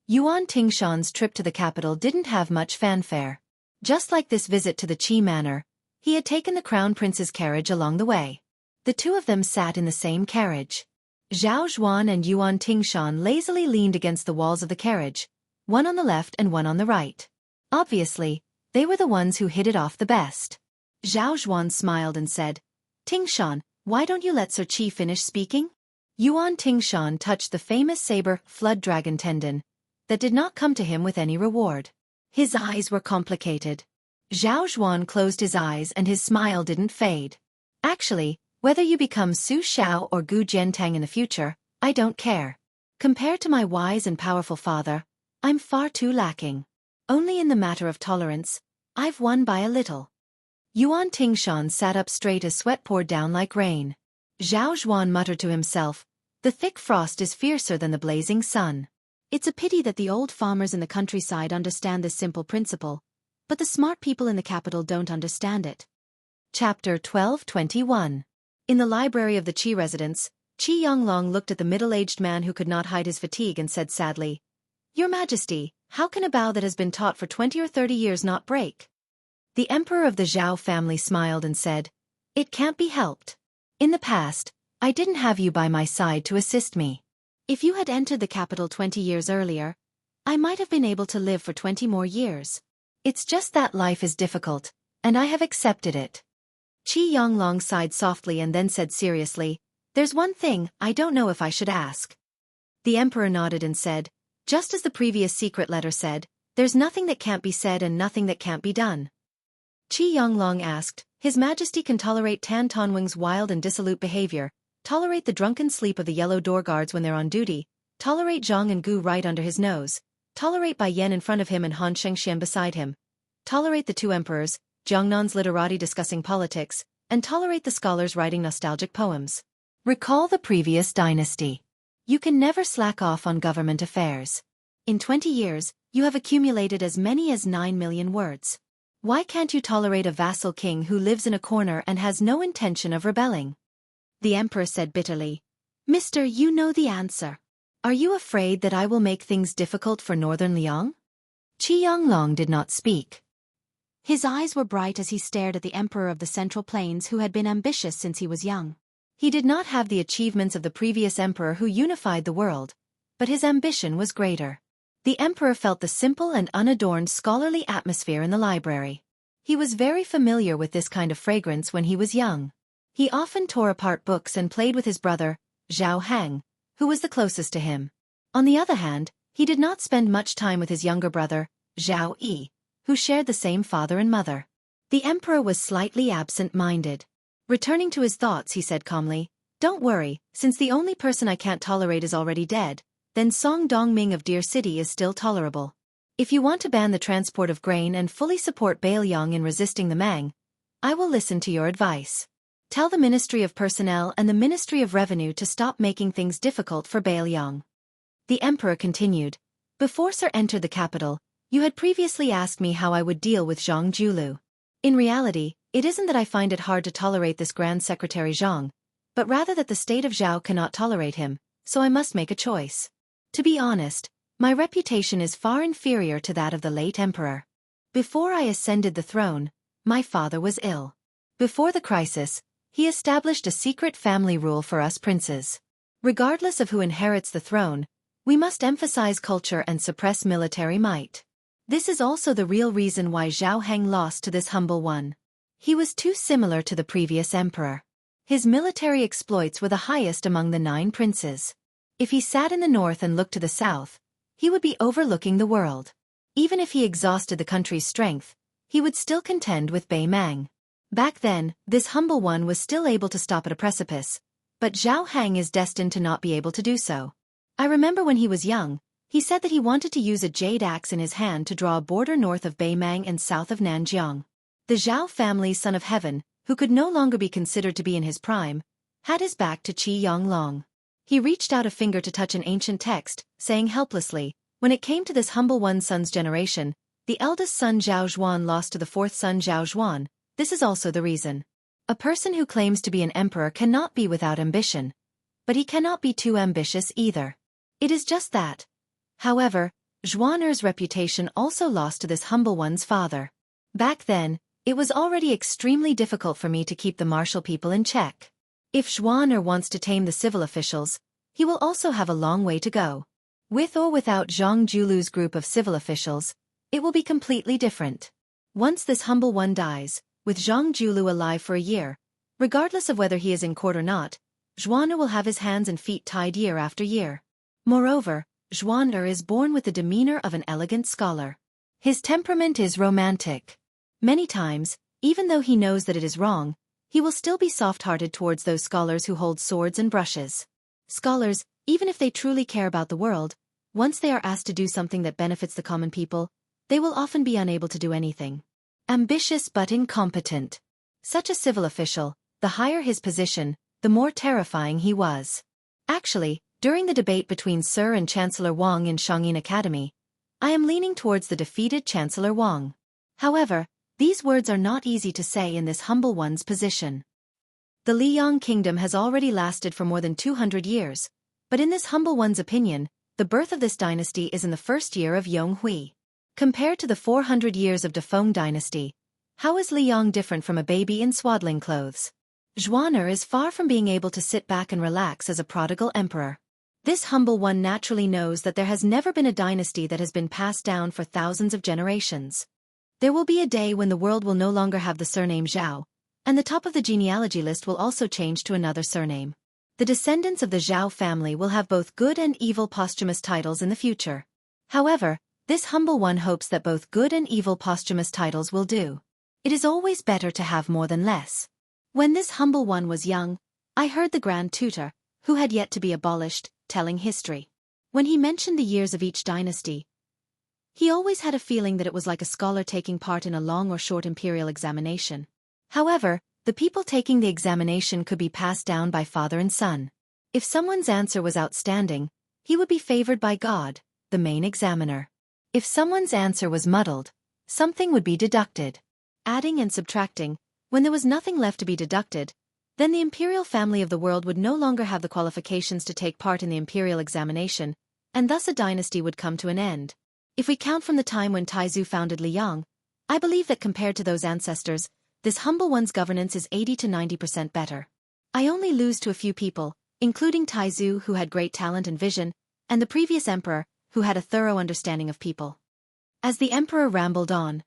Yuan Tingshan's trip to the capital didn't have much fanfare. Just like this visit to the Qi Manor, he had taken the crown prince's carriage along the way. The two of them sat in the same carriage. Zhao Zhuan and Yuan Tingshan lazily leaned against the walls of the carriage, one on the left and one on the right. Obviously, they were the ones who hit it off the best. Zhao Zhuan smiled and said, Tingshan, why don't you let Sir Qi finish speaking? Yuan Tingshan touched the famous saber flood dragon tendon that did not come to him with any reward. His eyes were complicated. Zhao Zhuan closed his eyes and his smile didn't fade. Actually, whether you become Su Xiao or Gu Jiantang in the future, I don't care. Compared to my wise and powerful father, I'm far too lacking. Only in the matter of tolerance, I've won by a little. Yuan Tingshan sat up straight as sweat poured down like rain. Zhao Zhuan muttered to himself, The thick frost is fiercer than the blazing sun. It's a pity that the old farmers in the countryside understand this simple principle, but the smart people in the capital don't understand it. Chapter 1221. In the library of the Qi residence, Qi Yonglong looked at the middle-aged man who could not hide his fatigue and said sadly, Your Majesty, how can a bow that has been taught for 20 or 30 years not break? The emperor of the Zhao family smiled and said, It can't be helped. In the past, I didn't have you by my side to assist me. If you had entered the capital 20 years earlier, I might have been able to live for 20 more years. It's just that life is difficult, and I have accepted it. Qi Yonglong sighed softly and then said seriously, There's one thing I don't know if I should ask. The emperor nodded and said, Just as the previous secret letter said, there's nothing that can't be said and nothing that can't be done. Qi Yonglong asked, His Majesty can tolerate Tan Tonwing's wild and dissolute behavior, tolerate the drunken sleep of the yellow door guards when they're on duty, tolerate Zhang and Gu right under his nose, tolerate Bai Yan in front of him and Han Shengxian beside him, tolerate the two emperors, Jiangnan's literati discussing politics, and tolerate the scholars writing nostalgic poems. Recall the previous dynasty. You can never slack off on government affairs. In 20 years, you have accumulated as many as 9 million words. Why can't you tolerate a vassal king who lives in a corner and has no intention of rebelling? The emperor said bitterly, Mister, you know the answer. Are you afraid that I will make things difficult for Northern Liang? Qi Yonglong did not speak. His eyes were bright as he stared at the emperor of the Central Plains who had been ambitious since he was young. He did not have the achievements of the previous emperor who unified the world, but his ambition was greater. The emperor felt the simple and unadorned scholarly atmosphere in the library. He was very familiar with this kind of fragrance when he was young. He often tore apart books and played with his brother, Zhao Hang, who was the closest to him. On the other hand, he did not spend much time with his younger brother, Zhao Yi, who shared the same father and mother. The emperor was slightly absent-minded. Returning to his thoughts, he said calmly, "Don't worry, since the only person I can't tolerate is already dead, then Song Dongming of Deer City is still tolerable. If you want to ban the transport of grain and fully support Bailiang in resisting the Mang, I will listen to your advice. Tell the Ministry of Personnel and the Ministry of Revenue to stop making things difficult for Bailiang." The emperor continued, "Before Sir entered the capital, you had previously asked me how I would deal with Zhang Julu. In reality, it isn't that I find it hard to tolerate this Grand Secretary Zhang, but rather that the state of Zhao cannot tolerate him, so I must make a choice. To be honest, my reputation is far inferior to that of the late emperor. Before I ascended the throne, my father was ill. Before the crisis, he established a secret family rule for us princes. Regardless of who inherits the throne, we must emphasize culture and suppress military might. This is also the real reason why Zhao Heng lost to this humble one. He was too similar to the previous emperor. His military exploits were the highest among the 9 princes. If he sat in the north and looked to the south, he would be overlooking the world. Even if he exhausted the country's strength, he would still contend with Bei Mang. Back then, this humble one was still able to stop at a precipice, but Zhao Heng is destined to not be able to do so. I remember when he was young, he said that he wanted to use a jade axe in his hand to draw a border north of Bei Mang and south of Nanjiang. The Zhao family's son of heaven, who could no longer be considered to be in his prime, had his back to Qi Yonglong. He reached out a finger to touch an ancient text, saying helplessly, "When it came to this humble one's son's generation, the eldest son Zhao Zhuan lost to the 4th son Zhao Zhuan. This is also the reason. A person who claims to be an emperor cannot be without ambition, but he cannot be too ambitious either. It is just that. However, Zhuaner's reputation also lost to this humble one's father. Back then, it was already extremely difficult for me to keep the martial people in check. If Zhuaner wants to tame the civil officials, he will also have a long way to go. With or without Zhang Julu's group of civil officials, it will be completely different. Once this humble one dies, with Zhang Julu alive for a year, regardless of whether he is in court or not, Zhuaner will have his hands and feet tied year after year. Moreover, Zhuaner is born with the demeanor of an elegant scholar. His temperament is romantic. Many times, even though he knows that it is wrong, he will still be soft-hearted towards those scholars who hold swords and brushes. Scholars, even if they truly care about the world, once they are asked to do something that benefits the common people, they will often be unable to do anything. Ambitious but incompetent. Such a civil official, the higher his position, the more terrifying he was. Actually, during the debate between Sir and Chancellor Wang in Shangyin Academy, I am leaning towards the defeated Chancellor Wang. However, these words are not easy to say in this humble one's position. The Liang kingdom has already lasted for more than 200 years, but in this humble one's opinion, the birth of this dynasty is in the first year of Yonghui. Compared to the 400 years of Defeng dynasty, how is Liang different from a baby in swaddling clothes? Zhuaner is far from being able to sit back and relax as a prodigal emperor. This humble one naturally knows that there has never been a dynasty that has been passed down for thousands of generations. There will be a day when the world will no longer have the surname Zhao, and the top of the genealogy list will also change to another surname. The descendants of the Zhao family will have both good and evil posthumous titles in the future. However, this humble one hopes that both good and evil posthumous titles will do. It is always better to have more than less. When this humble one was young, I heard the Grand Tutor, who had yet to be abolished, telling history. When he mentioned the years of each dynasty, he always had a feeling that it was like a scholar taking part in a long or short imperial examination. However, the people taking the examination could be passed down by father and son. If someone's answer was outstanding, he would be favored by God, the main examiner. If someone's answer was muddled, something would be deducted. Adding and subtracting, when there was nothing left to be deducted, then the imperial family of the world would no longer have the qualifications to take part in the imperial examination, and thus a dynasty would come to an end. If we count from the time when Taizu founded Liang, I believe that compared to those ancestors, this humble one's governance is 80 to 90% better. I only lose to a few people, including Taizu, who had great talent and vision, and the previous emperor, who had a thorough understanding of people. As the emperor rambled on,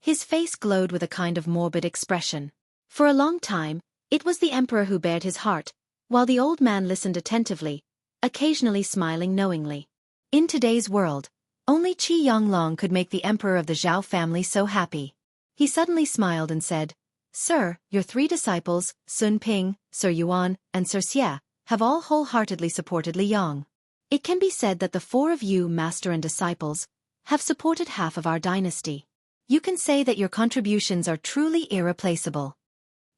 his face glowed with a kind of morbid expression. For a long time, it was the emperor who bared his heart, while the old man listened attentively, occasionally smiling knowingly. In today's world, only Qi Yanglong could make the emperor of the Zhao family so happy. He suddenly smiled and said, "Sir, your 3 disciples, Sun Ping, Sir Yuan, and Sir Xie, have all wholeheartedly supported Li Yang. It can be said that the 4 of you, master and disciples, have supported half of our dynasty. You can say that your contributions are truly irreplaceable."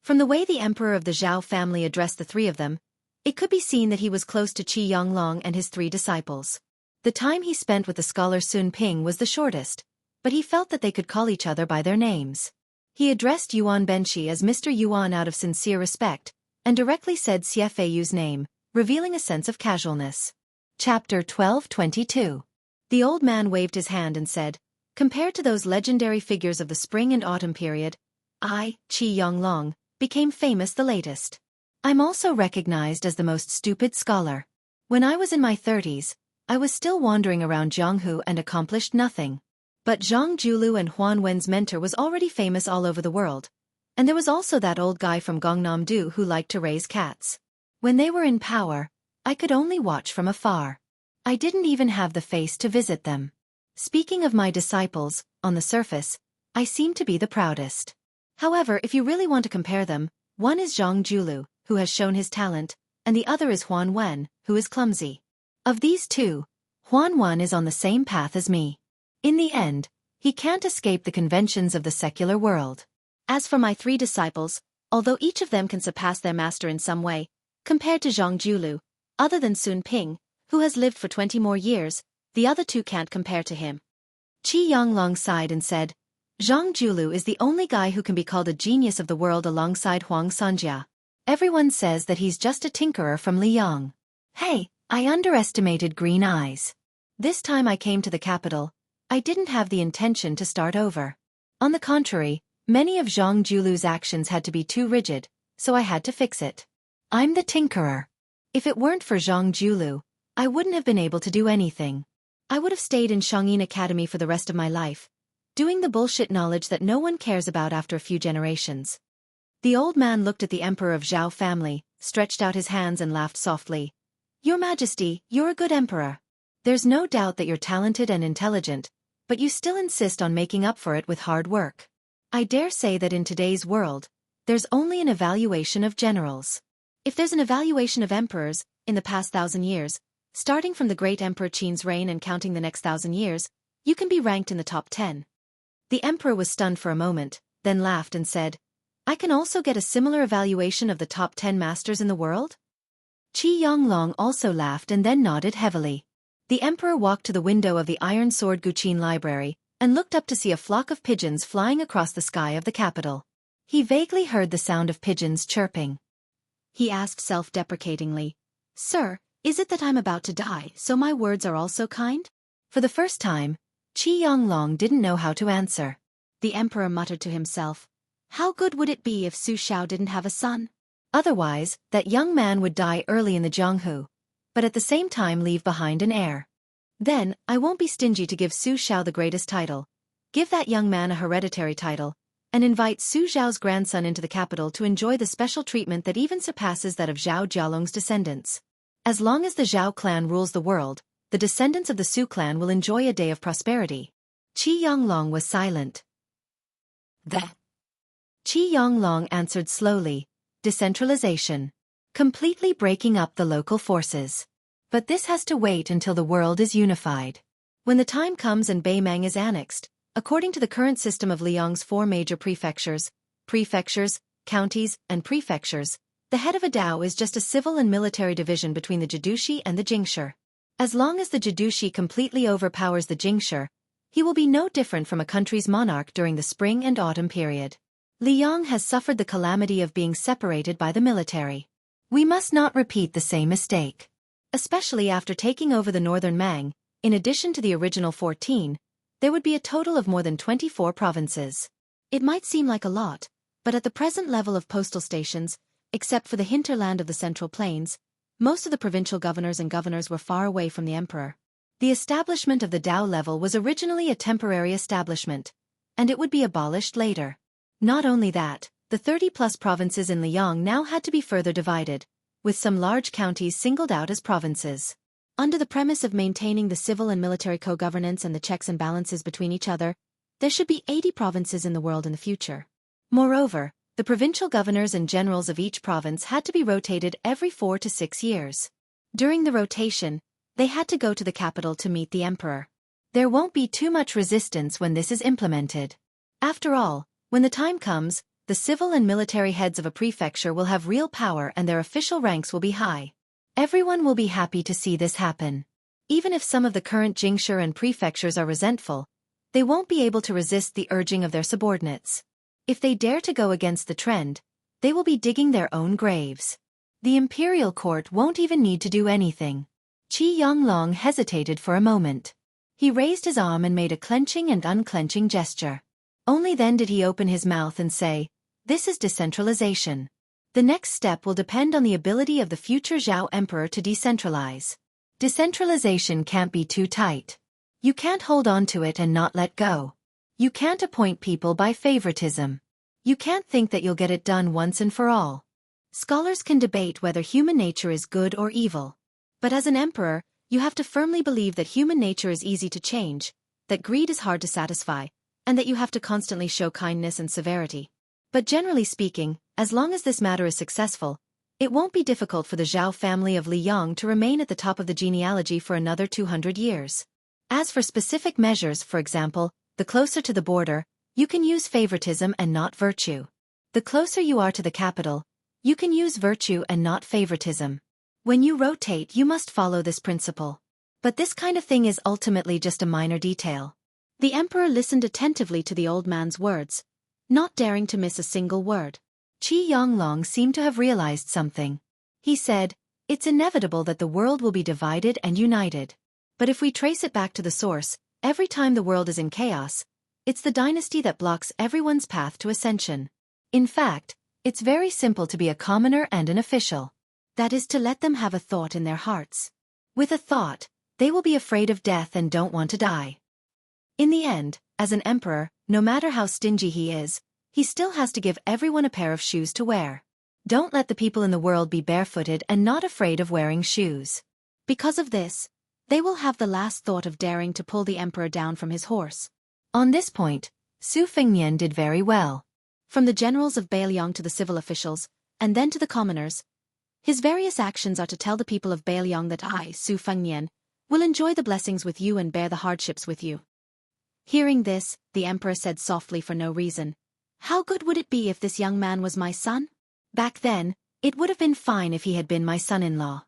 From the way the emperor of the Zhao family addressed the 3 of them, it could be seen that he was close to Qi Yanglong and his 3 disciples. The time he spent with the scholar Sun Ping was the shortest, but he felt that they could call each other by their names. He addressed Yuan Benshi as Mr. Yuan out of sincere respect, and directly said Xie Feiyu's name, revealing a sense of casualness. Chapter 12:22. The old man waved his hand and said, "Compared to those legendary figures of the spring and autumn period, I, Qi Yanglong, became famous the latest. I'm also recognized as the most stupid scholar. When I was in my 30s, I was still wandering around Jianghu and accomplished nothing. But Zhang Julu and Huan Wen's mentor was already famous all over the world. And there was also that old guy from Gangnam-do who liked to raise cats. When they were in power, I could only watch from afar. I didn't even have the face to visit them. Speaking of my disciples, on the surface, I seem to be the proudest. However, if you really want to compare them, one is Zhang Julu, who has shown his talent, and the other is Huan Wen, who is clumsy. Of these 2, Huan Wen is on the same path as me. In the end, he can't escape the conventions of the secular world. As for my 3 disciples, although each of them can surpass their master in some way, compared to Zhang Julu, other than Sun Ping, who has lived for 20 more years, the other 2 can't compare to him." Qi Yanglong sighed and said, "Zhang Julu is the only guy who can be called a genius of the world alongside Huang Sanjia. Everyone says that he's just a tinkerer from Liyang. Hey, I underestimated Green Eyes. This time I came to the capital, I didn't have the intention to start over. On the contrary, many of Zhang Julu's actions had to be too rigid, so I had to fix it. I'm the tinkerer. If it weren't for Zhang Julu, I wouldn't have been able to do anything. I would have stayed in Shangyin Academy for the rest of my life, doing the bullshit knowledge that no one cares about after a few generations." The old man looked at the emperor of Zhao family, stretched out his hands and laughed softly. "Your Majesty, you're a good emperor. There's no doubt that you're talented and intelligent, but you still insist on making up for it with hard work. I dare say that in today's world, there's only an evaluation of generals. If there's an evaluation of emperors, in the past 1,000 years, starting from the great Emperor Qin's reign and counting the next 1,000 years, you can be ranked in the top 10. The emperor was stunned for a moment, then laughed and said, "I can also get a similar evaluation of the top 10 masters in the world?" Qi Yanglong also laughed and then nodded heavily. The emperor walked to the window of the Iron Sword Guqin Library, and looked up to see a flock of pigeons flying across the sky of the capital. He vaguely heard the sound of pigeons chirping. He asked self-deprecatingly, "Sir, is it that I'm about to die, so my words are also kind?" For the first time, Qi Yanglong didn't know how to answer. The emperor muttered to himself, "How good would it be if Su Xiao didn't have a son? Otherwise, that young man would die early in the Jianghu, but at the same time leave behind an heir. Then, I won't be stingy to give Su Xiao the greatest title, give that young man a hereditary title, and invite Su Xiao's grandson into the capital to enjoy the special treatment that even surpasses that of Zhao Jialong's descendants. As long as the Zhao clan rules the world, the descendants of the Su clan will enjoy a day of prosperity." Qi Yanglong was silent. Qi Yanglong answered slowly, "Decentralization. Completely breaking up the local forces. But this has to wait until the world is unified. When the time comes and Beimang is annexed, according to the current system of Liang's 4 major prefectures, counties, and prefectures, the head of a Dao is just a civil and military division between the Jidushi and the Jingshi. As long as the Jidushi completely overpowers the Jingshi, he will be no different from a country's monarch during the spring and autumn period. Liang has suffered the calamity of being separated by the military. We must not repeat the same mistake. Especially after taking over the northern Mang, in addition to the original 14, there would be a total of more than 24 provinces. It might seem like a lot, but at the present level of postal stations, except for the hinterland of the Central Plains, most of the provincial governors and governors were far away from the emperor. The establishment of the Dao level was originally a temporary establishment, and it would be abolished later. Not only that, the 30-plus provinces in Liang now had to be further divided, with some large counties singled out as provinces. Under the premise of maintaining the civil and military co-governance and the checks and balances between each other, there should be 80 provinces in the world in the future. Moreover, the provincial governors and generals of each province had to be rotated every 4 to 6 years. During the rotation, they had to go to the capital to meet the emperor. There won't be too much resistance when this is implemented. After all, when the time comes, the civil and military heads of a prefecture will have real power and their official ranks will be high. Everyone will be happy to see this happen. Even if some of the current jingshur and prefectures are resentful, they won't be able to resist the urging of their subordinates. If they dare to go against the trend, they will be digging their own graves. The imperial court won't even need to do anything. Qi Yonglong hesitated for a moment. He raised his arm and made a clenching and unclenching gesture. Only then did he open his mouth and say, "This is decentralization. The next step will depend on the ability of the future Zhao Emperor to decentralize. Decentralization can't be too tight. You can't hold on to it and not let go. You can't appoint people by favoritism. You can't think that you'll get it done once and for all. Scholars can debate whether human nature is good or evil. But as an emperor, you have to firmly believe that human nature is easy to change, that greed is hard to satisfy, and that you have to constantly show kindness and severity. But generally speaking, as long as this matter is successful, it won't be difficult for the Zhao family of Liyang to remain at the top of the genealogy for another 200 years. As for specific measures, for example, the closer to the border, you can use favoritism and not virtue. The closer you are to the capital, you can use virtue and not favoritism. When you rotate, you must follow this principle. But this kind of thing is ultimately just a minor detail. The emperor listened attentively to the old man's words, not daring to miss a single word. Qi Yonglong seemed to have realized something. He said, "It's inevitable that the world will be divided and united. But if we trace it back to the source, every time the world is in chaos, it's the dynasty that blocks everyone's path to ascension. In fact, it's very simple to be a commoner and an official. That is to let them have a thought in their hearts. With a thought, they will be afraid of death and don't want to die. In the end, as an emperor, no matter how stingy he still has to give everyone a pair of shoes to wear. Don't let the people in the world be barefooted and not afraid of wearing shoes. Because of this, they will have the last thought of daring to pull the emperor down from his horse." On this point, Su Fengnian did very well. From the generals of Bailiang to the civil officials, and then to the commoners, his various actions are to tell the people of Bailiang that I, Su Fengnian, will enjoy the blessings with you and bear the hardships with you. Hearing this, the emperor said softly for no reason, "How good would it be if this young man was my son? Back then, it would have been fine if he had been my son-in-law."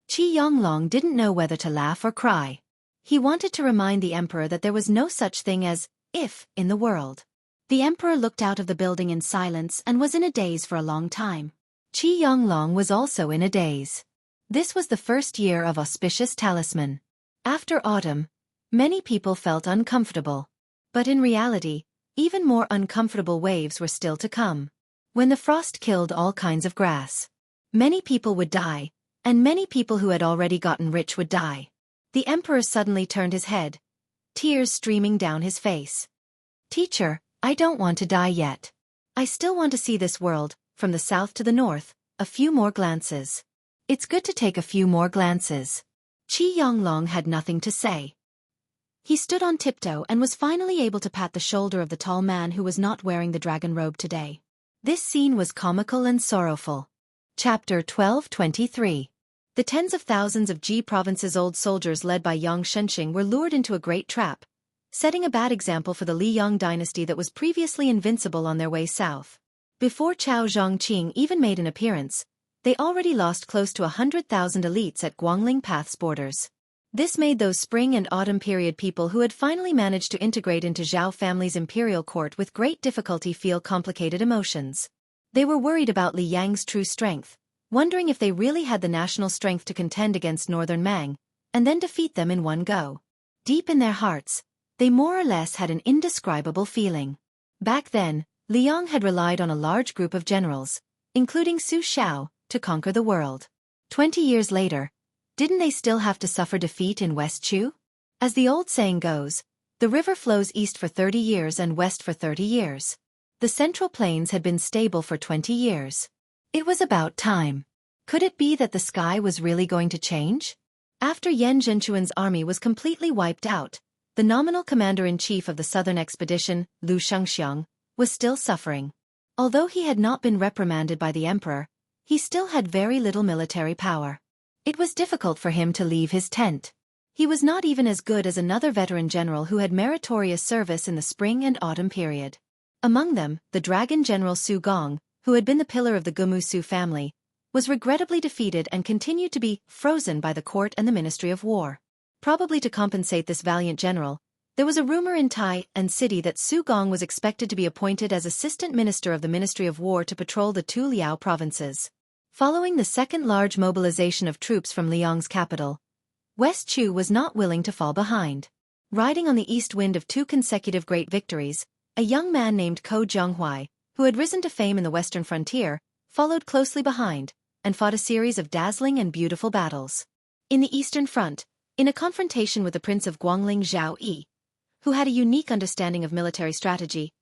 Qi Yonglong didn't know whether to laugh or cry. He wanted to remind the emperor that there was no such thing as if in the world. The emperor looked out of the building in silence and was in a daze for a long time. Qi Yonglong was also in a daze. This was the first year of auspicious talisman. After autumn, many people felt uncomfortable. But in reality, even more uncomfortable waves were still to come. When the frost killed all kinds of grass, many people would die, and many people who had already gotten rich would die. The emperor suddenly turned his head, tears streaming down his face. "Teacher, I don't want to die yet. I still want to see this world, from the south to the north, a few more glances. It's good to take a few more glances." Qi Yonglong had nothing to say. He stood on tiptoe and was finally able to pat the shoulder of the tall man who was not wearing the dragon robe today. This scene was comical and sorrowful. Chapter 12:23. The tens of thousands of Ji province's old soldiers led by Yang Shenxing were lured into a great trap, setting a bad example for the Liyang dynasty that was previously invincible on their way south. Before Chao Zhongqing even made an appearance, they already lost close to 100,000 elites at Guangling Path's borders. This made those spring and autumn period people who had finally managed to integrate into Zhao family's imperial court with great difficulty feel complicated emotions. They were worried about Li Yang's true strength, wondering if they really had the national strength to contend against Northern Mang, and then defeat them in one go. Deep in their hearts, they more or less had an indescribable feeling. Back then, Liang had relied on a large group of generals, including Su Xiao, to conquer the world. 20 years later, didn't they still have to suffer defeat in West Chu? As the old saying goes, the river flows east for 30 years and west for 30 years. The Central Plains had been stable for 20 years. It was about time. Could it be that the sky was really going to change? After Yan Zhenchuan's army was completely wiped out, the nominal commander-in-chief of the southern expedition, Lu Shengxiang, was still suffering. Although he had not been reprimanded by the emperor, he still had very little military power. It was difficult for him to leave his tent. He was not even as good as another veteran general who had meritorious service in the spring and autumn period. Among them, the dragon general Su Gong, who had been the pillar of the Gumu Su family, was regrettably defeated and continued to be frozen by the court and the Ministry of War. Probably to compensate this valiant general, there was a rumor in Tai and city that Su Gong was expected to be appointed as assistant minister of the Ministry of War to patrol the two Liao provinces. Following the second large mobilization of troops from Liang's capital, West Chu was not willing to fall behind. Riding on the east wind of two consecutive great victories, a young man named Ko Jianghuai, who had risen to fame in the western frontier, followed closely behind, and fought a series of dazzling and beautiful battles. In the eastern front, in a confrontation with the prince of Guangling Zhao Yi, who had a unique understanding of military strategy,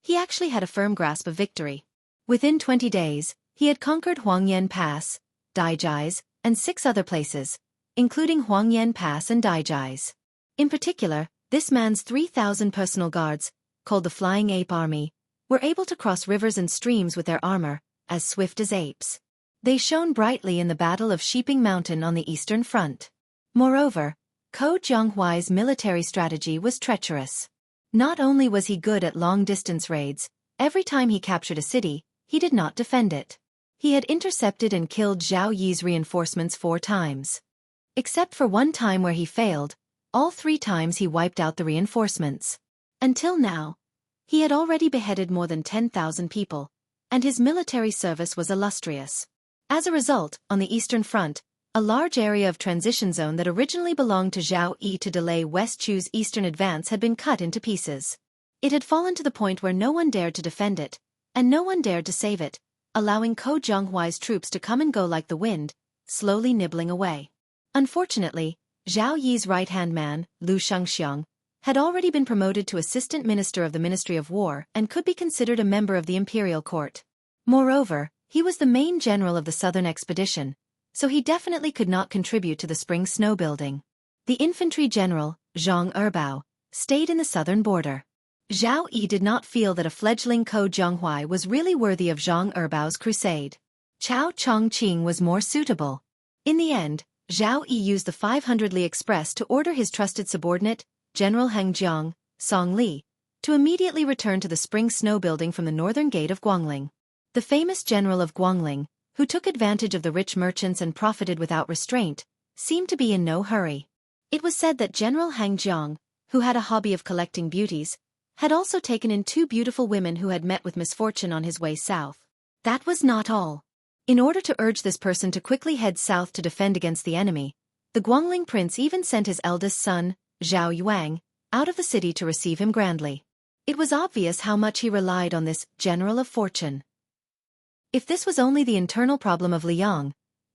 he actually had a firm grasp of victory. Within 20 days, he had conquered Huangyan Pass, Daijai's, and 6 other places, including Huangyan Pass and Daijai's. In particular, this man's 3,000 personal guards, called the Flying Ape Army, were able to cross rivers and streams with their armor, as swift as apes. They shone brightly in the Battle of Sheeping Mountain on the eastern front. Moreover, Ko Jianghuai's military strategy was treacherous. Not only was he good at long-distance raids, every time he captured a city, he did not defend it. He had intercepted and killed Zhao Yi's reinforcements 4 times. Except for one time where he failed, all 3 times he wiped out the reinforcements. Until now, he had already beheaded more than 10,000 people, and his military service was illustrious. As a result, on the eastern front, a large area of transition zone that originally belonged to Zhao Yi to delay West Chu's eastern advance had been cut into pieces. It had fallen to the point where no one dared to defend it, and no one dared to save it, allowing Ko Jianghuai's troops to come and go like the wind, slowly nibbling away. Unfortunately, Zhao Yi's right-hand man, Lu Shengxiang, had already been promoted to assistant minister of the Ministry of War and could be considered a member of the imperial court. Moreover, he was the main general of the southern expedition, so he definitely could not contribute to the spring snow building. The infantry general, Zhang Erbao, stayed in the southern border. Zhao Yi did not feel that a fledgling Ko Jianghuai was really worthy of Zhang Erbao's crusade. Chao Chongqing was more suitable. In the end, Zhao Yi used the 500 Li Express to order his trusted subordinate, General Heng Jiang, Song Li, to immediately return to the spring snow building from the northern gate of Guangling. The famous general of Guangling, who took advantage of the rich merchants and profited without restraint, seemed to be in no hurry. It was said that General Heng Jiang, who had a hobby of collecting beauties, had also taken in 2 beautiful women who had met with misfortune on his way south. That was not all. In order to urge this person to quickly head south to defend against the enemy, the Guangling prince even sent his eldest son, Zhao Yuang, out of the city to receive him grandly. It was obvious how much he relied on this general of fortune. If this was only the internal problem of Liang,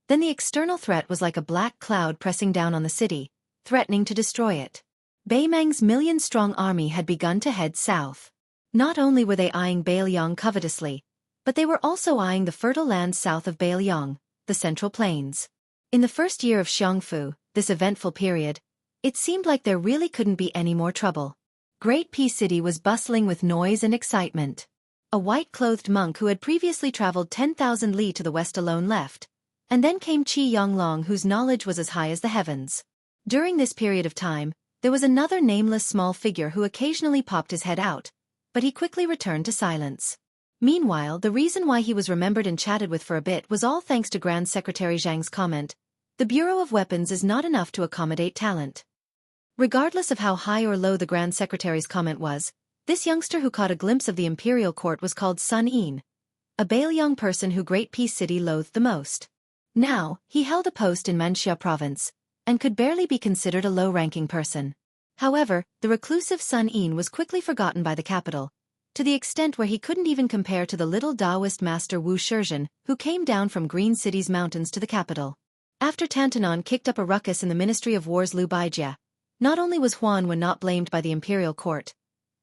then the external threat was like a black cloud pressing down on the city, threatening to destroy it. Beimang's million-strong army had begun to head south. Not only were they eyeing Beiliang covetously, but they were also eyeing the fertile lands south of Beiliang, the Central Plains. In the first year of Xiongfu, this eventful period, it seemed like there really couldn't be any more trouble. Great Peace City was bustling with noise and excitement. A white-clothed monk who had previously traveled 10,000 li to the west alone left, and then came Qi Yonglong whose knowledge was as high as the heavens. During this period of time, there was another nameless small figure who occasionally popped his head out, but he quickly returned to silence. Meanwhile, the reason why he was remembered and chatted with for a bit was all thanks to Grand Secretary Zhang's comment, "The Bureau of Weapons is not enough to accommodate talent." Regardless of how high or low the Grand Secretary's comment was, this youngster who caught a glimpse of the imperial court was called Sun Yin, a Beiliang person who Great Peace City loathed the most. Now, he held a post in Manxia province, and could barely be considered a low-ranking person. However, the reclusive Sun Yin was quickly forgotten by the capital, to the extent where he couldn't even compare to the little Taoist master Wu Shizhen, who came down from Green City's mountains to the capital. After Tantanon kicked up a ruckus in the Ministry of War's Lu Baijia, not only was Huan Wen not blamed by the imperial court,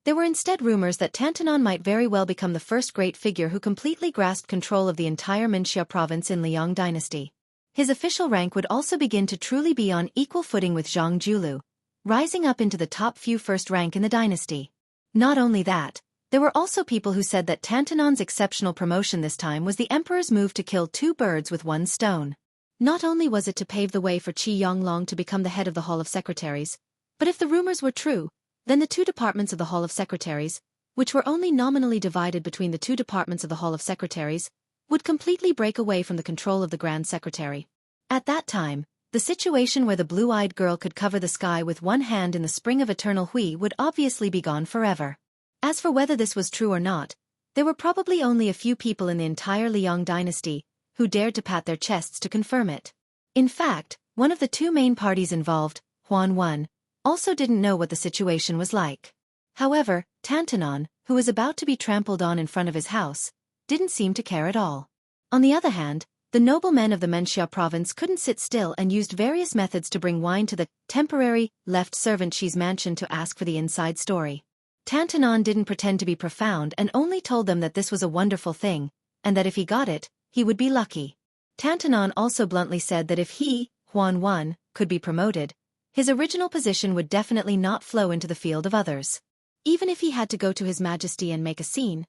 There were instead rumors that Tantanon might very well become the first great figure who completely grasped control of the entire Menxia province in Liang dynasty. His official rank would also begin to truly be on equal footing with Zhang Julu, rising up into the top few first rank in the dynasty. Not only that, there were also people who said that Tantanon's exceptional promotion this time was the emperor's move to kill two birds with one stone. Not only was it to pave the way for Qi Yonglong to become the head of the Hall of Secretaries, but if the rumors were true, then the two departments of the Hall of Secretaries, which were only nominally divided between the two departments of the Hall of Secretaries, would completely break away from the control of the Grand Secretary. At that time, the situation where the blue-eyed girl could cover the sky with one hand in the spring of eternal Hui would obviously be gone forever. As for whether this was true or not, there were probably only a few people in the entire Liang dynasty who dared to pat their chests to confirm it. In fact, one of the two main parties involved, Huan Wen, also didn't know what the situation was like. However, Tantanon, who was about to be trampled on in front of his house, didn't seem to care at all. On the other hand, the noblemen of the Menxia province couldn't sit still and used various methods to bring wine to the temporary left servant Xi's mansion to ask for the inside story. Tantanon didn't pretend to be profound and only told them that this was a wonderful thing, and that if he got it, he would be lucky. Tantanon also bluntly said that if he, Huan Wen, could be promoted, his original position would definitely not flow into the field of others. Even if he had to go to His Majesty and make a scene,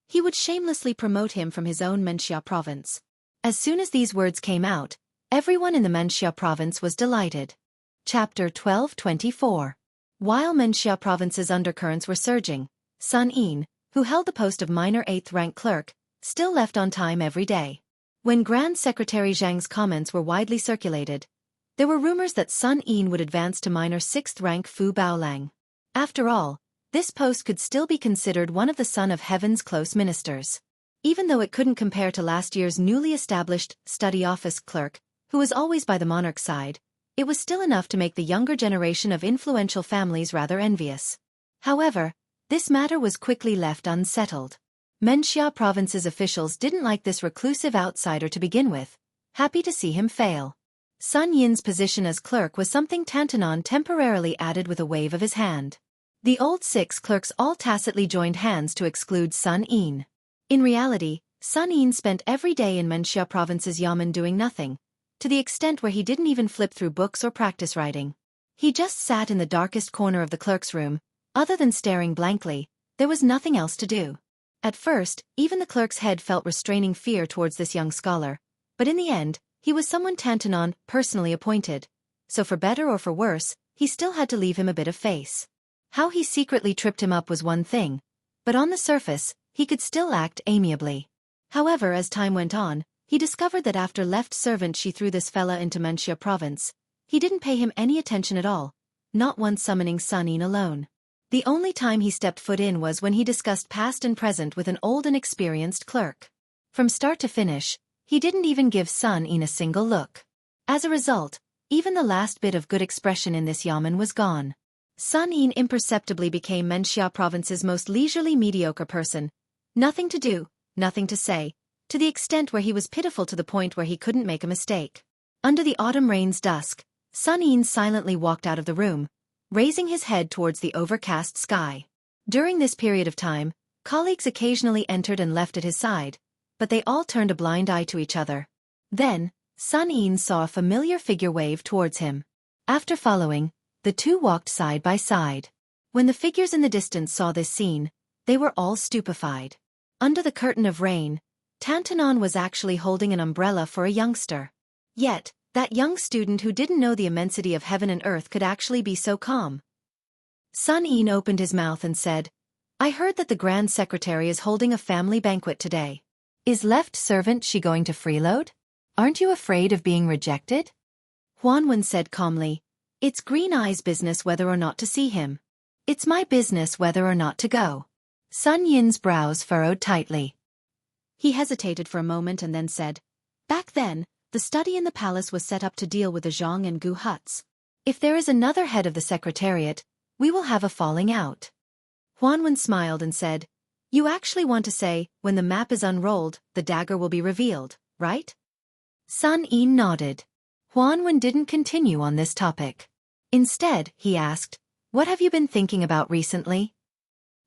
he would shamelessly promote him from his own Menxia province. As soon as these words came out, everyone in the Menxia province was delighted. Chapter 1224. While Menxia province's undercurrents were surging, Sun Yin, who held the post of minor 8th rank clerk, still left on time every day. When Grand Secretary Zhang's comments were widely circulated, there were rumors that Sun Yin would advance to minor 6th rank Fu Baolang. After all, this post could still be considered one of the Son of Heaven's close ministers. Even though it couldn't compare to last year's newly established study office clerk, who was always by the monarch's side, it was still enough to make the younger generation of influential families rather envious. However, this matter was quickly left unsettled. Menxia province's officials didn't like this reclusive outsider to begin with, happy to see him fail. Sun Yin's position as clerk was something Tantanon temporarily added with a wave of his hand. The old 6 clerks all tacitly joined hands to exclude Sun Yin. In reality, Sun Yin spent every day in Menxia province's yamen doing nothing, to the extent where he didn't even flip through books or practice writing. He just sat in the darkest corner of the clerk's room. Other than staring blankly, there was nothing else to do. At first, even the clerk's head felt restraining fear towards this young scholar, but in the end, he was someone Tantanon personally appointed, so for better or for worse, he still had to leave him a bit of face. How he secretly tripped him up was one thing, but on the surface, he could still act amiably. However, as time went on, he discovered that after left servant she threw this fella into Menxia province, he didn't pay him any attention at all, not once summoning Sun Yin alone. The only time he stepped foot in was when he discussed past and present with an old and experienced clerk. From start to finish, he didn't even give Sun Yin a single look. As a result, even the last bit of good expression in this yamen was gone. Sun Yin imperceptibly became Menxia province's most leisurely mediocre person. Nothing to do, nothing to say, to the extent where he was pitiful to the point where he couldn't make a mistake. Under the autumn rain's dusk, Sun Yin silently walked out of the room, raising his head towards the overcast sky. During this period of time, colleagues occasionally entered and left at his side, but they all turned a blind eye to each other. Then, Sun Yin saw a familiar figure wave towards him. After following, the two walked side by side. When the figures in the distance saw this scene, they were all stupefied. Under the curtain of rain, Tantanon was actually holding an umbrella for a youngster. Yet, that young student who didn't know the immensity of heaven and earth could actually be so calm. Sun Yin opened his mouth and said, "I heard that the Grand Secretary is holding a family banquet today. Is left servant she going to freeload? Aren't you afraid of being rejected?" Huan Wen said calmly, "It's Green Eye's business whether or not to see him. It's my business whether or not to go." Sun Yin's brows furrowed tightly. He hesitated for a moment and then said, "Back then, the study in the palace was set up to deal with the Zhang and Gu huts. If there is another head of the secretariat, we will have a falling out." Huan Wen smiled and said, "You actually want to say, when the map is unrolled, the dagger will be revealed, right?" Sun Yin nodded. Huan Wen didn't continue on this topic. Instead, he asked, "What have you been thinking about recently?"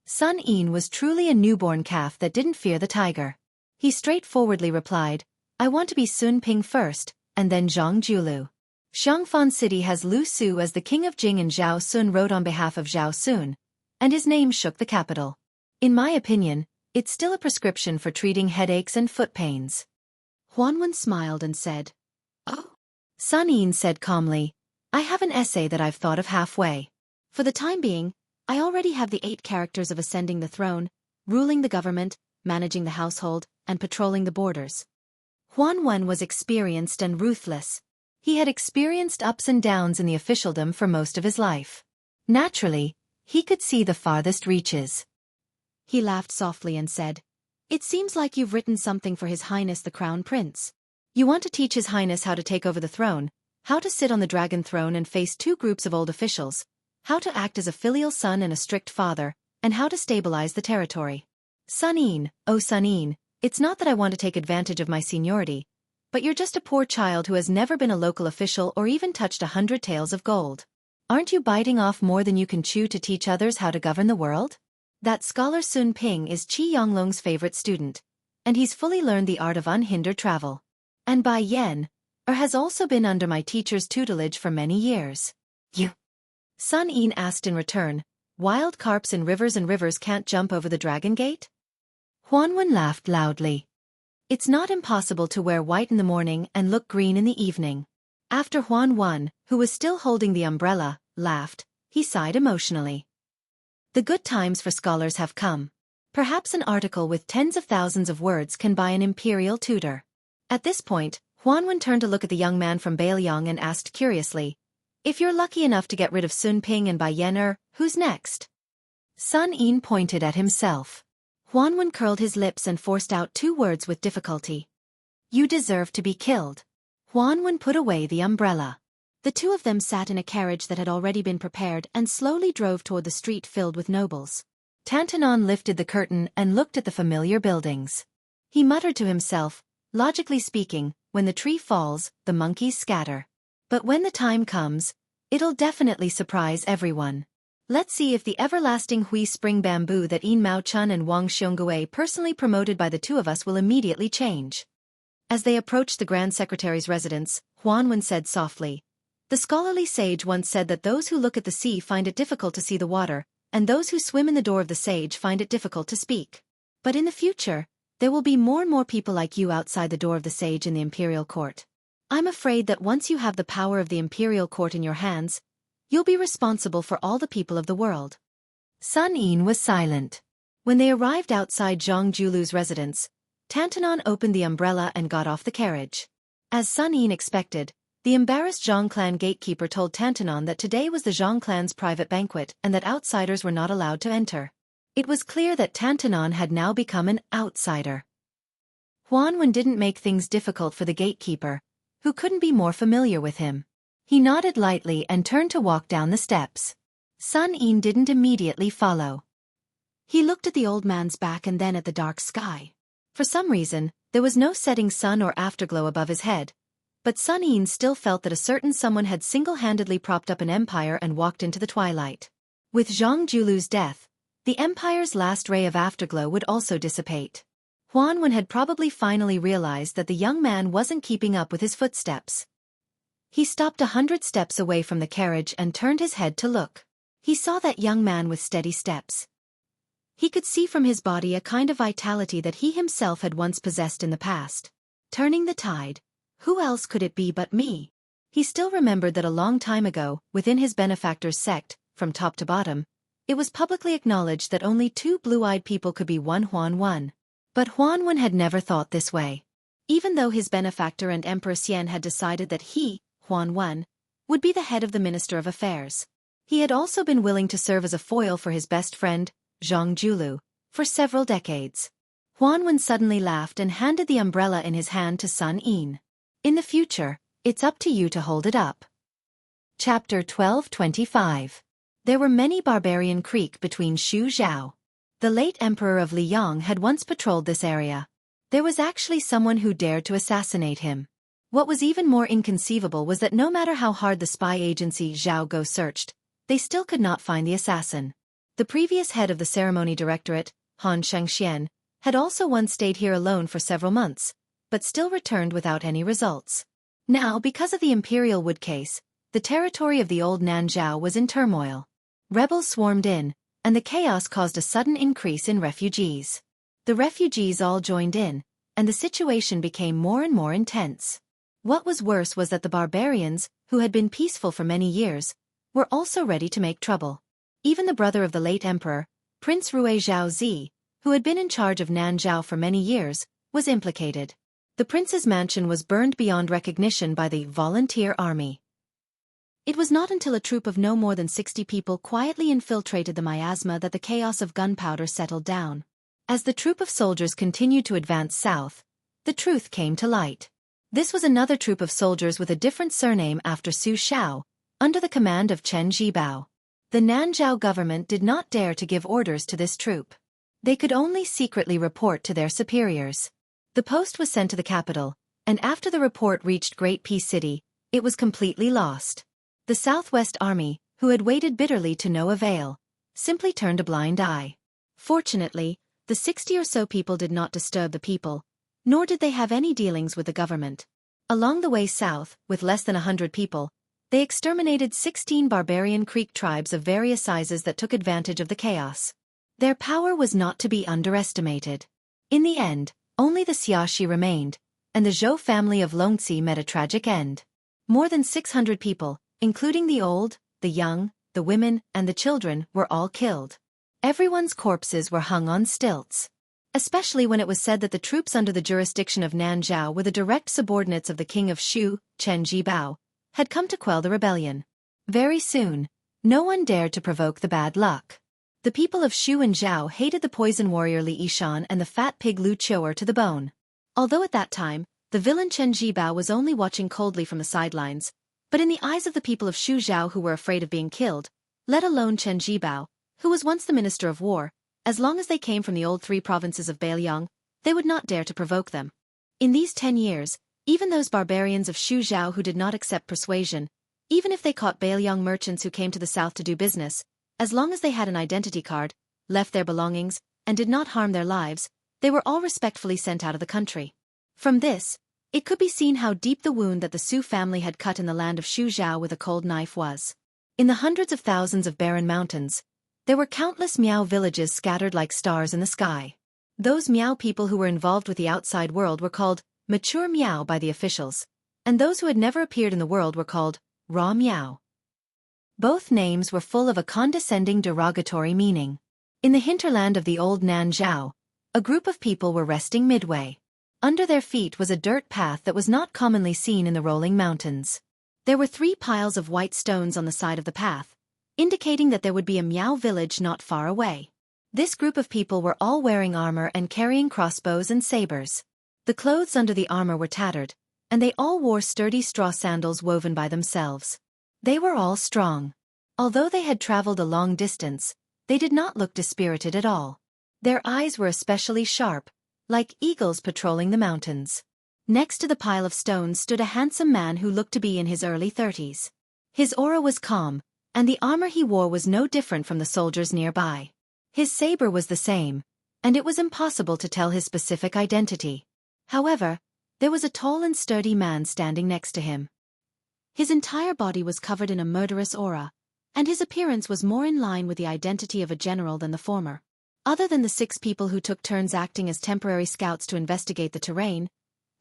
Sun Yin was truly a newborn calf that didn't fear the tiger. He straightforwardly replied, I want to be Sun Ping first, and then Zhang Julu. Xiangfan City has Lu Su as the king of Jing, and Zhao Sun wrote on behalf of Zhao Sun, and his name shook the capital. In my opinion, it's still a prescription for treating headaches and foot pains. Huanwen smiled and said, Oh. Sun Yin said calmly, I have an essay that I've thought of halfway. For the time being, I already have the 8 characters of ascending the throne, ruling the government, managing the household, and patrolling the borders. Huanwen was experienced and ruthless. He had experienced ups and downs in the officialdom for most of his life. Naturally, he could see the farthest reaches. He laughed softly and said, It seems like you've written something for His Highness the Crown Prince. You want to teach His Highness how to take over the throne, how to sit on the dragon throne and face 2 groups of old officials, how to act as a filial son and a strict father, and how to stabilize the territory. Sun Yin, oh Sun Yin, it's not that I want to take advantage of my seniority, but you're just a poor child who has never been a local official or even touched 100 taels of gold. Aren't you biting off more than you can chew to teach others how to govern the world? That scholar Sun Ping is Qi Yonglong's favorite student, and he's fully learned the art of unhindered travel. And Bai Yan, has also been under my teacher's tutelage for many years. You? Sun Yin asked in return, wild carps in rivers and rivers can't jump over the dragon gate? Huanwen laughed loudly. It's not impossible to wear white in the morning and look green in the evening. After Huanwen, who was still holding the umbrella, laughed, he sighed emotionally. The good times for scholars have come. Perhaps an article with tens of thousands of words can buy an imperial tutor. At this point, Huanwen turned to look at the young man from Bailiang and asked curiously, If you're lucky enough to get rid of Sun Ping and Bai Yan, who's next? Sun Yin pointed at himself. Huanwen curled his lips and forced out 2 words with difficulty. You deserve to be killed. Huanwen put away the umbrella. The 2 of them sat in a carriage that had already been prepared and slowly drove toward the street filled with nobles. Tantanon lifted the curtain and looked at the familiar buildings. He muttered to himself, logically speaking, when the tree falls, the monkeys scatter. But when the time comes, it'll definitely surprise everyone. Let's see if the everlasting Hui Spring Bamboo that Yin Mao Chun and Wang Xiongui personally promoted by the 2 of us will immediately change. As they approached the Grand Secretary's residence, Huanwen said softly, The scholarly sage once said that those who look at the sea find it difficult to see the water, and those who swim in the door of the sage find it difficult to speak. But in the future, there will be more and more people like you outside the door of the sage in the imperial court. I'm afraid that once you have the power of the imperial court in your hands, you'll be responsible for all the people of the world. Sun Yin was silent. When they arrived outside Zhang Julu's residence, Tantanon opened the umbrella and got off the carriage. As Sun Yin expected, the embarrassed Zhang clan gatekeeper told Tantanon that today was the Zhang clan's private banquet and that outsiders were not allowed to enter. It was clear that Tantanon had now become an outsider. Huanwen didn't make things difficult for the gatekeeper, who couldn't be more familiar with him. He nodded lightly and turned to walk down the steps. Sun Yin didn't immediately follow. He looked at the old man's back and then at the dark sky. For some reason, there was no setting sun or afterglow above his head, but Sun Yin still felt that a certain someone had single-handedly propped up an empire and walked into the twilight. With Zhang Julu's death, the empire's last ray of afterglow would also dissipate. Huanwen had probably finally realized that the young man wasn't keeping up with his footsteps. He stopped 100 steps away from the carriage and turned his head to look. He saw that young man with steady steps. He could see from his body a kind of vitality that he himself had once possessed in the past. Turning the tide, who else could it be but me? He still remembered that a long time ago, within his benefactor's sect, from top to bottom, it was publicly acknowledged that only 2 blue-eyed people could be one Huanwen. But Huanwen had never thought this way. Even though his benefactor and Empress Yen had decided that he, Huanwen, would be the head of the Minister of Affairs, he had also been willing to serve as a foil for his best friend, Zhang Julu, for several decades. Huanwen suddenly laughed and handed the umbrella in his hand to Sun Yin. In the future, it's up to you to hold it up. Chapter 1225. There were many barbarian creek between Shu Zhao. The late Emperor of Liang had once patrolled this area. There was actually someone who dared to assassinate him. What was even more inconceivable was that no matter how hard the spy agency Zhao Go searched, they still could not find the assassin. The previous head of the ceremony directorate, Han Shengxian, had also once stayed here alone for several months, but still returned without any results. Now, because of the imperial wood case, the territory of the old Nanzhao was in turmoil. Rebels swarmed in, and the chaos caused a sudden increase in refugees. The refugees all joined in, and the situation became more and more intense. What was worse was that the barbarians, who had been peaceful for many years, were also ready to make trouble. Even the brother of the late emperor, Prince Rui Zhaozi, who had been in charge of Nanzhao for many years, was implicated. The prince's mansion was burned beyond recognition by the volunteer army. It was not until a troop of no more than 60 people quietly infiltrated the miasma that the chaos of gunpowder settled down. As the troop of soldiers continued to advance south, the truth came to light. This was another troop of soldiers with a different surname after Su Shao, under the command of Chen Zhibao. The Nanzhao government did not dare to give orders to this troop. They could only secretly report to their superiors. The post was sent to the capital, and after the report reached Great Peace City, it was completely lost. The Southwest Army, who had waited bitterly to no avail, simply turned a blind eye. Fortunately, the 60 or so people did not disturb the people, nor did they have any dealings with the government. Along the way south, with less than 100 people, they exterminated 16 barbarian Creek tribes of various sizes that took advantage of the chaos. Their power was not to be underestimated. In the end, only the Xiaoxi remained, and the Zhou family of Longxi met a tragic end. More than 600 people, including the old, the young, the women, and the children, were all killed. Everyone's corpses were hung on stilts. Especially when it was said that the troops under the jurisdiction of Nanzhao were the direct subordinates of the king of Shu, Chen Zhibao, had come to quell the rebellion. Very soon, no one dared to provoke the bad luck. The people of Shu and Zhao hated the poison warrior Li Yishan and the fat pig Lu Qiu'er to the bone. Although at that time, the villain Chen Zhibao was only watching coldly from the sidelines, but in the eyes of the people of Shu Zhao who were afraid of being killed, let alone Chen Zhibao, who was once the minister of war, as long as they came from the old 3 provinces of Beiliang, they would not dare to provoke them. In these 10 years, even those barbarians of Shu Zhao who did not accept persuasion, even if they caught Beiliang merchants who came to the south to do business, as long as they had an identity card, left their belongings, and did not harm their lives, they were all respectfully sent out of the country. From this, it could be seen how deep the wound that the Su family had cut in the land of Shu Zhao with a cold knife was. In the hundreds of thousands of barren mountains, there were countless Miao villages scattered like stars in the sky. Those Miao people who were involved with the outside world were called mature Miao by the officials, and those who had never appeared in the world were called raw Miao. Both names were full of a condescending derogatory meaning. In the hinterland of the old Nanzhao, a group of people were resting midway. Under their feet was a dirt path that was not commonly seen in the rolling mountains. There were 3 piles of white stones on the side of the path, indicating that there would be a Miao village not far away. This group of people were all wearing armor and carrying crossbows and sabers. The clothes under the armor were tattered, and they all wore sturdy straw sandals woven by themselves. They were all strong. Although they had traveled a long distance, they did not look dispirited at all. Their eyes were especially sharp, like eagles patrolling the mountains. Next to the pile of stones stood a handsome man who looked to be in his early 30s. His aura was calm, and the armor he wore was no different from the soldiers nearby. His saber was the same, and it was impossible to tell his specific identity. However, there was a tall and sturdy man standing next to him. His entire body was covered in a murderous aura, and his appearance was more in line with the identity of a general than the former. Other than the 6 people who took turns acting as temporary scouts to investigate the terrain,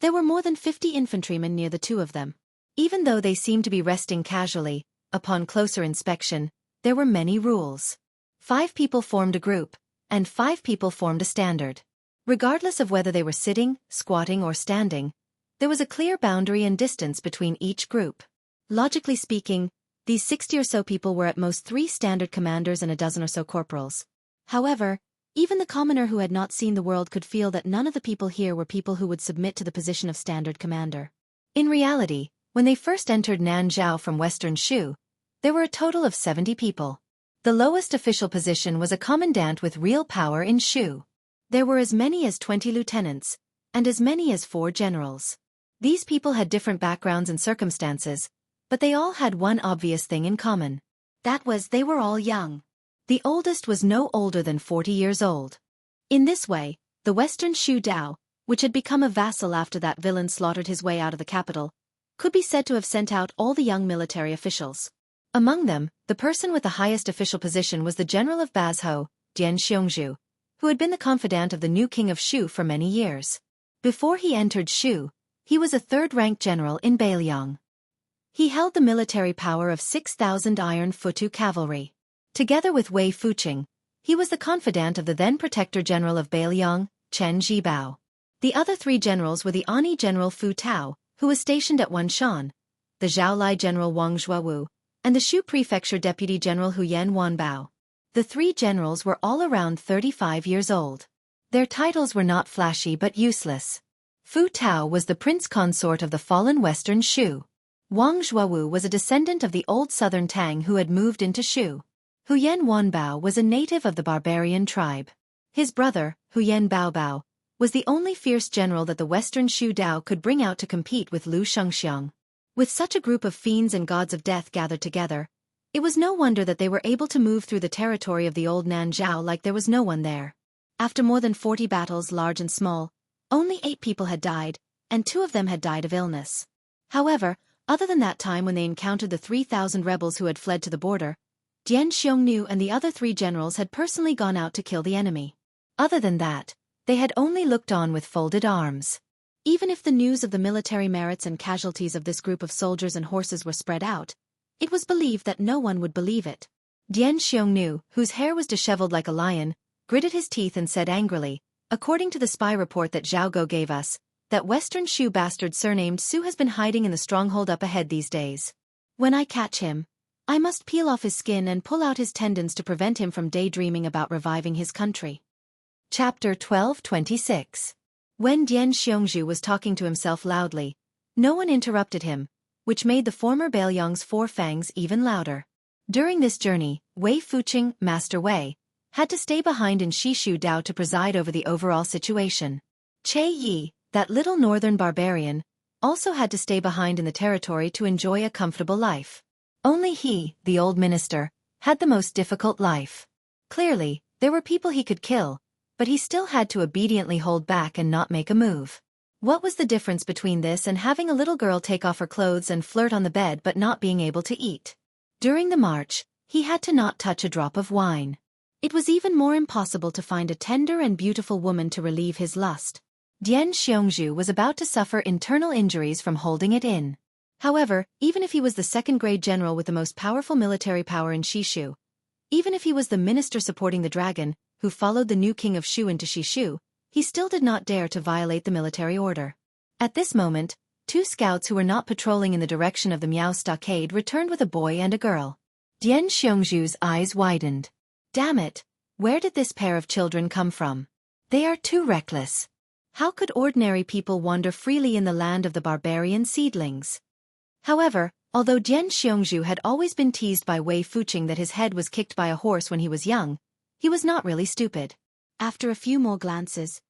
there were more than 50 infantrymen near the 2 of them. Even though they seemed to be resting casually, upon closer inspection, there were many rules. 5 people formed a group, and 5 people formed a standard. Regardless of whether they were sitting, squatting, or standing, there was a clear boundary and distance between each group. Logically speaking, these 60 or so people were at most 3 standard commanders and a dozen or so corporals. However, even the commoner who had not seen the world could feel that none of the people here were people who would submit to the position of standard commander. In reality, when they first entered Nanzhao from western Shu, there were a total of 70 people. The lowest official position was a commandant with real power in Shu. There were as many as 20 lieutenants, and as many as 4 generals. These people had different backgrounds and circumstances, but they all had one obvious thing in common. That was they were all young. The oldest was no older than 40 years old. In this way, the Western Shu Dao, which had become a vassal after that villain slaughtered his way out of the capital, could be said to have sent out all the young military officials. Among them, the person with the highest official position was the general of Bazhou, Dian Xiongzhu, who had been the confidant of the new king of Shu for many years. Before he entered Shu, he was a third-ranked general in Beiliang. He held the military power of 6,000 iron Futu cavalry. Together with Wei Fuqing, he was the confidant of the then protector general of Beiliang, Chen Zhibao. The other three generals were the Ani general Fu Tao, who was stationed at Wanshan, the Zhaolai general Wang Zhuawu, and the Shu prefecture deputy general Huyan Wanbao. The three generals were all around 35 years old. Their titles were not flashy but useless. Fu Tao was the prince consort of the fallen Western Shu. Wang Zhuawu was a descendant of the old southern Tang who had moved into Shu. Huyan Wanbao was a native of the barbarian tribe. His brother, Huyan Baobao, was the only fierce general that the Western Shu Dao could bring out to compete with Lu Shengxiang. With such a group of fiends and gods of death gathered together, it was no wonder that they were able to move through the territory of the old Nanzhao like there was no one there. After more than 40 battles, large and small, only 8 people had died, and 2 of them had died of illness. However, other than that time when they encountered the 3,000 rebels who had fled to the border, Dian Xiongnu and the other 3 generals had personally gone out to kill the enemy. Other than that, they had only looked on with folded arms. Even if the news of the military merits and casualties of this group of soldiers and horses were spread out, it was believed that no one would believe it. Dian Xiongnu, whose hair was disheveled like a lion, gritted his teeth and said angrily, "According to the spy report that Zhao Go gave us, that Western Shu bastard surnamed Su has been hiding in the stronghold up ahead these days. When I catch him, I must peel off his skin and pull out his tendons to prevent him from daydreaming about reviving his country." Chapter 1226. When Dian Xiongzhu was talking to himself loudly, no one interrupted him, which made the former Beiliang's 4 fangs even louder. During this journey, Wei Fuqing, Master Wei, had to stay behind in Shishu Dao to preside over the overall situation. Che Yi, that little northern barbarian, also had to stay behind in the territory to enjoy a comfortable life. Only he, the old minister, had the most difficult life. Clearly, there were people he could kill, but he still had to obediently hold back and not make a move. What was the difference between this and having a little girl take off her clothes and flirt on the bed but not being able to eat? During the march, he had to not touch a drop of wine. It was even more impossible to find a tender and beautiful woman to relieve his lust. Dian Xiongzhu was about to suffer internal injuries from holding it in. However, even if he was the second-grade general with the most powerful military power in Shishu, even if he was the minister supporting the dragon, who followed the new king of Shu into Shishu, he still did not dare to violate the military order. At this moment, 2 scouts who were not patrolling in the direction of the Miao stockade returned with a boy and a girl. Dian Xiongzhu's eyes widened. Damn it, where did this pair of children come from? They are too reckless. How could ordinary people wander freely in the land of the barbarian seedlings? However, although Dian Xiongzhu had always been teased by Wei Fuqing that his head was kicked by a horse when he was young, he was not really stupid. After a few more glances,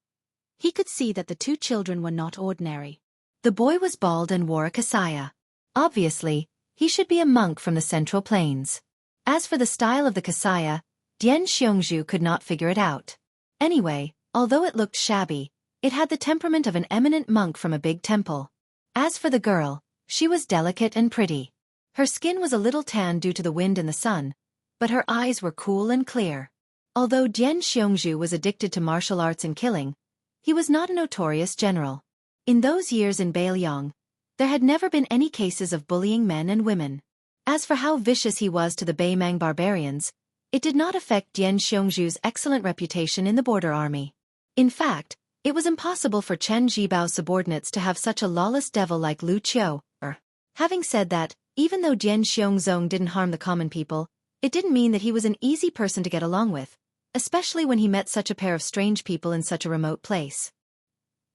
he could see that the 2 children were not ordinary. The boy was bald and wore a kasaya. Obviously, he should be a monk from the Central Plains. As for the style of the kasaya, Dian Xiongzhu could not figure it out. Anyway, although it looked shabby, it had the temperament of an eminent monk from a big temple. As for the girl, she was delicate and pretty. Her skin was a little tan due to the wind and the sun, but her eyes were cool and clear. Although Dian Xiongzhu was addicted to martial arts and killing, he was not a notorious general. In those years in Beiliang, there had never been any cases of bullying men and women. As for how vicious he was to the Beimang barbarians, it did not affect Dian Xiongzhu's excellent reputation in the border army. In fact, it was impossible for Chen Zhibao's subordinates to have such a lawless devil like Lu Qiu. Having said that, even though Dian Xiongzong didn't harm the common people, it didn't mean that he was an easy person to get along with, especially when he met such a pair of strange people in such a remote place.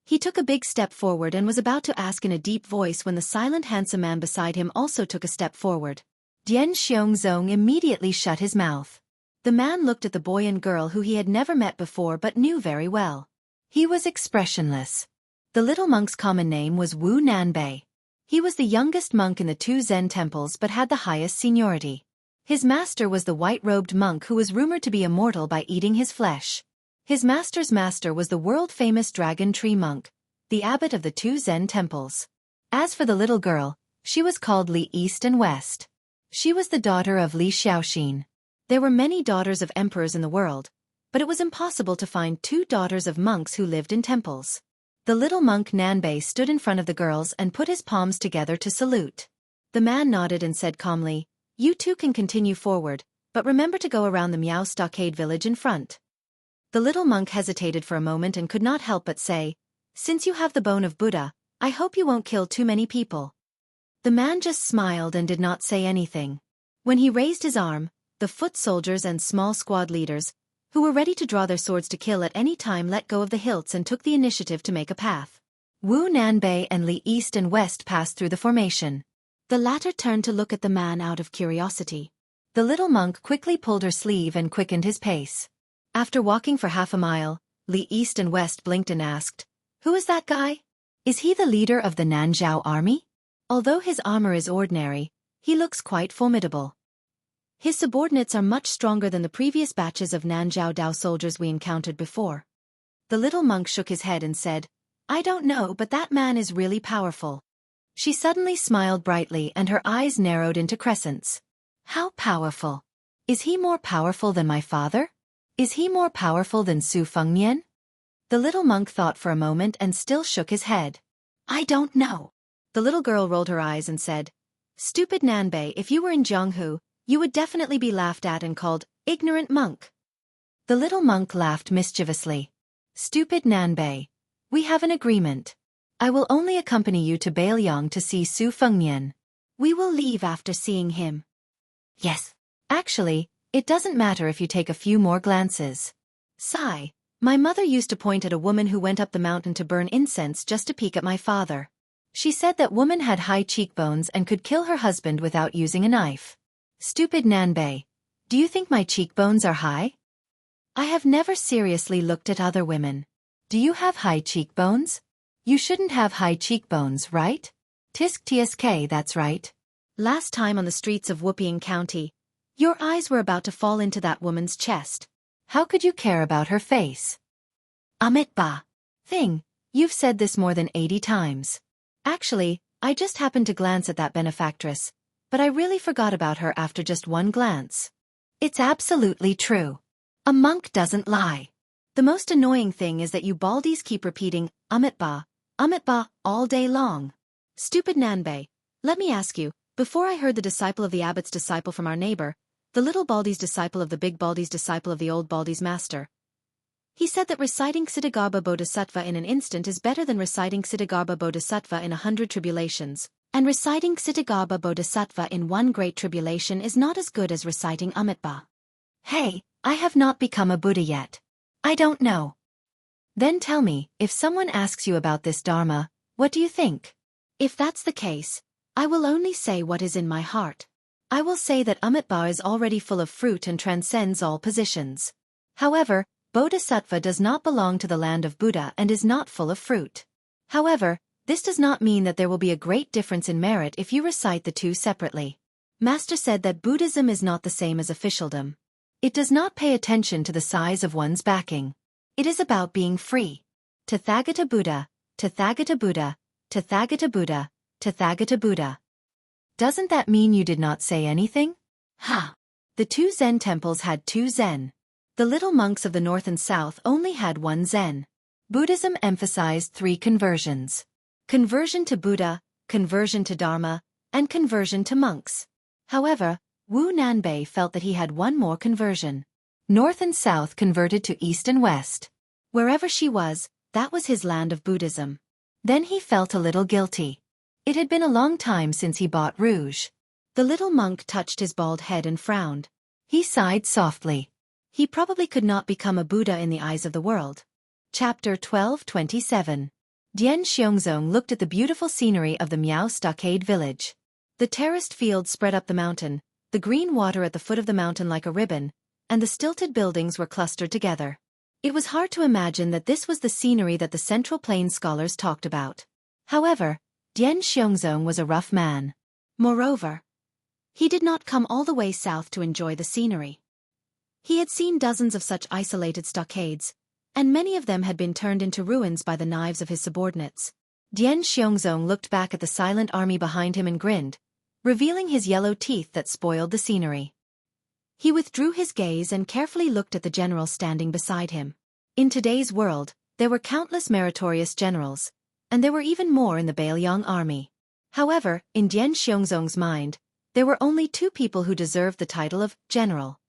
He took a big step forward and was about to ask in a deep voice when the silent handsome man beside him also took a step forward. Dian Xiongzong immediately shut his mouth. The man looked at the boy and girl who he had never met before but knew very well. He was expressionless. The little monk's common name was Wu Nanbei. He was the youngest monk in the 2 Zen temples but had the highest seniority. His master was the white-robed monk who was rumored to be immortal by eating his flesh. His master's master was the world-famous dragon tree monk, the abbot of the 2 Zen temples. As for the little girl, she was called Li East and West. She was the daughter of Li Xiaoxin. There were many daughters of emperors in the world, but it was impossible to find 2 daughters of monks who lived in temples. The little monk Nanbei stood in front of the girls and put his palms together to salute. The man nodded and said calmly, "You two can continue forward, but remember to go around the Miao Stockade village in front." The little monk hesitated for a moment and could not help but say, "Since you have the bone of Buddha, I hope you won't kill too many people." The man just smiled and did not say anything. When he raised his arm, the foot soldiers and small squad leaders, who were ready to draw their swords to kill at any time, let go of the hilts and took the initiative to make a path. Wu Nanbei and Li East and West passed through the formation. The latter turned to look at the man out of curiosity. The little monk quickly pulled her sleeve and quickened his pace. After walking for half a mile, Li East and West blinked and asked, "Who is that guy? Is he the leader of the Nanzhao army? Although his armor is ordinary, he looks quite formidable. His subordinates are much stronger than the previous batches of Nanzhao Dao soldiers we encountered before." The little monk shook his head and said, "I don't know, but that man is really powerful." She suddenly smiled brightly and her eyes narrowed into crescents. "How powerful? Is he more powerful than my father? Is he more powerful than Su Fengnian?" The little monk thought for a moment and still shook his head. "I don't know." The little girl rolled her eyes and said, "Stupid Nanbei, if you were in Jianghu, you would definitely be laughed at and called ignorant monk." The little monk laughed mischievously. "Stupid Nanbei. We have an agreement. I will only accompany you to Beiliang to see Su Fengnian. We will leave after seeing him." "Yes. Actually, it doesn't matter if you take a few more glances. Sigh. My mother used to point at a woman who went up the mountain to burn incense just to peek at my father. She said that woman had high cheekbones and could kill her husband without using a knife. Stupid Nanbei. Do you think my cheekbones are high? I have never seriously looked at other women. Do you have high cheekbones? You shouldn't have high cheekbones, right? Tisk tsk, that's right. Last time on the streets of Wuping County, your eyes were about to fall into that woman's chest. How could you care about her face? Amitba. Thing, you've said this more than 80 times. Actually, I just happened to glance at that benefactress, but I really forgot about her after just one glance. It's absolutely true. A monk doesn't lie. The most annoying thing is that you baldies keep repeating, Amitba, all day long. Stupid Nanbei, let me ask you, before I heard the disciple of the abbot's disciple from our neighbor, the little baldy's disciple of the big baldy's disciple of the old baldy's master, he said that reciting Ksitigarbha Bodhisattva in an instant is better than reciting Ksitigarbha Bodhisattva in 100 tribulations. And reciting Ksitigarbha Bodhisattva in one great tribulation is not as good as reciting Amitba. Hey, I have not become a Buddha yet. I don't know. Then tell me, if someone asks you about this Dharma, what do you think? If that's the case, I will only say what is in my heart. I will say that Amitba is already full of fruit and transcends all positions. However, Bodhisattva does not belong to the land of Buddha and is not full of fruit. However, this does not mean that there will be a great difference in merit if you recite the two separately. Master said that Buddhism is not the same as officialdom. It does not pay attention to the size of one's backing. It is about being free. Tathagata Buddha, Tathagata Buddha, Tathagata Buddha, Tathagata Buddha. Doesn't that mean you did not say anything? Ha! The 2 Zen temples had 2 Zen. The little monks of the north and south only had 1 Zen. Buddhism emphasized 3 conversions. Conversion to Buddha, conversion to Dharma, and conversion to monks. However, Wu Nanbei felt that he had one more conversion. North and South converted to East and West. Wherever she was, that was his land of Buddhism. Then he felt a little guilty. It had been a long time since he bought rouge. The little monk touched his bald head and frowned. He sighed softly. He probably could not become a Buddha in the eyes of the world. Chapter 12:27. Dian Xiongzong looked at the beautiful scenery of the Miao Stockade village. The terraced fields spread up the mountain, the green water at the foot of the mountain like a ribbon, and the stilted buildings were clustered together. It was hard to imagine that this was the scenery that the Central Plain scholars talked about. However, Dian Xiongzong was a rough man. Moreover, He did not come all the way south to enjoy the scenery. He had seen dozens of such isolated stockades, and many of them had been turned into ruins by the knives of his subordinates. Dian Xiongzong looked back at the silent army behind him and grinned, revealing his yellow teeth that spoiled the scenery. He withdrew his gaze and carefully looked at the general standing beside him. In today's world, there were countless meritorious generals, and there were even more in the Bailiang army. However, in Dian Xiongzong's mind, there were only two people who deserved the title of general.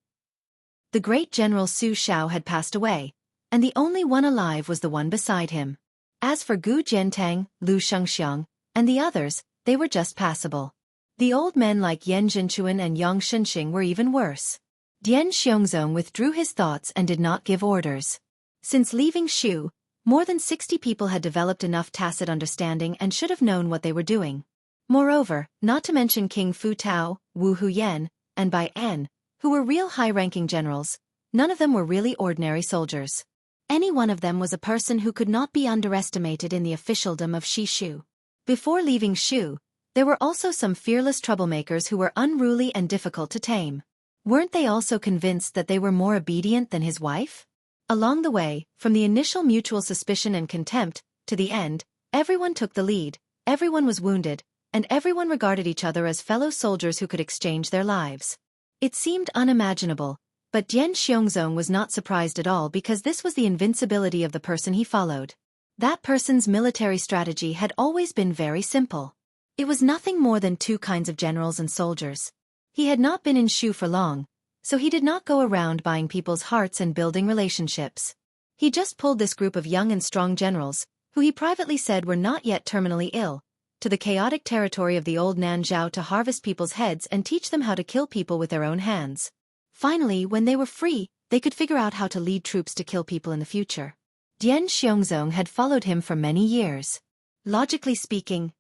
The great General Su Xiao had passed away, and the only one alive was the one beside him. As for Gu Jiantang, Lu Shengxiang, and the others, they were just passable. The old men like Yan Zhenchuan and Yang Shenxing were even worse. Dian Xiongzong withdrew his thoughts and did not give orders. Since leaving Shu, more than 60 people had developed enough tacit understanding and should have known what they were doing. Moreover, not to mention King Fu Tao, Wu Huyen, and Bai En, who were real high-ranking generals, none of them were really ordinary soldiers. Any one of them was a person who could not be underestimated in the officialdom of Shu. Before leaving Shu, there were also some fearless troublemakers who were unruly and difficult to tame. Weren't they also convinced that they were more obedient than his wife? Along the way, from the initial mutual suspicion and contempt, to the end, everyone took the lead, everyone was wounded, and everyone regarded each other as fellow soldiers who could exchange their lives. It seemed unimaginable, but Dian Xiongzong was not surprised at all because this was the invincibility of the person he followed. That person's military strategy had always been very simple. It was nothing more than two kinds of generals and soldiers. He had not been in Shu for long, so he did not go around buying people's hearts and building relationships. He just pulled this group of young and strong generals, who he privately said were not yet terminally ill, to the chaotic territory of the old Nanzhao to harvest people's heads and teach them how to kill people with their own hands. Finally, when they were free, they could figure out how to lead troops to kill people in the future. Dian Xiongzong had followed him for many years. Logically speaking,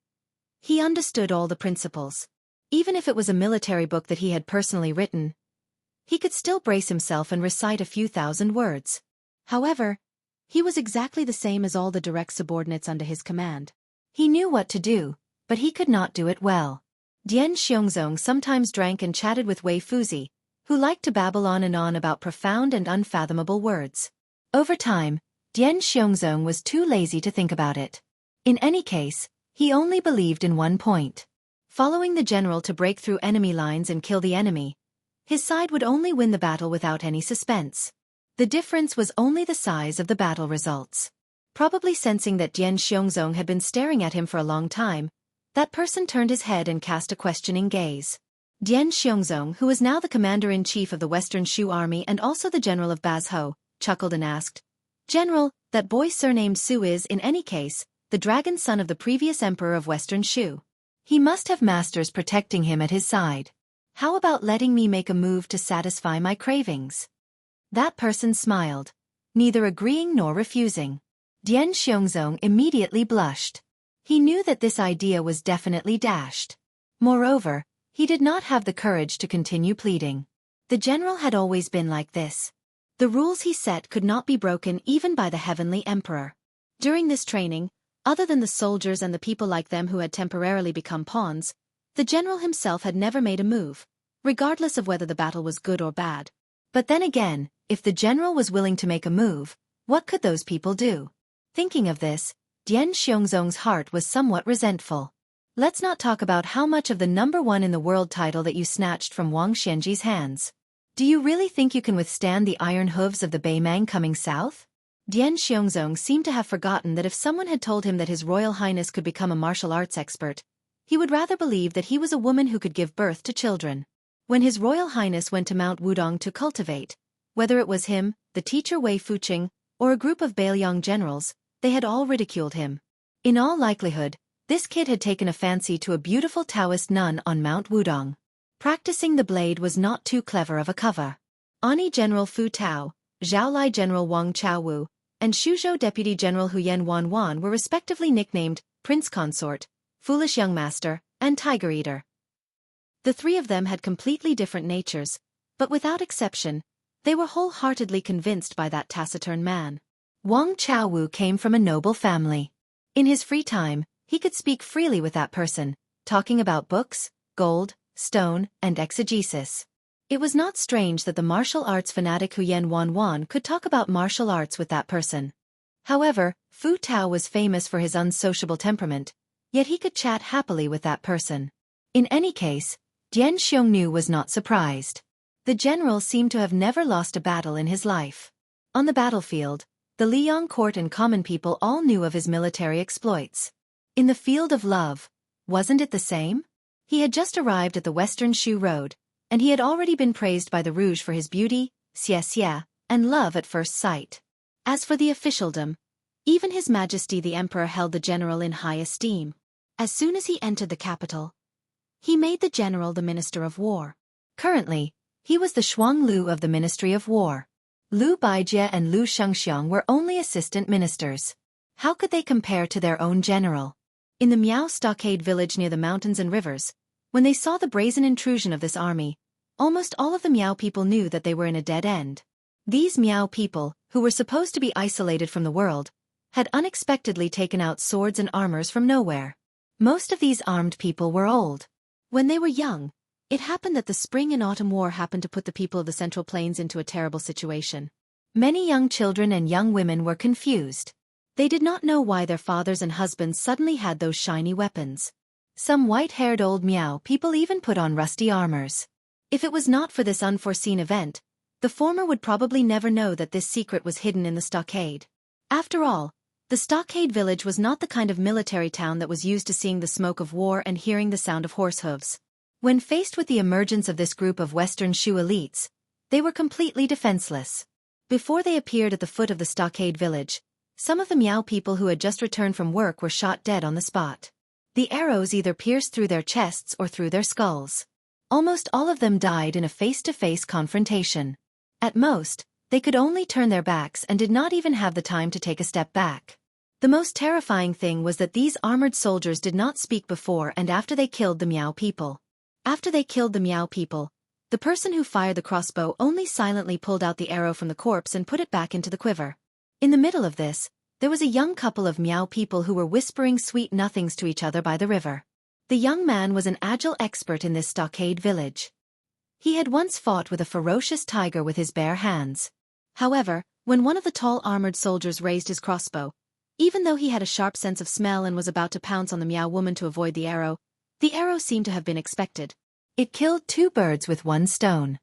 he understood all the principles. Even if it was a military book that he had personally written, he could still brace himself and recite a few thousand words. However, he was exactly the same as all the direct subordinates under his command. He knew what to do, but he could not do it well. Dian Xiongzong sometimes drank and chatted with Wei Fuzi, who liked to babble on and on about profound and unfathomable words. Over time, Dian Xiongzong was too lazy to think about it. In any case, he only believed in one point. Following the general to break through enemy lines and kill the enemy, his side would only win the battle without any suspense. The difference was only the size of the battle results. Probably sensing that Dian Xiongzong had been staring at him for a long time, that person turned his head and cast a questioning gaze. Dian Xiongzong, who was now the commander-in-chief of the Western Shu army and also the general of Bazhou, chuckled and asked, "General, that boy surnamed Su is, in any case, the dragon son of the previous emperor of Western Shu. He must have masters protecting him at his side. How about letting me make a move to satisfy my cravings?" That person smiled, neither agreeing nor refusing. Dian Xiongzong immediately blushed. He knew that this idea was definitely dashed. Moreover, he did not have the courage to continue pleading. The general had always been like this. The rules he set could not be broken even by the heavenly emperor. During this training, other than the soldiers and the people like them who had temporarily become pawns, the general himself had never made a move, regardless of whether the battle was good or bad. But then again, if the general was willing to make a move, what could those people do? Thinking of this, Dian Xiongzong's heart was somewhat resentful. Let's not talk about how much of the #1 in the world title that you snatched from Wang Xianji's hands. Do you really think you can withstand the iron hooves of the Beimang coming south? Dian Xiongzong seemed to have forgotten that if someone had told him that His Royal Highness could become a martial arts expert, he would rather believe that he was a woman who could give birth to children. When His Royal Highness went to Mount Wudong to cultivate, whether it was him, the teacher Wei Fuqing, or a group of Bailiang generals, they had all ridiculed him. In all likelihood, this kid had taken a fancy to a beautiful Taoist nun on Mount Wudong. Practicing the blade was not too clever of a cover. Ani General Fu Tao, Zhaolai General Wang Chaowu, and Shuzhou Deputy General Huyen Wanwan were respectively nicknamed Prince Consort, Foolish Young Master, and Tiger Eater. The three of them had completely different natures, but without exception, they were wholeheartedly convinced by that taciturn man. Wang Chaowu came from a noble family. In his free time, he could speak freely with that person, talking about books, gold, stone, and exegesis. It was not strange that the martial arts fanatic Huyen Wanwan could talk about martial arts with that person. However, Fu Tao was famous for his unsociable temperament, yet he could chat happily with that person. In any case, Dian Xiongnu was not surprised. The general seemed to have never lost a battle in his life. On the battlefield, the Liang court and common people all knew of his military exploits. In the field of love, wasn't it the same? He had just arrived at the Western Shu Road, and he had already been praised by the Rouge for his beauty, xie, and love at first sight. As for the officialdom, even His Majesty the Emperor held the general in high esteem. As soon as he entered the capital, he made the general the Minister of War. Currently, he was the Shuang Lu of the Ministry of War. Lu Baijie and Lu Shengxiang were only assistant ministers. How could they compare to their own general? In the Miao stockade village near the mountains and rivers, when they saw the brazen intrusion of this army, almost all of the Miao people knew that they were in a dead end. These Miao people, who were supposed to be isolated from the world, had unexpectedly taken out swords and armors from nowhere. Most of these armed people were old. When they were young, it happened that the spring and autumn war happened to put the people of the Central Plains into a terrible situation. Many young children and young women were confused. They did not know why their fathers and husbands suddenly had those shiny weapons. Some white-haired old Miao people even put on rusty armors. If it was not for this unforeseen event, the former would probably never know that this secret was hidden in the stockade. After all, the stockade village was not the kind of military town that was used to seeing the smoke of war and hearing the sound of horse hooves. When faced with the emergence of this group of Western Shu elites, they were completely defenseless. Before they appeared at the foot of the stockade village, some of the Miao people who had just returned from work were shot dead on the spot. The arrows either pierced through their chests or through their skulls. Almost all of them died in a face-to-face confrontation. At most, they could only turn their backs and did not even have the time to take a step back. The most terrifying thing was that these armored soldiers did not speak before and after they killed the Miao people. After they killed the Miao people, the person who fired the crossbow only silently pulled out the arrow from the corpse and put it back into the quiver. In the middle of this, there was a young couple of Miao people who were whispering sweet nothings to each other by the river. The young man was an agile expert in this stockade village. He had once fought with a ferocious tiger with his bare hands. However, when one of the tall armored soldiers raised his crossbow, even though he had a sharp sense of smell and was about to pounce on the Miao woman to avoid the arrow seemed to have been expected. It killed two birds with one stone.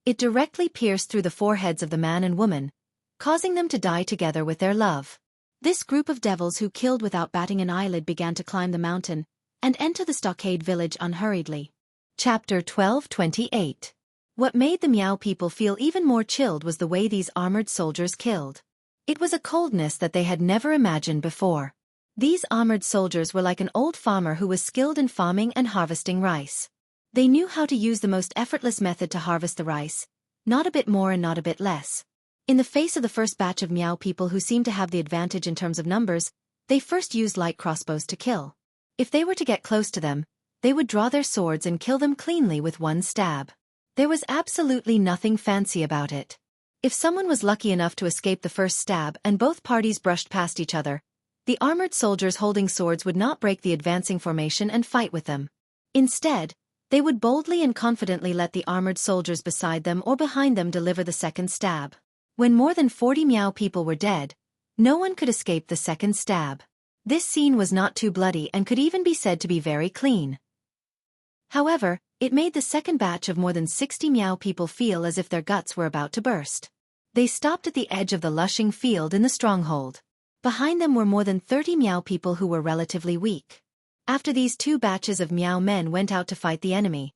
It directly pierced through the foreheads of the man and woman, causing them to die together with their love. This group of devils who killed without batting an eyelid began to climb the mountain and enter the stockade village unhurriedly. Chapter 12:28. What made the Miao people feel even more chilled was the way these armored soldiers killed. It was a coldness that they had never imagined before. These armored soldiers were like an old farmer who was skilled in farming and harvesting rice. They knew how to use the most effortless method to harvest the rice, not a bit more and not a bit less. In the face of the first batch of Miao people who seemed to have the advantage in terms of numbers, they first used light crossbows to kill. If they were to get close to them, they would draw their swords and kill them cleanly with one stab. There was absolutely nothing fancy about it. If someone was lucky enough to escape the first stab and both parties brushed past each other, the armored soldiers holding swords would not break the advancing formation and fight with them. Instead, they would boldly and confidently let the armored soldiers beside them or behind them deliver the second stab. When more than 40 Miao people were dead, no one could escape the second stab. This scene was not too bloody and could even be said to be very clean. However, it made the second batch of more than 60 Miao people feel as if their guts were about to burst. They stopped at the edge of the lushing field in the stronghold. Behind them were more than 30 Miao people who were relatively weak. After these two batches of Miao men went out to fight the enemy,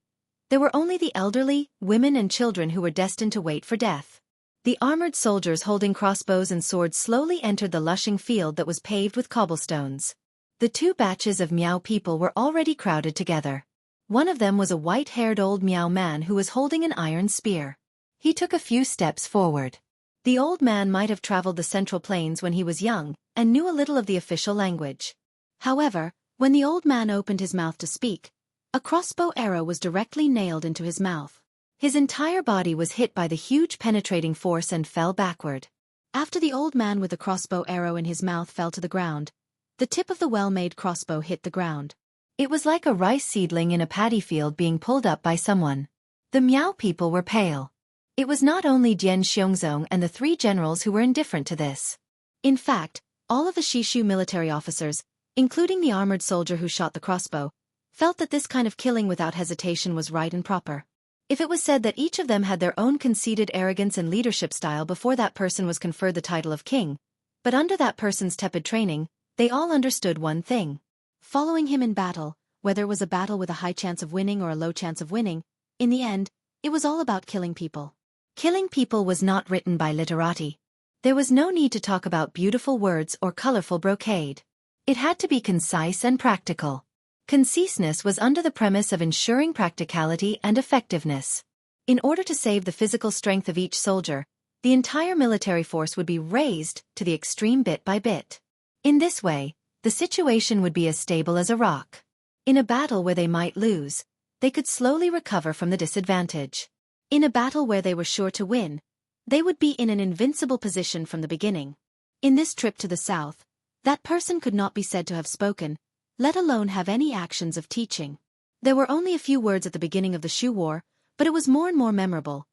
there were only the elderly, women and children who were destined to wait for death. The armored soldiers holding crossbows and swords slowly entered the lushing field that was paved with cobblestones. The two batches of Miao people were already crowded together. One of them was a white-haired old Miao man who was holding an iron spear. He took a few steps forward. The old man might have traveled the Central Plains when he was young, and knew a little of the official language. However, when the old man opened his mouth to speak, a crossbow arrow was directly nailed into his mouth. His entire body was hit by the huge penetrating force and fell backward. After the old man with the crossbow arrow in his mouth fell to the ground, the tip of the well-made crossbow hit the ground. It was like a rice seedling in a paddy field being pulled up by someone. The Miao people were pale. It was not only Jian Xiongzong and the 3 generals who were indifferent to this. In fact, all of the Shishu military officers, including the armored soldier who shot the crossbow, felt that this kind of killing without hesitation was right and proper. If it was said that each of them had their own conceited arrogance and leadership style before that person was conferred the title of king, but under that person's tepid training, they all understood one thing. Following him in battle, whether it was a battle with a high chance of winning or a low chance of winning, in the end, it was all about killing people. Killing people was not written by literati. There was no need to talk about beautiful words or colorful brocade. It had to be concise and practical. Conciseness was under the premise of ensuring practicality and effectiveness. In order to save the physical strength of each soldier, the entire military force would be raised to the extreme bit by bit. In this way, the situation would be as stable as a rock. In a battle where they might lose, they could slowly recover from the disadvantage. In a battle where they were sure to win, they would be in an invincible position from the beginning. In this trip to the south, that person could not be said to have spoken, let alone have any actions of teaching. There were only a few words at the beginning of the Shu War, but it was more and more memorable.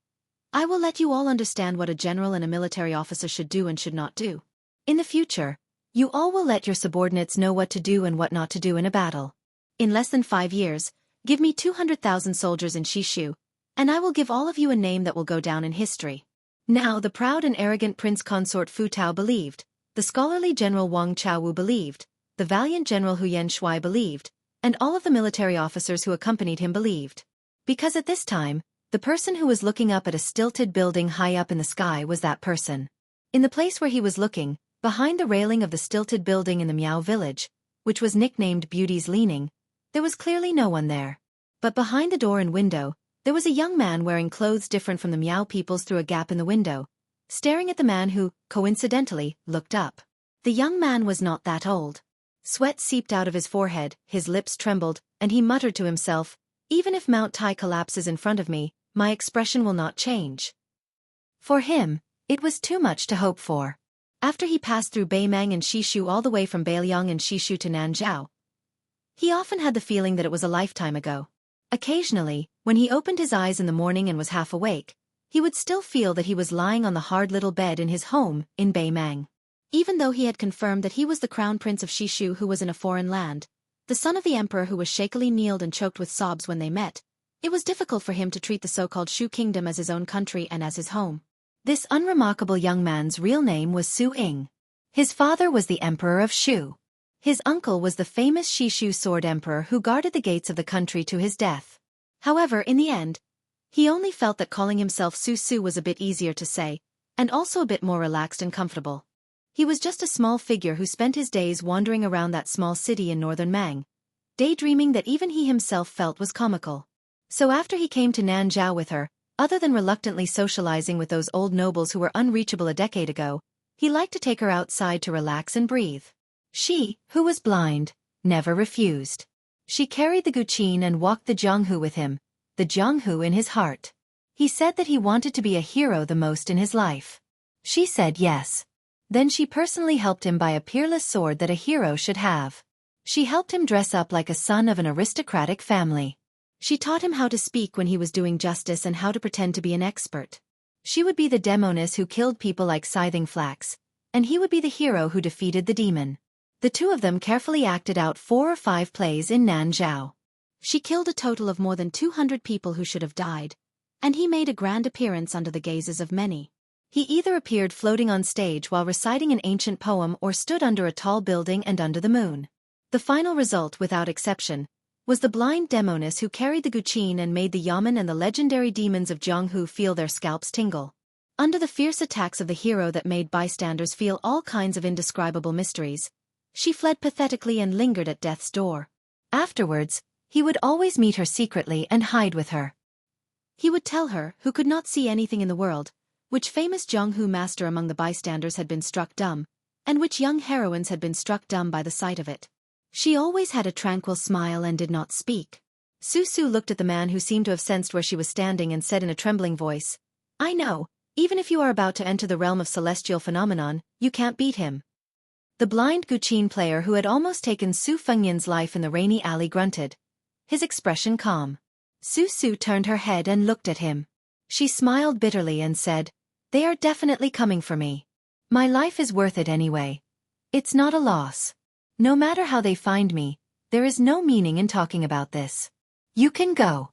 I will let you all understand what a general and a military officer should do and should not do. In the future, you all will let your subordinates know what to do and what not to do in a battle. In less than 5 years, give me 200,000 soldiers in Shishu, and I will give all of you a name that will go down in history. Now the proud and arrogant prince consort Fu Tao believed, the scholarly general Wang Chaowu believed, the valiant general Hu Shuai believed, and all of the military officers who accompanied him believed. Because at this time, the person who was looking up at a stilted building high up in the sky was that person. In the place where he was looking, behind the railing of the stilted building in the Miao village, which was nicknamed Beauty's Leaning, there was clearly no one there. But behind the door and window, there was a young man wearing clothes different from the Miao people's through a gap in the window, staring at the man who, coincidentally, looked up. The young man was not that old. Sweat seeped out of his forehead, his lips trembled, and he muttered to himself, "Even if Mount Tai collapses in front of me, my expression will not change." For him, it was too much to hope for. After he passed through Beimang and Shishu all the way from Beiliang and Shishu to Nanzhao, he often had the feeling that it was a lifetime ago. Occasionally, when he opened his eyes in the morning and was half awake, he would still feel that he was lying on the hard little bed in his home in Beimang. Even though he had confirmed that he was the crown prince of Shishu who was in a foreign land, the son of the emperor who was shakily kneeled and choked with sobs when they met, it was difficult for him to treat the so-called Shu kingdom as his own country and as his home. This unremarkable young man's real name was Su Ying. His father was the emperor of Shu. His uncle was the famous Shishu sword emperor who guarded the gates of the country to his death. However, in the end, he only felt that calling himself Su Su was a bit easier to say, and also a bit more relaxed and comfortable. He was just a small figure who spent his days wandering around that small city in northern Mang, daydreaming that even he himself felt was comical. So after he came to Nanzhao with her, other than reluctantly socializing with those old nobles who were unreachable a decade ago, he liked to take her outside to relax and breathe. She, who was blind, never refused. She carried the guqin and walked the Jianghu with him, the Jianghu in his heart. He said that he wanted to be a hero the most in his life. She said yes. Then she personally helped him buy a peerless sword that a hero should have. She helped him dress up like a son of an aristocratic family. She taught him how to speak when he was doing justice and how to pretend to be an expert. She would be the demoness who killed people like Scything Flax, and he would be the hero who defeated the demon. The two of them carefully acted out 4 or 5 plays in Nanzhao. She killed a total of more than 200 people who should have died, and he made a grand appearance under the gazes of many. He either appeared floating on stage while reciting an ancient poem or stood under a tall building and under the moon. The final result, without exception, was the blind demoness who carried the guqin and made the yamen and the legendary demons of Jianghu feel their scalps tingle. Under the fierce attacks of the hero that made bystanders feel all kinds of indescribable mysteries, she fled pathetically and lingered at death's door. Afterwards, he would always meet her secretly and hide with her. He would tell her, who could not see anything in the world, which famous Jianghu master among the bystanders had been struck dumb, and which young heroines had been struck dumb by the sight of it. She always had a tranquil smile and did not speak. Su Su looked at the man who seemed to have sensed where she was standing and said in a trembling voice, "I know, even if you are about to enter the realm of celestial phenomenon, you can't beat him." The blind guqin player who had almost taken Su Fengnian's life in the rainy alley grunted, his expression calm. Su Su turned her head and looked at him. She smiled bitterly and said, "They are definitely coming for me. My life is worth it anyway. It's not a loss. No matter how they find me, there is no meaning in talking about this. You can go."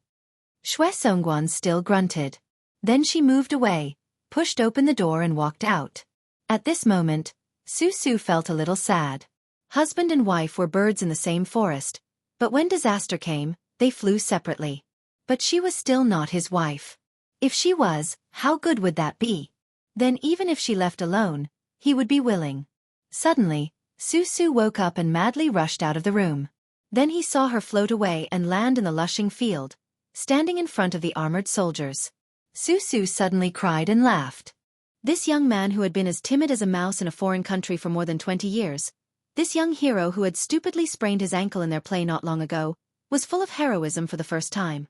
Shui Songguan still grunted. Then she moved away, pushed open the door and walked out. At this moment, Su Su felt a little sad. Husband and wife were birds in the same forest, but when disaster came, they flew separately. But she was still not his wife. If she was, how good would that be? Then even if she left alone, he would be willing. Suddenly, Su Su woke up and madly rushed out of the room. Then he saw her float away and land in the lushing field, standing in front of the armored soldiers. Su Su suddenly cried and laughed. This young man who had been as timid as a mouse in a foreign country for more than 20 years, this young hero who had stupidly sprained his ankle in their play not long ago, was full of heroism for the first time.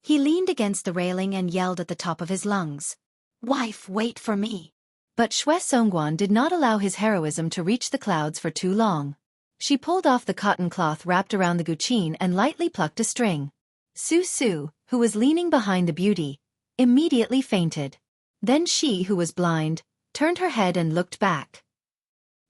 He leaned against the railing and yelled at the top of his lungs, "Wife, wait for me." But Shui Songguan did not allow his heroism to reach the clouds for too long. She pulled off the cotton cloth wrapped around the guqin and lightly plucked a string. Su Su, who was leaning behind the beauty, immediately fainted. Then she, who was blind, turned her head and looked back.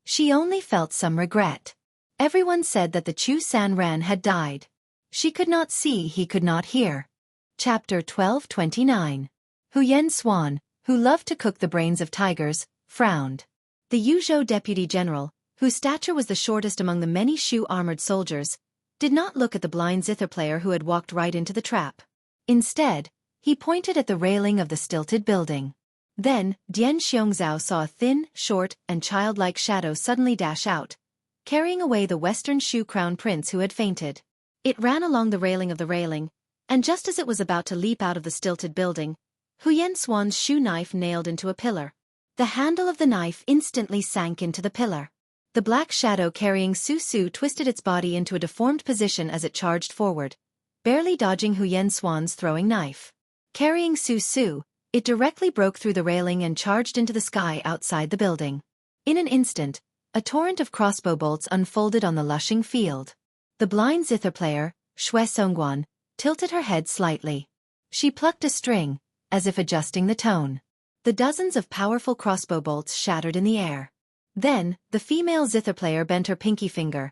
She only felt some regret. Everyone said that the Chu San Ran had died. She could not see, he could not hear. Chapter 1229. Huyen Swan, who loved to cook the brains of tigers, frowned. The Yuzhou deputy general, whose stature was the shortest among the many Shu armored soldiers, did not look at the blind zither player who had walked right into the trap. Instead, he pointed at the railing of the stilted building. Then, Dian Xiongzhao saw a thin, short, and childlike shadow suddenly dash out, carrying away the Western Shu crown prince who had fainted. It ran along the railing, and just as it was about to leap out of the stilted building, Huyen Swan's Shu knife nailed into a pillar. The handle of the knife instantly sank into the pillar. The black shadow carrying Su Su twisted its body into a deformed position as it charged forward, barely dodging Huyen Swan's throwing knife. Carrying Su Su, it directly broke through the railing and charged into the sky outside the building. In an instant, a torrent of crossbow bolts unfolded on the lushing field. The blind zither player, Shui Songguan, tilted her head slightly. She plucked a string, as if adjusting the tone. The dozens of powerful crossbow bolts shattered in the air. Then, the female zither player bent her pinky finger,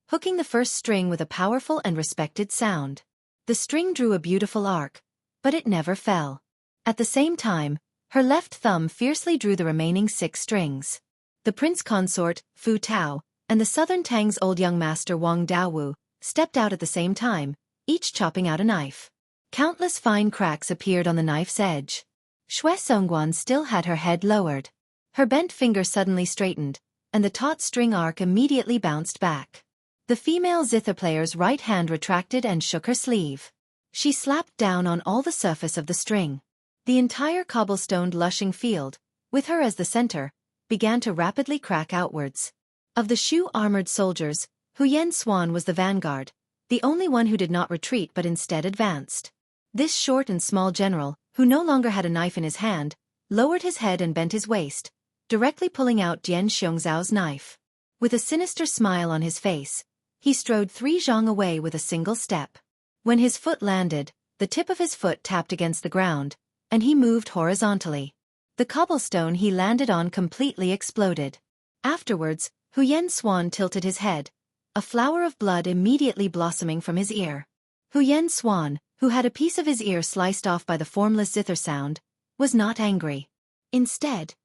hooking the first string with a powerful and respected sound. The string drew a beautiful arc, but it never fell. At the same time, her left thumb fiercely drew the remaining 6 strings. The prince consort, Fu Tao, and the southern Tang's old young master Wang Daowu stepped out at the same time, each chopping out a knife. Countless fine cracks appeared on the knife's edge. Shui Songguan still had her head lowered. Her bent finger suddenly straightened, and the taut string arc immediately bounced back. The female zither player's right hand retracted and shook her sleeve. She slapped down on all the surface of the string. The entire cobblestoned lushing field, with her as the center, began to rapidly crack outwards. Of the Shu armored soldiers, Huyen Swan was the vanguard, the only one who did not retreat but instead advanced. This short and small general, who no longer had a knife in his hand, lowered his head and bent his waist, directly pulling out Dian Xiongzhao's knife. With a sinister smile on his face, he strode 3 zhang away with a single step. When his foot landed, the tip of his foot tapped against the ground, and he moved horizontally. The cobblestone he landed on completely exploded. Afterwards, Huyen Swan tilted his head, a flower of blood immediately blossoming from his ear. Huyen Swan, who had a piece of his ear sliced off by the formless zither sound, was not angry. Instead,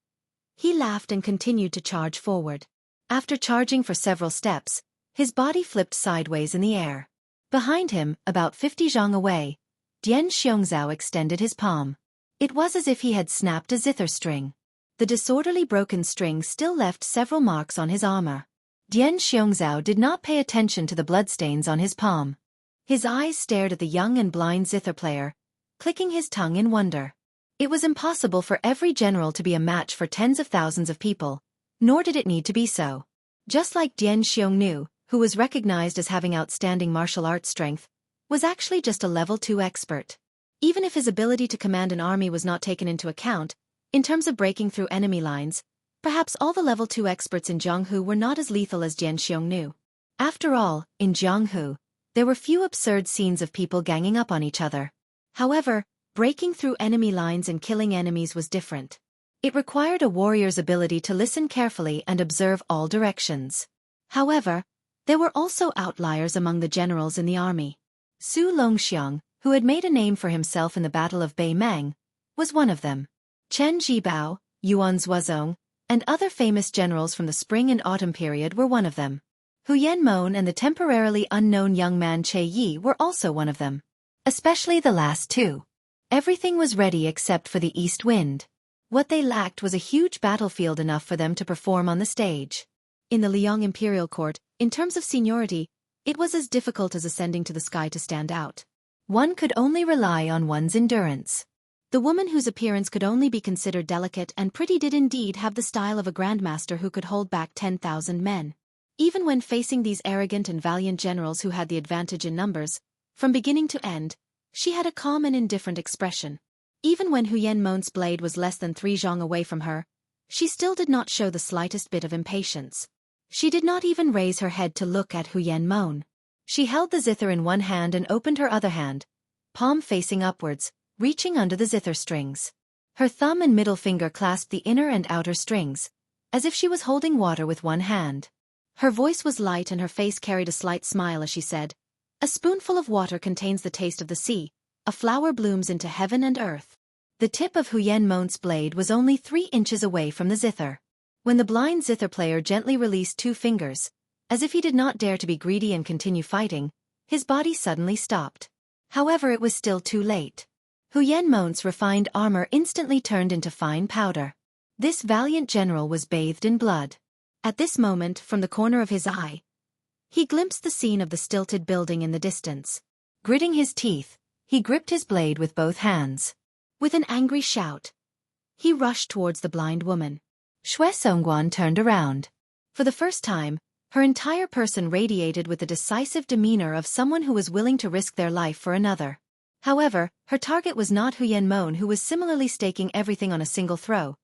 he laughed and continued to charge forward. After charging for several steps, his body flipped sideways in the air. Behind him, about 50 zhang away, Dian Xiongzhao extended his palm. It was as if he had snapped a zither string. The disorderly broken string still left several marks on his armor. Dian Xiongzhao did not pay attention to the bloodstains on his palm. His eyes stared at the young and blind zither player, clicking his tongue in wonder. It was impossible for every general to be a match for tens of thousands of people, nor did it need to be so. Just like Dian Xiongnu, who was recognized as having outstanding martial arts strength, was actually just a level 2 expert. Even if his ability to command an army was not taken into account, in terms of breaking through enemy lines, Perhaps all the level 2 experts in Jianghu were not as lethal as Jian Xiong knew. After all, in Jianghu, there were few absurd scenes of people ganging up on each other. However, breaking through enemy lines and killing enemies was different. It required a warrior's ability to listen carefully and observe all directions. However, there were also outliers among the generals in the army. Su Longxiang, who had made a name for himself in the Battle of Beimang, was one of them. Chen Jibao, Yuan Zuozong, and other famous generals from the spring and autumn period were one of them. Hu Yanmon and the temporarily unknown young man Che Yi were also one of them. Especially the last two. Everything was ready except for the east wind. What they lacked was a huge battlefield enough for them to perform on the stage. In the Liang imperial court, in terms of seniority, it was as difficult as ascending to the sky to stand out. One could only rely on one's endurance. The woman whose appearance could only be considered delicate and pretty did indeed have the style of a grandmaster who could hold back 10,000 men. Even when facing these arrogant and valiant generals who had the advantage in numbers, from beginning to end, she had a calm and indifferent expression. Even when Hu Yanmon's blade was less than 3 zhang away from her, she still did not show the slightest bit of impatience. She did not even raise her head to look at Hu Yanmon. She held the zither in one hand and opened her other hand, palm facing upwards, reaching under the zither strings. Her thumb and middle finger clasped the inner and outer strings, as if she was holding water with one hand. Her voice was light and her face carried a slight smile as she said, "A spoonful of water contains the taste of the sea, a flower blooms into heaven and earth." The tip of Hu Yanmon's blade was only 3 inches away from the zither. When the blind zither player gently released 2 fingers, as if he did not dare to be greedy and continue fighting, his body suddenly stopped. However, it was still too late. Hu Yanmon's refined armor instantly turned into fine powder. This valiant general was bathed in blood. At this moment, from the corner of his eye, he glimpsed the scene of the stilted building in the distance. Gritting his teeth, he gripped his blade with both hands. With an angry shout, he rushed towards the blind woman. Xue Songguan turned around. For the first time, her entire person radiated with the decisive demeanor of someone who was willing to risk their life for another. However, her target was not Hu Yanmon, who was similarly staking everything on a single throw,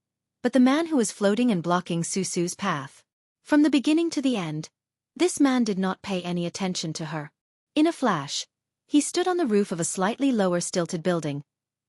but the man who was floating and blocking Su Su's path. From the beginning to the end, this man did not pay any attention to her. In a flash, he stood on the roof of a slightly lower stilted building,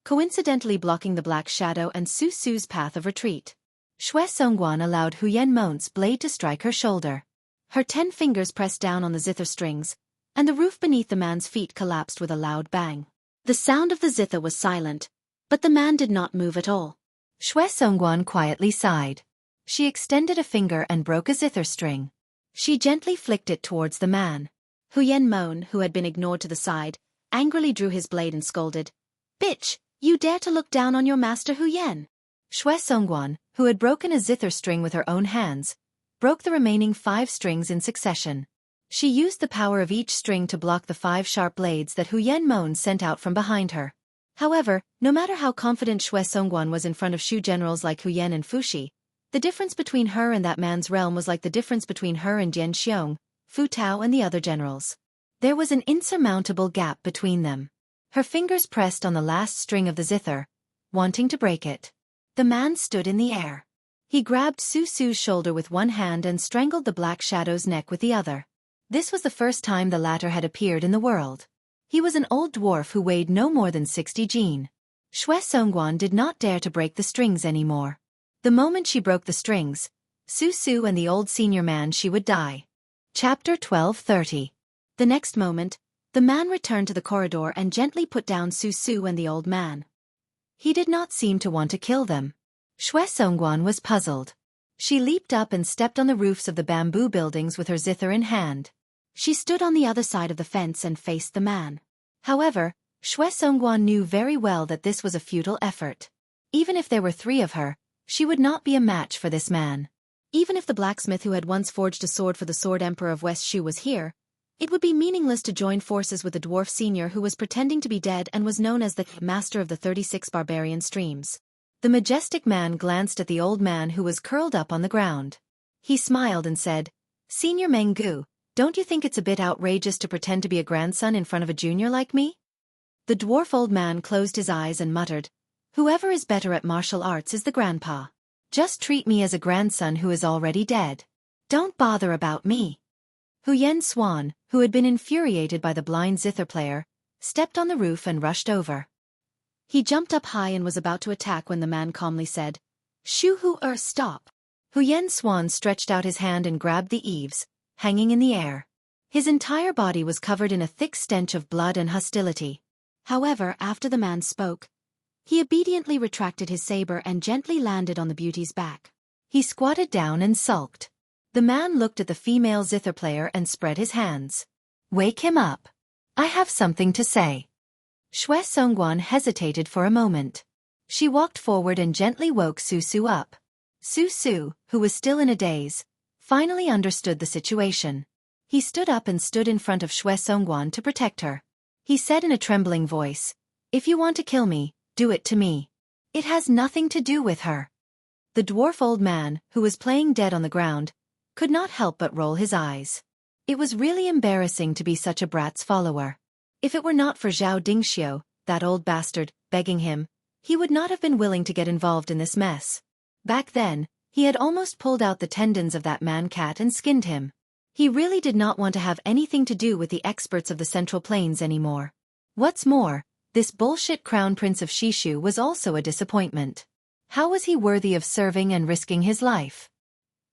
coincidentally blocking the black shadow and Su Su's path of retreat. Xue Songguan allowed Hu Yanmon's blade to strike her shoulder. Her 10 fingers pressed down on the zither strings, and the roof beneath the man's feet collapsed with a loud bang. The sound of the zither was silent, but the man did not move at all. Xue Songguan quietly sighed. She extended a finger and broke a zither string. She gently flicked it towards the man. Hu Yanmon, who had been ignored to the side, angrily drew his blade and scolded, "Bitch, you dare to look down on your master Hu Yan?" Xue Songguan, who had broken a zither string with her own hands, broke the remaining 5 strings in succession. She used the power of each string to block the 5 sharp blades that Hu Yanmon sent out from behind her. However, no matter how confident Xue Songguan was in front of Shu generals like Hu Yan and Fuxi, the difference between her and that man's realm was like the difference between her and Jian Xiong, Fu Tao and the other generals. There was an insurmountable gap between them. Her fingers pressed on the last string of the zither, wanting to break it. The man stood in the air. He grabbed Su Su's shoulder with one hand and strangled the black shadow's neck with the other. This was the first time the latter had appeared in the world. He was an old dwarf who weighed no more than 60 jin. Xue Songguan did not dare to break the strings anymore. The moment she broke the strings, Su Su and the old senior man, she would die. Chapter 12:30. The next moment, the man returned to the corridor and gently put down Su Su and the old man. He did not seem to want to kill them. Xue Songguan was puzzled. She leaped up and stepped on the roofs of the bamboo buildings with her zither in hand. She stood on the other side of the fence and faced the man. However, Xue Songguan knew very well that this was a futile effort. Even if there were 3 of her, she would not be a match for this man. Even if the blacksmith who had once forged a sword for the Sword Emperor of West Shu was here, it would be meaningless to join forces with the dwarf senior who was pretending to be dead and was known as the master of the 36 barbarian streams. The majestic man glanced at the old man who was curled up on the ground. He smiled and said, "Senior Menggu, don't you think it's a bit outrageous to pretend to be a grandson in front of a junior like me?" The dwarf old man closed his eyes and muttered, "Whoever is better at martial arts is the grandpa." Just treat me as a grandson who is already dead. Don't bother about me. Huyen Swan, who had been infuriated by the blind zither player, stepped on the roof and rushed over. He jumped up high and was about to attack when the man calmly said, stop. Huyen Swan stretched out his hand and grabbed the eaves, hanging in the air. His entire body was covered in a thick stench of blood and hostility. However, after the man spoke, he obediently retracted his saber and gently landed on the beauty's back. He squatted down and sulked. The man looked at the female zither player and spread his hands. Wake him up. I have something to say. Shwe Songguan hesitated for a moment. She walked forward and gently woke Su up. Su, who was still in a daze, finally understood the situation. He stood up and stood in front of Shwe Songguan to protect her. He said in a trembling voice, "If you want to kill me, do it to me. It has nothing to do with her." The dwarf old man, who was playing dead on the ground, could not help but roll his eyes. It was really embarrassing to be such a brat's follower. If it were not for Zhao Dingxiu, that old bastard, begging him, he would not have been willing to get involved in this mess. Back then, he had almost pulled out the tendons of that man-cat and skinned him. He really did not want to have anything to do with the experts of the Central Plains anymore. What's more, this bullshit crown prince of Shishu was also a disappointment. How was he worthy of serving and risking his life?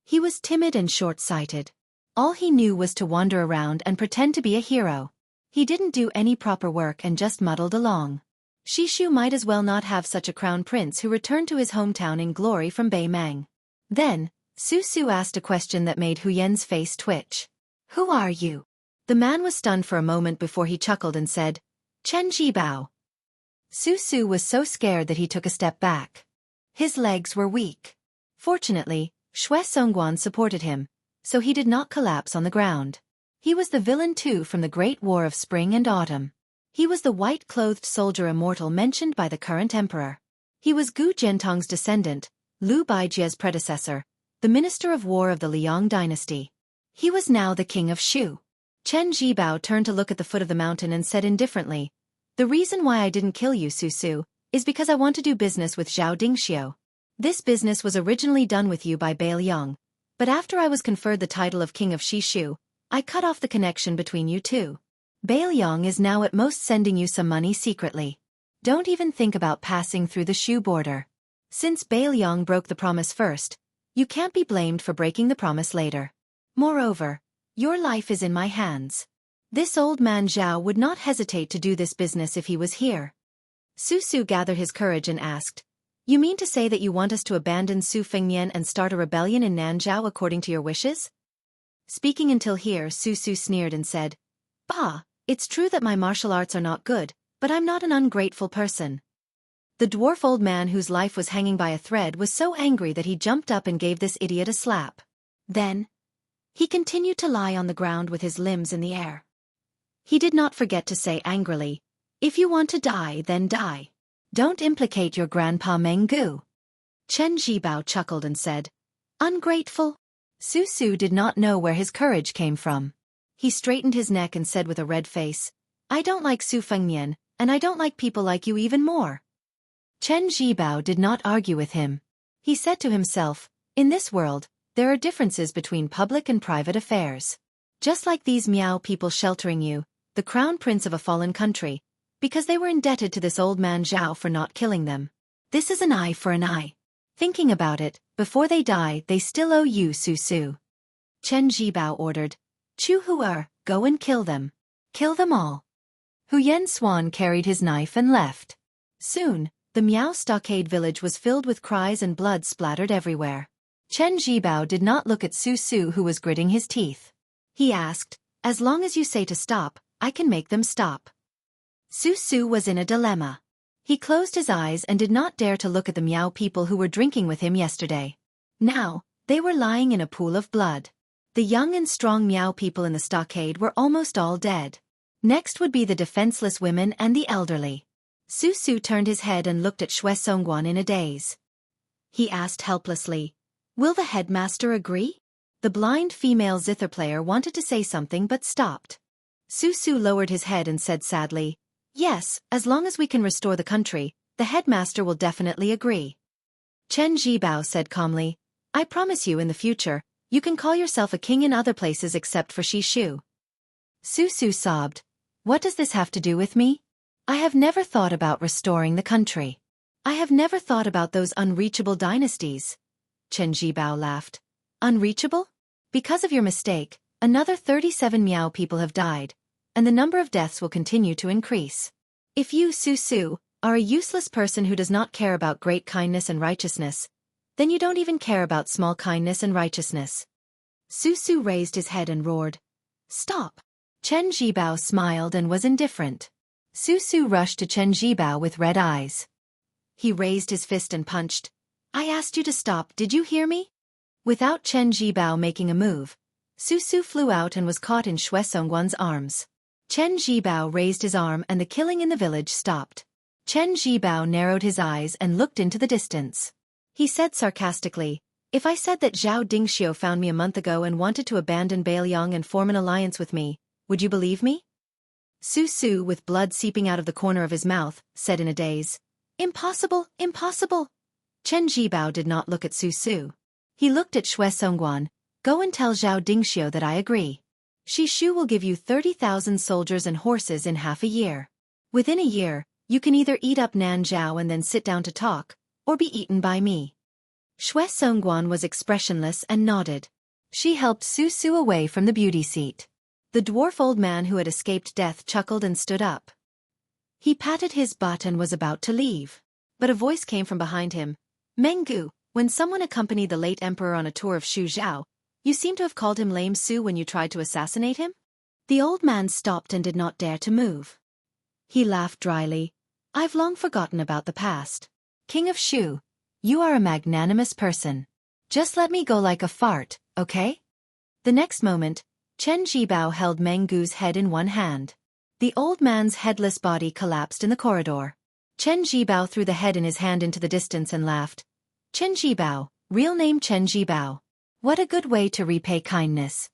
He was timid and short-sighted. All he knew was to wander around and pretend to be a hero. He didn't do any proper work and just muddled along. Shishu might as well not have such a crown prince who returned to his hometown in glory from Beimang. Then, Su asked a question that made Huyen's face twitch. "Who are you?" The man was stunned for a moment before he chuckled and said, "Chen Jibao." Su was so scared that he took a step back. His legs were weak. Fortunately, Shwe Songguan supported him, so he did not collapse on the ground. He was the villain too from the Great War of Spring and Autumn. He was the white-clothed soldier immortal mentioned by the current emperor. He was Gu Jiantong's descendant, Liu Baijia's predecessor, the minister of war of the Liang dynasty. He was now the king of Shu. Chen Jibao turned to look at the foot of the mountain and said indifferently, "The reason why I didn't kill you, Su, is because I want to do business with Zhao Dingxiu. This business was originally done with you by Bai Liang, but after I was conferred the title of king of Shishu, I cut off the connection between you two. Bai Liang is now at most sending you some money secretly. Don't even think about passing through the Shu border. Since Bai Liang broke the promise first, you can't be blamed for breaking the promise later. Moreover, your life is in my hands. This old man Zhao would not hesitate to do this business if he was here." Su gathered his courage and asked, "You mean to say that you want us to abandon Su Fengnian and start a rebellion in Nanzhao according to your wishes?" Speaking until here, Su sneered and said, "Bah, it's true that my martial arts are not good, but I'm not an ungrateful person." The dwarf old man whose life was hanging by a thread was so angry that he jumped up and gave this idiot a slap. Then, he continued to lie on the ground with his limbs in the air. He did not forget to say angrily, "If you want to die, then die. Don't implicate your grandpa Menggu." Chen Jibao chuckled and said, "Ungrateful?" Su did not know where his courage came from. He straightened his neck and said with a red face, "I don't like Su Fengnian, and I don't like people like you even more." Chen Jibao did not argue with him. He said to himself, "In this world, there are differences between public and private affairs. Just like these Miao people sheltering you, the crown prince of a fallen country, because they were indebted to this old man Zhao for not killing them. This is an eye for an eye. Thinking about it, before they die they still owe you, Su." Chen Jibao ordered, "Chu Huer, go and kill them. Kill them all." Huyen Swan carried his knife and left. Soon, the Miao stockade village was filled with cries and blood splattered everywhere. Chen Jibao did not look at Su who was gritting his teeth. He asked, "As long as you say to stop, I can make them stop." Su was in a dilemma. He closed his eyes and did not dare to look at the Miao people who were drinking with him yesterday. Now, they were lying in a pool of blood. The young and strong Miao people in the stockade were almost all dead. Next would be the defenseless women and the elderly. Su turned his head and looked at Shwe Songguan in a daze. He asked helplessly, "Will the headmaster agree?" The blind female zither player wanted to say something but stopped. Su lowered his head and said sadly, "Yes, as long as we can restore the country, the headmaster will definitely agree." Chen Zhibao said calmly, I promise you in the future, you can call yourself a king in other places except for Shishu. Su Su sobbed. What does this have to do with me? I have never thought about restoring the country. I have never thought about those unreachable dynasties. Chen Zhibao laughed. Unreachable? Because of your mistake, another 37 Miao people have died, and the number of deaths will continue to increase. If you, Su Su, are a useless person who does not care about great kindness and righteousness, then you don't even care about small kindness and righteousness. Su Su raised his head and roared. Stop! Chen Zhibao smiled and was indifferent. Su Su rushed to Chen Zhibao with red eyes. He raised his fist and punched. I asked you to stop, did you hear me? Without Chen Zhibao making a move, Su Su flew out and was caught in Xue Songguan's arms. Chen Zhibao raised his arm and the killing in the village stopped. Chen Zhibao narrowed his eyes and looked into the distance. He said sarcastically, if I said that Zhao Dingxiu found me a month ago and wanted to abandon Bailiang and form an alliance with me, would you believe me? Su Su, with blood seeping out of the corner of his mouth, said in a daze. Impossible, impossible. Chen Zhibao did not look at Su Su. He looked at Xue Songguan. Go and tell Zhao Dingxiu that I agree. Shishu will give you 30,000 soldiers and horses in half a year. Within a year, you can either eat up Nan Zhao and then sit down to talk, or be eaten by me. Xue Songguan was expressionless and nodded. She helped Su Su away from the beauty seat. The dwarf old man who had escaped death chuckled and stood up. He patted his butt and was about to leave. But a voice came from behind him. Menggu, when someone accompanied the late emperor on a tour of Shu Zhao, you seem to have called him Lame Su when you tried to assassinate him? The old man stopped and did not dare to move. He laughed dryly. I've long forgotten about the past. King of Shu, you are a magnanimous person. Just let me go like a fart, okay? The next moment, Chen Zhibao held Menggu's head in one hand. The old man's headless body collapsed in the corridor. Chen Zhibao threw the head in his hand into the distance and laughed. Chen Zhibao, real name Chen Zhibao. What a good way to repay kindness.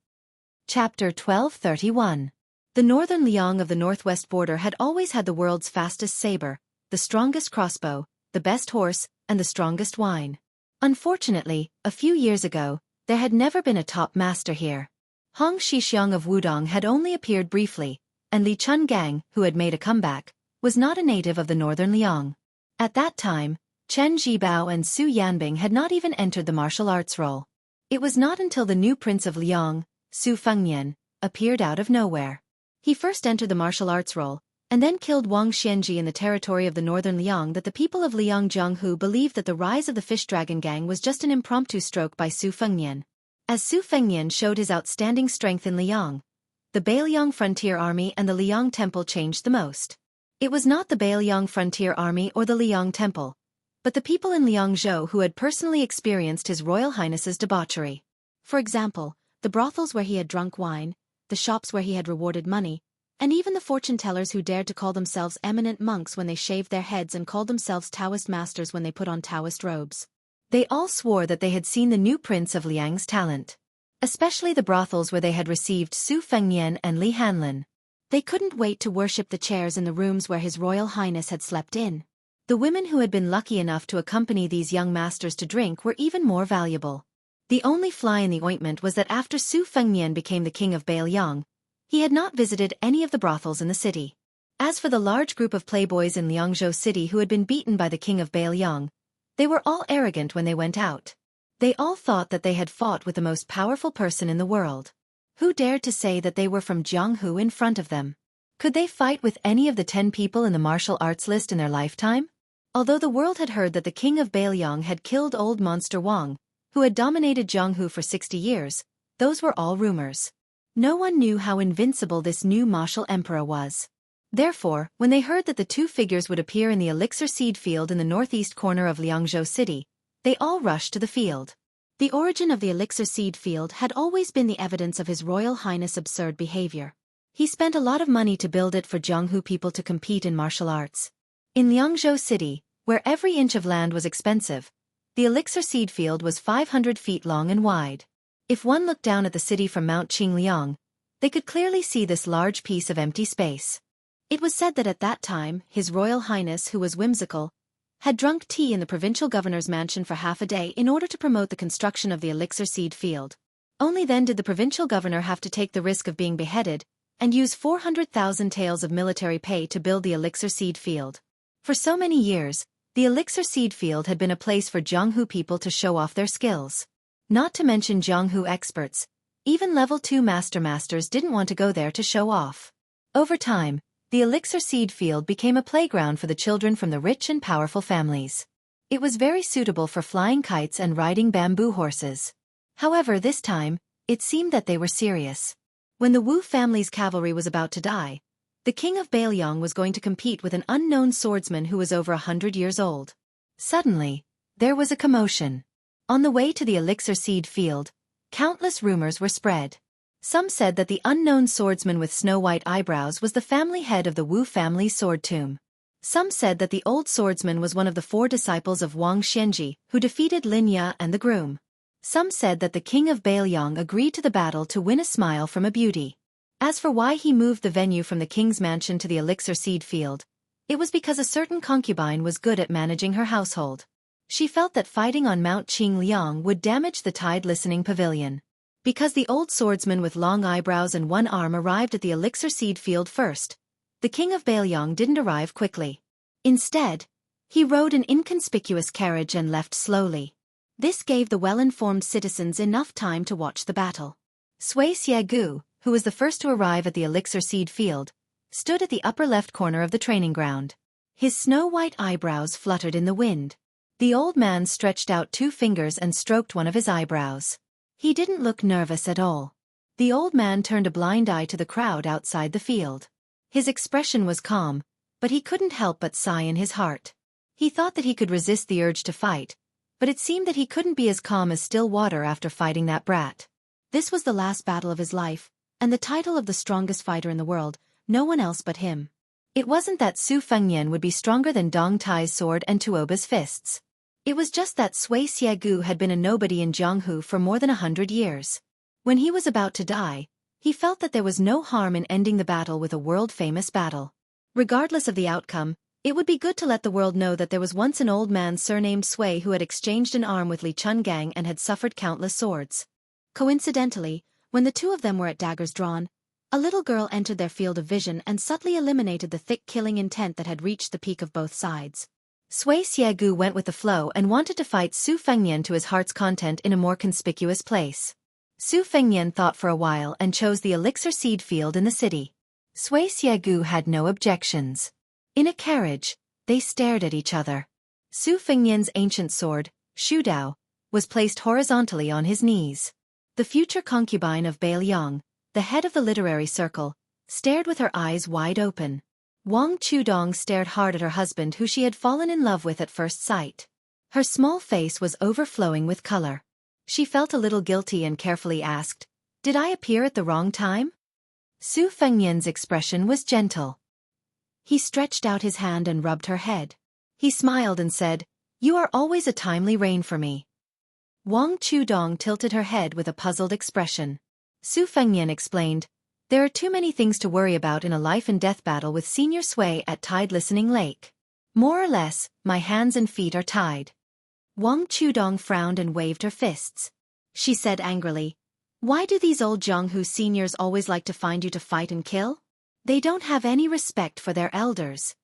Chapter 1231. The northern Liang of the northwest border had always had the world's fastest saber, the strongest crossbow, the best horse, and the strongest wine. Unfortunately, a few years ago, there had never been a top master here. Hong Shixiang of Wudong had only appeared briefly, and Li Chungang, who had made a comeback, was not a native of the northern Liang. At that time, Chen Zhibao and Su Yanbing had not even entered the martial arts role. It was not until the new prince of Liang, Su Fengnian, appeared out of nowhere. He first entered the martial arts role, and then killed Wang Xianji in the territory of the northern Liang that the people of Liang Jianghu believed that the rise of the Fish Dragon Gang was just an impromptu stroke by Su Fengnian. As Su Fengnian showed his outstanding strength in Liang, the Bailiang Frontier Army and the Liang Temple changed the most. It was not the Bailiang Frontier Army or the Liang Temple, but the people in Liangzhou who had personally experienced His Royal Highness's debauchery. For example, the brothels where he had drunk wine, the shops where he had rewarded money, and even the fortune-tellers who dared to call themselves eminent monks when they shaved their heads and called themselves Taoist masters when they put on Taoist robes. They all swore that they had seen the new prince of Liang's talent. Especially the brothels where they had received Su Fengnian and Li Hanlin. They couldn't wait to worship the chairs in the rooms where His Royal Highness had slept in. The women who had been lucky enough to accompany these young masters to drink were even more valuable. The only fly in the ointment was that after Su Fengnian became the king of Bailiang, he had not visited any of the brothels in the city. As for the large group of playboys in Liangzhou City who had been beaten by the king of Bailiang, they were all arrogant when they went out. They all thought that they had fought with the most powerful person in the world. Who dared to say that they were from Jianghu in front of them? Could they fight with any of the 10 people in the martial arts list in their lifetime? Although the world had heard that the king of Bailiang had killed old monster Wang, who had dominated Jianghu for 60 years, those were all rumors. No one knew how invincible this new martial emperor was. Therefore, when they heard that the 2 figures would appear in the elixir seed field in the northeast corner of Liangzhou City, they all rushed to the field. The origin of the elixir seed field had always been the evidence of His Royal Highness' absurd behavior. He spent a lot of money to build it for Jianghu people to compete in martial arts. In Liangzhou City, where every inch of land was expensive, the elixir seed field was 500 feet long and wide. If one looked down at the city from Mount Qingliang, they could clearly see this large piece of empty space. It was said that at that time, His Royal Highness, who was whimsical, had drunk tea in the provincial governor's mansion for half a day in order to promote the construction of the elixir seed field. Only then did the provincial governor have to take the risk of being beheaded and use 400,000 taels of military pay to build the elixir seed field. For so many years, the elixir seed field had been a place for Jianghu people to show off their skills. Not to mention Jianghu experts, even level 2 masters didn't want to go there to show off. Over time, the elixir seed field became a playground for the children from the rich and powerful families. It was very suitable for flying kites and riding bamboo horses. However, this time, it seemed that they were serious. When the Wu family's cavalry was about to die, the king of Bailiang was going to compete with an unknown swordsman who was over 100 years old. Suddenly, there was a commotion. On the way to the elixir seed field, countless rumors were spread. Some said that the unknown swordsman with snow-white eyebrows was the family head of the Wu family's sword tomb. Some said that the old swordsman was one of the 4 disciples of Wang Xianji, who defeated Lin Ya and the groom. Some said that the king of Bailiang agreed to the battle to win a smile from a beauty. As for why he moved the venue from the king's mansion to the elixir seed field, it was because a certain concubine was good at managing her household. She felt that fighting on Mount Qingliang would damage the tide listening pavilion. Because the old swordsman with long eyebrows and one arm arrived at the elixir seed field first, the king of Bailiang didn't arrive quickly. Instead, he rode an inconspicuous carriage and left slowly. This gave the well-informed citizens enough time to watch the battle. Sui Xiegu, who was the first to arrive at the elixir seed field, stood at the upper left corner of the training ground. His snow-white eyebrows fluttered in the wind. The old man stretched out 2 fingers and stroked one of his eyebrows. He didn't look nervous at all. The old man turned a blind eye to the crowd outside the field. His expression was calm, but he couldn't help but sigh in his heart. He thought that he could resist the urge to fight, but it seemed that he couldn't be as calm as still water after fighting that brat. This was the last battle of his life, and the title of the strongest fighter in the world, no one else but him. It wasn't that Su Fengnian would be stronger than Dong Tai's sword and Tuoba's fists. It was just that Sui Xiegu had been a nobody in Jianghu for more than 100 years. When he was about to die, he felt that there was no harm in ending the battle with a world-famous battle. Regardless of the outcome, it would be good to let the world know that there was once an old man surnamed Sui who had exchanged an arm with Li Chungang and had suffered countless swords. Coincidentally, when the 2 of them were at daggers drawn, a little girl entered their field of vision and subtly eliminated the thick killing intent that had reached the peak of both sides. Sui Xiegu went with the flow and wanted to fight Su Fengnian to his heart's content in a more conspicuous place. Su Fengnian thought for a while and chose the elixir seed field in the city. Sui Xiegu had no objections. In a carriage, they stared at each other. Su Fengnian's ancient sword, Shudao, was placed horizontally on his knees. The future concubine of Bailiang, the head of the literary circle, stared with her eyes wide open. Wang Chudong stared hard at her husband who she had fallen in love with at first sight. Her small face was overflowing with color. She felt a little guilty and carefully asked, "Did I appear at the wrong time?" Su Fengnian's expression was gentle. He stretched out his hand and rubbed her head. He smiled and said, "You are always a timely rain for me." Wang Chudong tilted her head with a puzzled expression. Su Fengnian explained, "There are too many things to worry about in a life-and-death battle with Senior Sui at Tide Listening Lake. More or less, my hands and feet are tied." Wang Chudong frowned and waved her fists. She said angrily, "Why do these old Jianghu seniors always like to find you to fight and kill? They don't have any respect for their elders."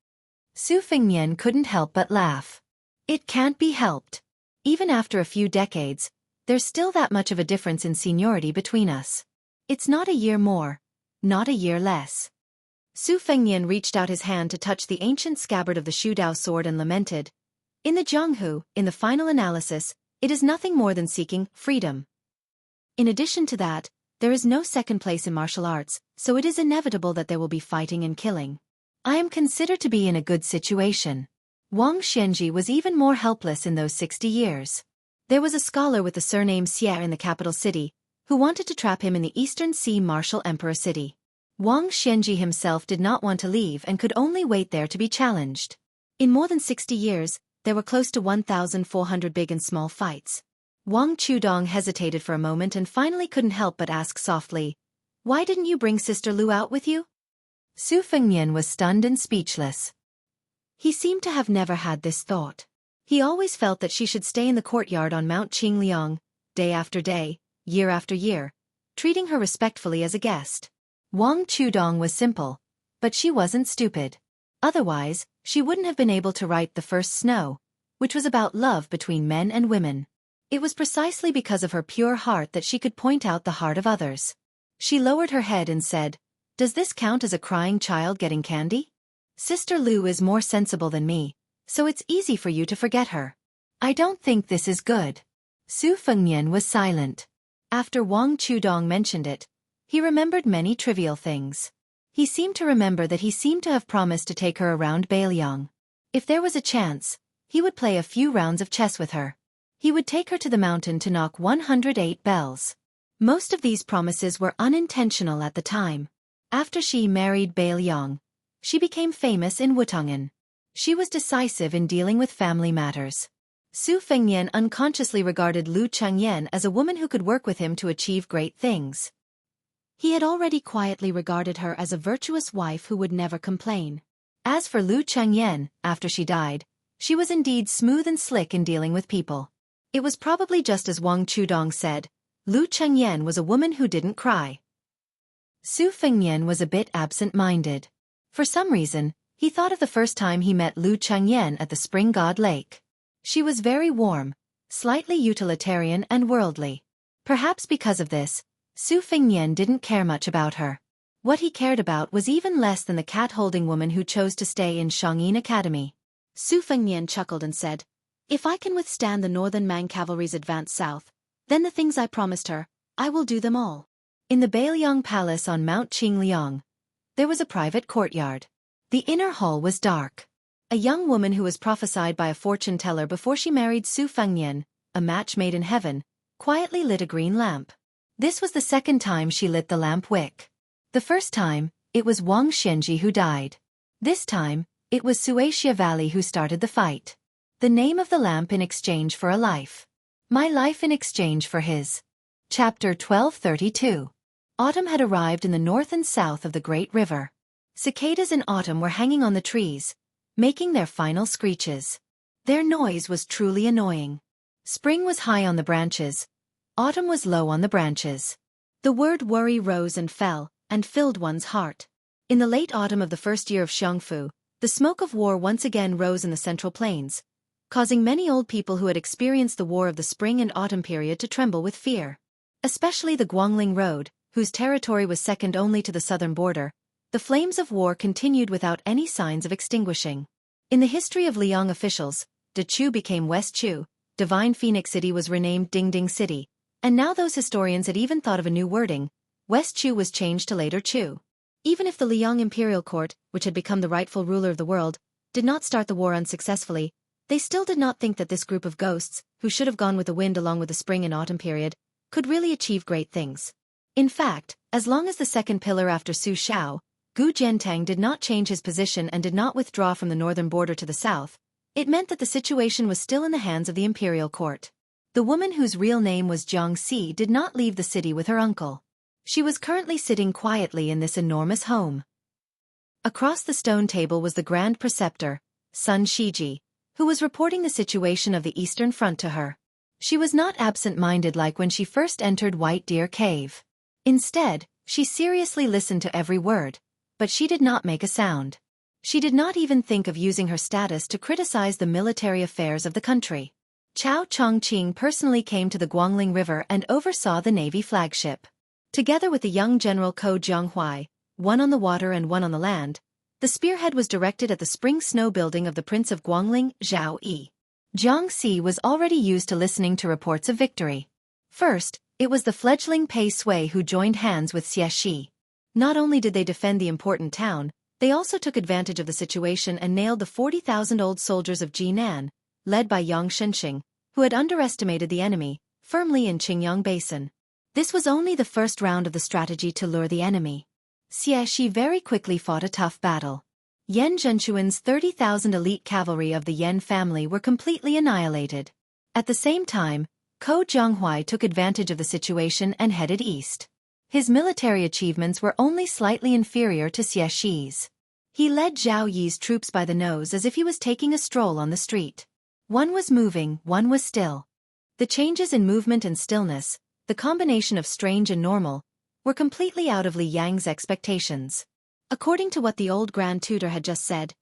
Su Fengnian couldn't help but laugh. "It can't be helped. Even after a few decades, there's still that much of a difference in seniority between us. It's not a year more, not a year less." Su Fengnian reached out his hand to touch the ancient scabbard of the Shudao sword and lamented, "In the Jianghu, in the final analysis, it is nothing more than seeking freedom. In addition to that, there is no second place in martial arts, so it is inevitable that there will be fighting and killing. I am considered to be in a good situation." Wang Xianji was even more helpless in those 60 years. There was a scholar with the surname Xie in the capital city, who wanted to trap him in the Eastern Sea Martial Emperor city. Wang Xianji himself did not want to leave and could only wait there to be challenged. In more than 60 years, there were close to 1,400 big and small fights. Wang Chudong hesitated for a moment and finally couldn't help but ask softly, "Why didn't you bring Sister Lu out with you?" Su Fengnian was stunned and speechless. He seemed to have never had this thought. He always felt that she should stay in the courtyard on Mount Qingliang, day after day, year after year, treating her respectfully as a guest. Wang Chudong was simple, but she wasn't stupid. Otherwise, she wouldn't have been able to write The First Snow, which was about love between men and women. It was precisely because of her pure heart that she could point out the heart of others. She lowered her head and said, "Does this count as a crying child getting candy? Sister Lu is more sensible than me, so it's easy for you to forget her. I don't think this is good." Su Fengnian was silent. After Wang Chudong mentioned it, he remembered many trivial things. He seemed to remember that he seemed to have promised to take her around Bailiang. If there was a chance, he would play a few rounds of chess with her. He would take her to the mountain to knock 108 bells. Most of these promises were unintentional at the time. After she married Bailiang, she became famous in Wutongan. She was decisive in dealing with family matters. Su Fengnian unconsciously regarded Lu Chengyan as a woman who could work with him to achieve great things. He had already quietly regarded her as a virtuous wife who would never complain. As for Lu Chengyan, after she died, she was indeed smooth and slick in dealing with people. It was probably just as Wang Chudong said, Lu Chengyan was a woman who didn't cry. Su Fengnian was a bit absent-minded. For some reason, he thought of the first time he met Lu Chengyan at the Spring God Lake. She was very warm, slightly utilitarian and worldly. Perhaps because of this, Su Fengnian didn't care much about her. What he cared about was even less than the cat-holding woman who chose to stay in Shangyin Academy. Su Fengnian chuckled and said, "If I can withstand the Northern Mang cavalry's advance south, then the things I promised her, I will do them all." In the Bailiang Palace on Mount Qingliang, there was a private courtyard. The inner hall was dark. A young woman who was prophesied by a fortune-teller before she married Su Fengnian, a match made in heaven, quietly lit a green lamp. This was the second time she lit the lamp wick. The first time, it was Wang Xianji who died. This time, it was Suaxia Valley who started the fight. The name of the lamp in exchange for a life. My life in exchange for his. Chapter 1232. Autumn had arrived in the north and south of the great river. Cicadas in autumn were hanging on the trees, making their final screeches. Their noise was truly annoying. Spring was high on the branches. Autumn was low on the branches. The word worry rose and fell, and filled one's heart. In the late autumn of the first year of Xiongfu, the smoke of war once again rose in the central plains, causing many old people who had experienced the war of the spring and autumn period to tremble with fear. Especially the Guangling Road, whose territory was second only to the southern border, the flames of war continued without any signs of extinguishing. In the history of Liang officials, De Chu became West Chu, Divine Phoenix City was renamed Dingding City, and now those historians had even thought of a new wording. West Chu was changed to later Chu. Even if the Liang imperial court, which had become the rightful ruler of the world, did not start the war unsuccessfully, they still did not think that this group of ghosts, who should have gone with the wind along with the spring and autumn period, could really achieve great things. In fact, as long as the second pillar after Su Xiao, Gu Jiantang did not change his position and did not withdraw from the northern border to the south, it meant that the situation was still in the hands of the imperial court. The woman whose real name was Jiang Si did not leave the city with her uncle. She was currently sitting quietly in this enormous home. Across the stone table was the Grand Preceptor, Sun Shiji, who was reporting the situation of the Eastern Front to her. She was not absent-minded like when she first entered White Deer Cave. Instead, she seriously listened to every word, but she did not make a sound. She did not even think of using her status to criticize the military affairs of the country. Chao Chongqing personally came to the Guangling River and oversaw the Navy flagship. Together with the young General Ko Jianghuai, one on the water and one on the land, the spearhead was directed at the spring snow building of the Prince of Guangling, Zhao Yi. Jiang Si was already used to listening to reports of victory. First, it was the fledgling Pei Sui who joined hands with Xie Shi. Not only did they defend the important town, they also took advantage of the situation and nailed the 40,000 old soldiers of Jinan, led by Yang Shenxing, who had underestimated the enemy, firmly in Qingyang Basin. This was only the first round of the strategy to lure the enemy. Xie Shi very quickly fought a tough battle. Yan Zhenchuan's 30,000 elite cavalry of the Yan family were completely annihilated. At the same time, Ko Jianghuai took advantage of the situation and headed east. His military achievements were only slightly inferior to Xie Shi's. He led Zhao Yi's troops by the nose as if he was taking a stroll on the street. One was moving, one was still. The changes in movement and stillness, the combination of strange and normal, were completely out of Li Yang's expectations. According to what the old Grand Tutor had just said,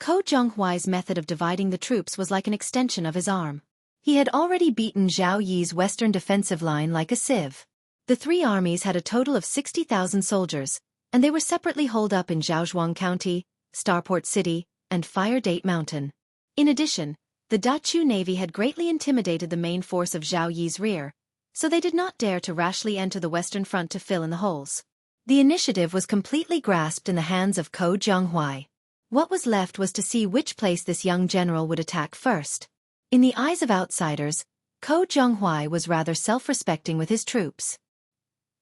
Ko Zhonghuai's method of dividing the troops was like an extension of his arm. He had already beaten Zhao Yi's western defensive line like a sieve. The three armies had a total of 60,000 soldiers, and they were separately holed up in Zhaozhuang County, Starport City, and Fire Date Mountain. In addition, the Dachu Navy had greatly intimidated the main force of Zhao Yi's rear, so they did not dare to rashly enter the western front to fill in the holes. The initiative was completely grasped in the hands of Ko Zhonghuai. What was left was to see which place this young general would attack first. In the eyes of outsiders, Ko Zhonghuai was rather self-respecting with his troops.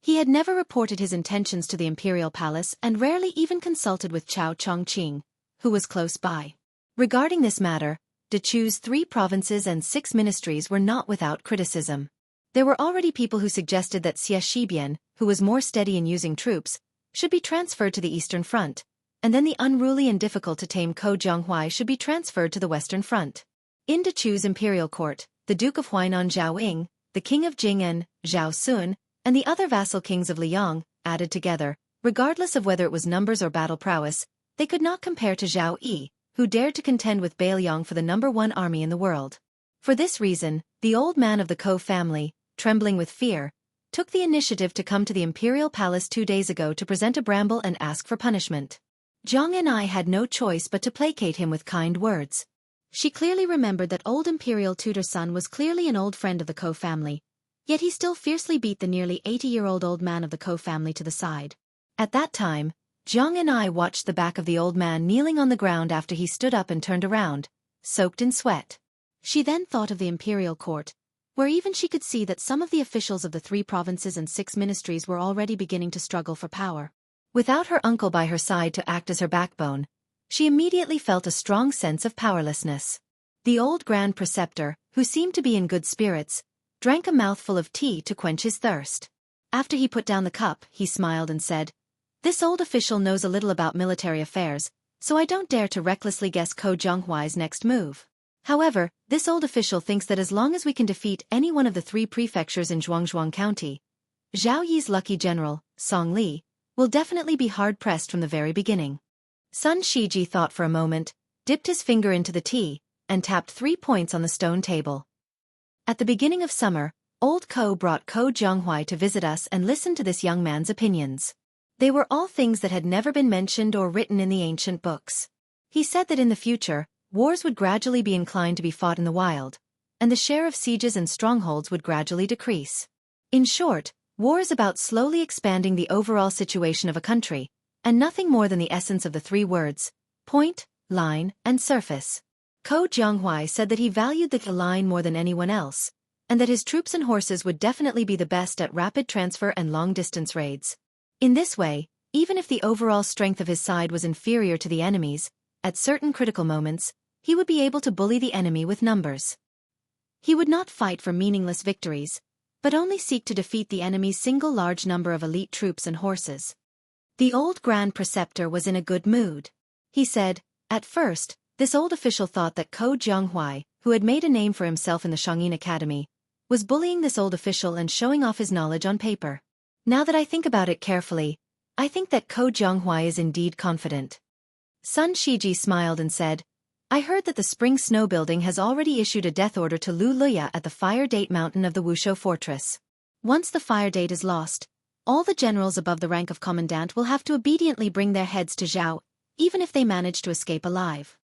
He had never reported his intentions to the imperial palace and rarely even consulted with Chao Chongqing, who was close by. Regarding this matter, Dachu's 3 provinces and 6 ministries were not without criticism. There were already people who suggested that Xie Shibian, who was more steady in using troops, should be transferred to the eastern front, and then the unruly and difficult-to-tame Ko Zhonghuai should be transferred to the western front. In Dachu's imperial court, the Duke of Huainan Zhao Ying, the King of Jing'an, Zhao Sun, and the other vassal kings of Liang, added together, regardless of whether it was numbers or battle prowess, they could not compare to Zhao Yi, who dared to contend with Bailiang for the #1 army in the world. For this reason, the old man of the Ko family, trembling with fear, took the initiative to come to the imperial palace 2 days ago to present a bramble and ask for punishment. Zhang and I had no choice but to placate him with kind words. She clearly remembered that old imperial tutor's son was clearly an old friend of the Ko family, yet he still fiercely beat the nearly 80-year-old old man of the Ko family to the side. At that time, Zhang and I watched the back of the old man kneeling on the ground after he stood up and turned around, soaked in sweat. She then thought of the imperial court, where even she could see that some of the officials of the 3 provinces and 6 ministries were already beginning to struggle for power. Without her uncle by her side to act as her backbone, she immediately felt a strong sense of powerlessness. The old Grand Preceptor, who seemed to be in good spirits, drank a mouthful of tea to quench his thirst. After he put down the cup, he smiled and said, "This old official knows a little about military affairs, so I don't dare to recklessly guess Ko Zhonghuai's next move. However, this old official thinks that as long as we can defeat any one of the 3 prefectures in Zhuangzhuang County, Zhao Yi's lucky general, Song Li, will definitely be hard-pressed from the very beginning." Sun Shiji thought for a moment, dipped his finger into the tea, and tapped 3 points on the stone table. At the beginning of summer, old Ko brought Ko Zhonghuai to visit us and listen to this young man's opinions. They were all things that had never been mentioned or written in the ancient books. He said that in the future, wars would gradually be inclined to be fought in the wild, and the share of sieges and strongholds would gradually decrease. In short, war is about slowly expanding the overall situation of a country, and nothing more than the essence of the 3 words, point, line, and surface. Ko Zhonghuai said that he valued the line more than anyone else, and that his troops and horses would definitely be the best at rapid transfer and long-distance raids. In this way, even if the overall strength of his side was inferior to the enemy's, at certain critical moments, he would be able to bully the enemy with numbers. He would not fight for meaningless victories, but only seek to defeat the enemy's single large number of elite troops and horses. The old Grand Preceptor was in a good mood. He said, at first, this old official thought that Ko Zhonghuai, who had made a name for himself in the Shangyin Academy, was bullying this old official and showing off his knowledge on paper. Now that I think about it carefully, I think that Ko Zhonghuai is indeed confident. Sun Shiji smiled and said, I heard that the Spring Snow Building has already issued a death order to Lu Luya at the Fire Date Mountain of the Wushou Fortress. Once the Fire Date is lost, all the generals above the rank of commandant will have to obediently bring their heads to Zhao, even if they manage to escape alive.